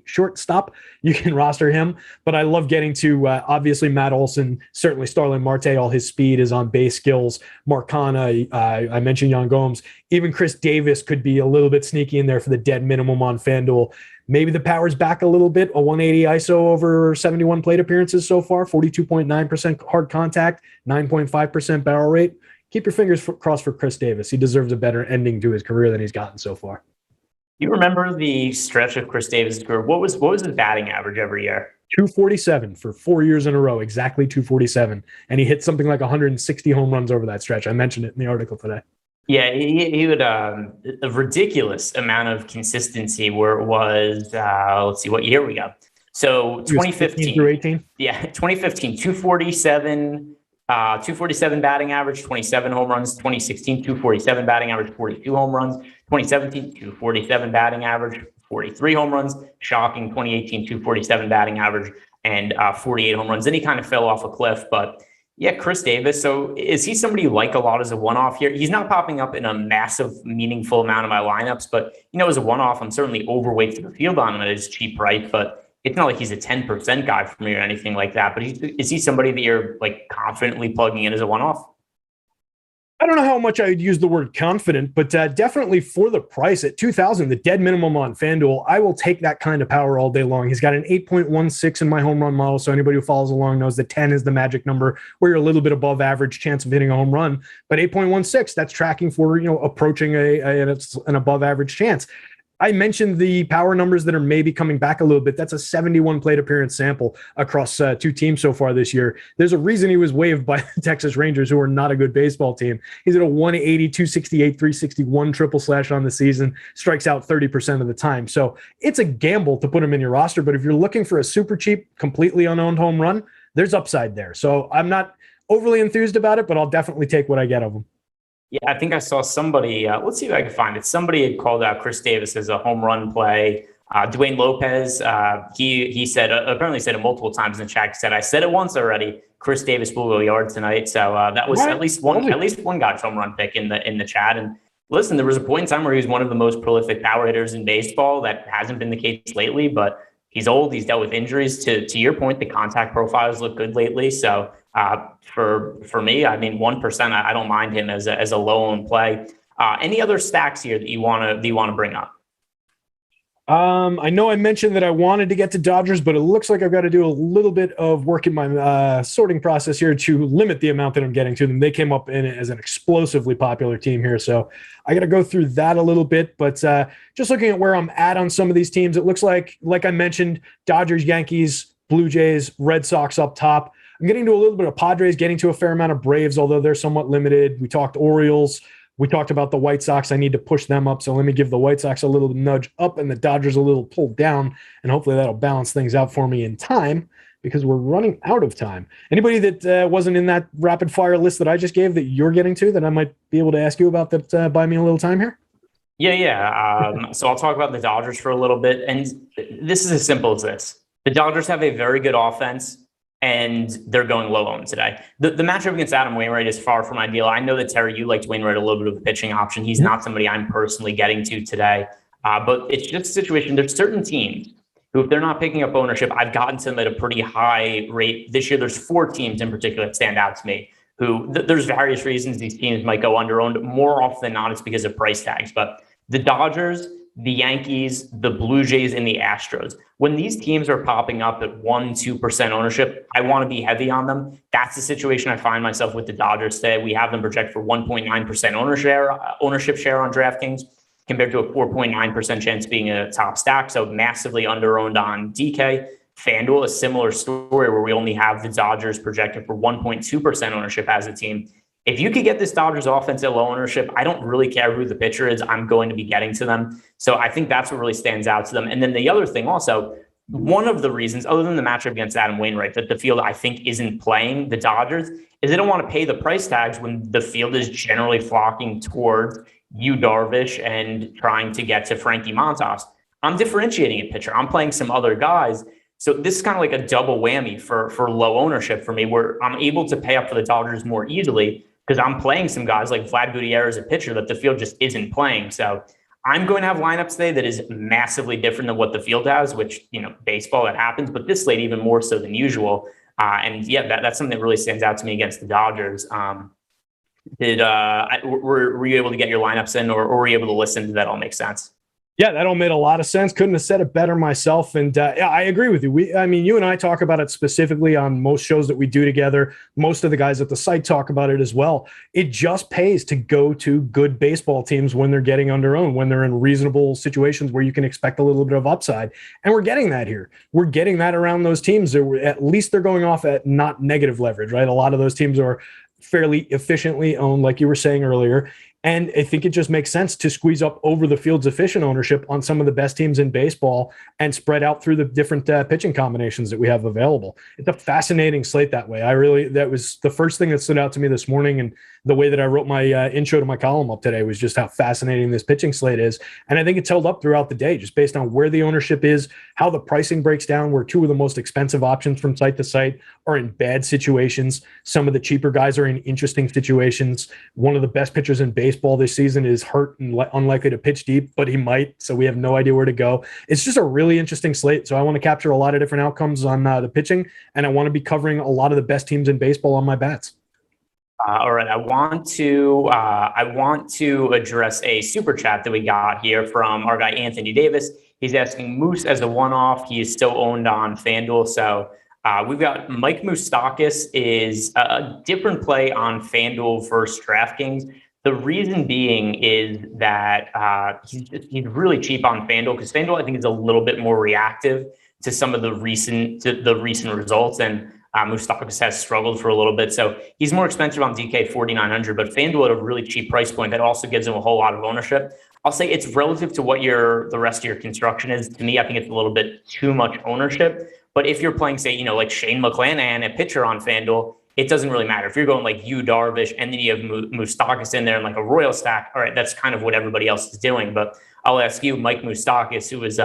shortstop, you can roster him. But I love getting to obviously Matt Olson, certainly Starlin Marte. All his speed is on base skills. Marcana, I mentioned Yan Gomes. Even Chris Davis could be a little bit sneaky in there for the dead minimum on FanDuel. Maybe the power's back a little bit. A 180 ISO over 71 plate appearances so far, 42.9% hard contact, 9.5% barrel rate. Keep your fingers crossed for Chris Davis. He deserves a better ending to his career than he's gotten so far. You remember the stretch of Chris Davis' career? What was his batting average every year? 247 for 4 years in a row, exactly 247. And he hit something like 160 home runs over that stretch. I mentioned it in the article today. Yeah, he would a ridiculous amount of consistency where it was, let's see, what year we go. So 2015 through 18. Yeah, 2015, 247 batting average, 27 home runs. 2016, 247 batting average, 42 home runs. 2017, 247 batting average, 43 home runs. Shocking, 2018, 247 batting average and 48 home runs. Then he kind of fell off a cliff, but yeah, Chris Davis. So is he somebody you like a lot as a one-off here? He's not popping up in a massive, meaningful amount of my lineups, but as a one-off, I'm certainly overweight to the field on him at his cheap price, but it's not like he's a 10% guy for me or anything like that. But is he somebody that you're like confidently plugging in as a one-off? I don't know how much I would use the word confident, but definitely for the price at $2,000, the dead minimum on FanDuel, I will take that kind of power all day long. He's got an 8.16 in my home run model, so anybody who follows along knows that 10 is the magic number where you're a little bit above average chance of hitting a home run. But 8.16, that's tracking for approaching an above average chance. I mentioned the power numbers that are maybe coming back a little bit. That's a 71 plate appearance sample across 2 teams so far this year. There's a reason he was waived by the Texas Rangers, who are not a good baseball team. He's at a 180, 268, 361 triple slash on the season, strikes out 30% of the time. So it's a gamble to put him in your roster. But if you're looking for a super cheap, completely unowned home run, there's upside there. So I'm not overly enthused about it, but I'll definitely take what I get of him. Yeah, I think I saw somebody, let's see if I can find it. Somebody had called out Chris Davis as a home run play. Dwayne Lopez, he said, apparently said it multiple times in the chat. He said, I said it once already, Chris Davis will go yard tonight. So that was at least one guy's home run pick in the chat. And listen, there was a point in time where he was one of the most prolific power hitters in baseball. That hasn't been the case lately, but he's old. He's dealt with injuries. To your point, the contact profiles look good lately. So for me, I mean, 1%, I don't mind him as a low owned play. Any other stacks here that you want to bring up? I know I mentioned that I wanted to get to Dodgers, but it looks like I've got to do a little bit of work in my sorting process here to limit the amount that I'm getting to them. They came up in as an explosively popular team here, so I got to go through that a little bit. But just looking at where I'm at on some of these teams, it looks like I mentioned, Dodgers, Yankees, Blue Jays, Red Sox up top. I'm getting to a little bit of Padres, getting to a fair amount of Braves, although they're somewhat limited. We talked Orioles. We talked about the White Sox. I need to push them up, so let me give the White Sox a little nudge up and the Dodgers a little pull down, and hopefully that'll balance things out for me in time because we're running out of time. Anybody that wasn't in that rapid fire list that I just gave that you're getting to that I might be able to ask you about that buy me a little time here? Yeah. So I'll talk about the Dodgers for a little bit, and this is as simple as this. The Dodgers have a very good offense, and they're going low owned today. The matchup against Adam Wainwright is far from ideal. I know that, Terry, you liked Wainwright a little bit of a pitching option. He's not somebody I'm personally getting to today. But it's just a situation. There's certain teams who, if they're not picking up ownership, I've gotten to them at a pretty high rate. This year, there's 4 teams in particular that stand out to me who there's various reasons these teams might go under owned. More often than not, it's because of price tags. But the Dodgers, the Yankees, the Blue Jays, and the Astros. When these teams are popping up at 1-2% ownership, I want to be heavy on them. That's the situation I find myself with the Dodgers today. We have them project for 1.9% ownership share on DraftKings compared to a 4.9% chance being a top stack. So massively under-owned on DK. FanDuel, a similar story where we only have the Dodgers projected for 1.2% ownership as a team. If you could get this Dodgers offense at low ownership, I don't really care who the pitcher is. I'm going to be getting to them. So I think that's what really stands out to them. And then the other thing also, one of the reasons, other than the matchup against Adam Wainwright, that the field I think isn't playing the Dodgers is they don't want to pay the price tags when the field is generally flocking towards Yu Darvish and trying to get to Frankie Montas. I'm differentiating a pitcher. I'm playing some other guys So this is kind of like a double whammy for low ownership for me, where I'm able to pay up for the Dodgers more easily because I'm playing some guys like Vlad Gutierrez, a pitcher that the field just isn't playing. So I'm going to have lineups today that is massively different than what the field has, which, baseball, that happens, but this slate even more so than usual. And yeah, that's something that really stands out to me against the Dodgers. Were you able to get your lineups in, or were you able to listen? Did that all make sense? Yeah, that all made a lot of sense. Couldn't have said it better myself. And yeah, I agree with you. You and I talk about it specifically on most shows that we do together. Most of the guys at the site talk about it as well. It just pays to go to good baseball teams when they're getting under own, when they're in reasonable situations where you can expect a little bit of upside. And we're getting that here. We're getting that around those teams. At least they're going off at not negative leverage, right? A lot of those teams are fairly efficiently owned, like you were saying earlier. And I think it just makes sense to squeeze up over the field's efficient ownership on some of the best teams in baseball and spread out through the different pitching combinations that we have available. It's a fascinating slate that way. That was the first thing that stood out to me this morning. And the way that I wrote my intro to my column up today was just how fascinating this pitching slate is. And I think it's held up throughout the day, just based on where the ownership is, how the pricing breaks down, where two of the most expensive options from site to site are in bad situations. Some of the cheaper guys are in interesting situations. One of the best pitchers in baseball this season is hurt and unlikely to pitch deep, but he might. So we have no idea where to go. It's just a really interesting slate. So I want to capture a lot of different outcomes on the pitching, and I want to be covering a lot of the best teams in baseball on my bats. All right, I want to address a super chat that we got here from our guy Anthony Davis. He's asking Moose as a one-off. He is still owned on FanDuel, so we've got Mike Moustakas is a different play on FanDuel versus DraftKings. The reason being is that he's really cheap on FanDuel, because FanDuel, I think, is a little bit more reactive to some of the recent results, and Moustakas has struggled for a little bit. So he's more expensive on DK 4,900, but FanDuel at a really cheap price point that also gives him a whole lot of ownership. I'll say it's relative to what the rest of your construction is. To me, I think it's a little bit too much ownership. But if you're playing, say, like Shane McClanahan, a pitcher on FanDuel, it doesn't really matter. If you're going like Darvish, and then you have Moustakas in there and like a Royal stack, all right, that's kind of what everybody else is doing. But I'll ask you, Mike Moustakas, who was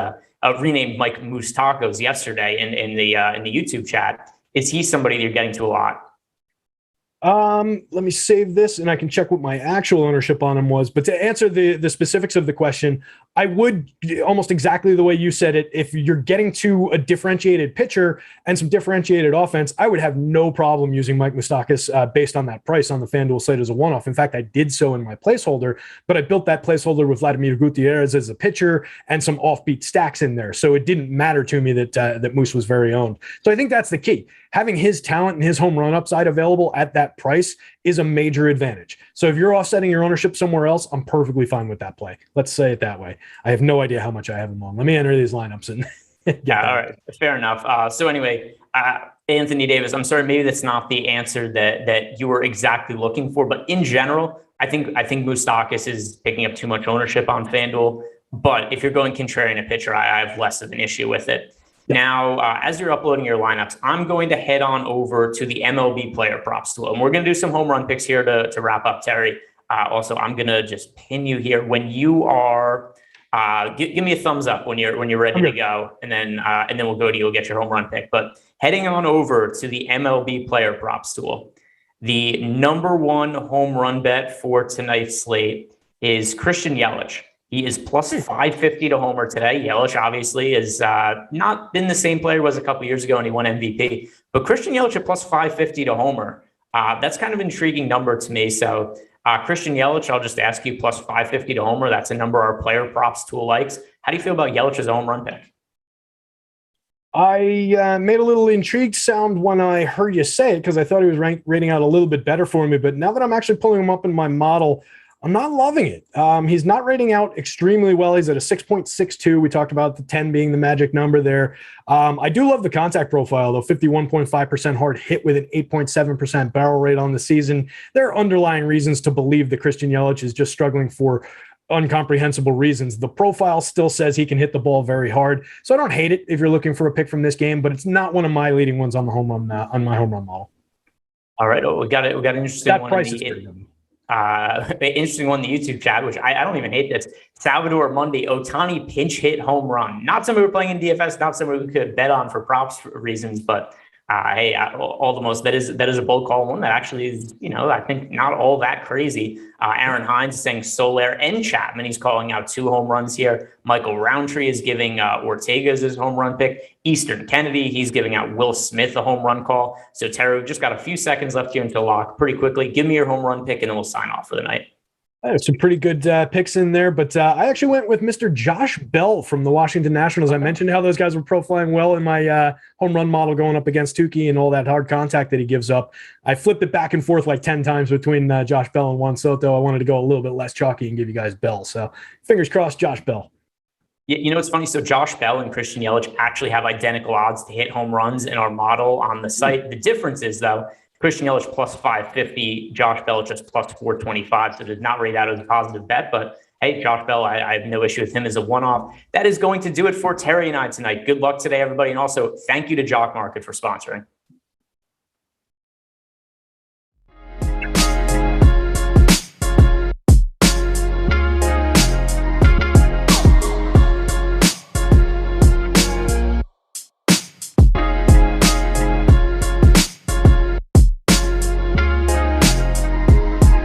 renamed Mike Moustacos yesterday in the YouTube chat, is he somebody that you're getting to a lot? Let me save this and I can check what my actual ownership on him was. But to answer the specifics of the question, I would, almost exactly the way you said it, if you're getting to a differentiated pitcher and some differentiated offense, I would have no problem using Mike Moustakas based on that price on the FanDuel site as a one-off. In fact, I did so in my placeholder, but I built that placeholder with Vladimir Gutierrez as a pitcher and some offbeat stacks in there. So it didn't matter to me that Moose was very owned. So I think that's the key. Having his talent and his home run upside available at that price is a major advantage. So if you're offsetting your ownership somewhere else, I'm perfectly fine with that play. Let's say it that way. I have no idea how much I have him on. Let me enter these lineups and yeah, all right, fair enough. So anyway, Anthony Davis, I'm sorry, maybe that's not the answer that you were exactly looking for, but in general, I think Moustakas is picking up too much ownership on FanDuel. But if you're going contrarian a pitcher, I have less of an issue with it. Yep. Now, as you're uploading your lineups, I'm going to head on over to the MLB player props tool. And we're going to do some home run picks here to wrap up, Terry. Also, I'm going to just pin you here. When you are, give me a thumbs up when you're ready to go. And then we'll go to you, we'll get your home run pick. But heading on over to the MLB player props tool, the number one home run bet for tonight's slate is Christian Yelich. He is plus 550 to homer today. Yelich obviously has not been the same player he was a couple years ago, and he won MVP. But Christian Yelich at plus 550 to homer, that's kind of an intriguing number to me. So Christian Yelich, I'll just ask you, plus 550 to homer. That's a number our player props tool likes. How do you feel about Yelich's home run pick? I made a little intrigued sound when I heard you say it, because I thought he was rating out a little bit better for me. But now that I'm actually pulling him up in my model, I'm not loving it. He's not rating out extremely well. He's at a 6.62. We talked about the 10 being the magic number there. I do love the contact profile, though. 51.5% hard hit with an 8.7% barrel rate on the season. There are underlying reasons to believe that Christian Yelich is just struggling for incomprehensible reasons. The profile still says he can hit the ball very hard. So I don't hate it if you're looking for a pick from this game, but it's not one of my leading ones on the home run on my home run model. All right. Oh, we got an interesting that one. Price is pretty good. Interesting one in the YouTube chat, which I don't even hate this. Salvador Mundi, Ohtani pinch hit home run. Not somebody we're playing in DFS, not somebody we could bet on for props reasons, but hey, all the most, that is a bold call, one that actually is, I think not all that crazy. Aaron Hines is saying Soler and Chapman. He's calling out 2 home runs here. Michael Roundtree is giving Ortega as his home run pick. Eastern Kennedy, he's giving out Will Smith a home run call. So Terry, we've just got a few seconds left here until lock. Pretty quickly, give me your home run pick and then we'll sign off for the night. There's some pretty good picks in there, but I actually went with Mr. Josh Bell from the Washington Nationals. I mentioned how those guys were profiling well in my home run model going up against Tukey and all that hard contact that he gives up. I flipped it back and forth like 10 times between Josh Bell and Juan Soto. I wanted to go a little bit less chalky and give you guys Bell. So fingers crossed, Josh Bell. It's funny. So Josh Bell and Christian Yelich actually have identical odds to hit home runs in our model on the site. The difference is, though, Christian Yelich plus 550, Josh Bell just plus 425. So did not rate out as a positive bet, but hey, Josh Bell, I have no issue with him as a one-off. That is going to do it for Terry and I tonight. Good luck today, everybody. And also thank you to Jock Market for sponsoring.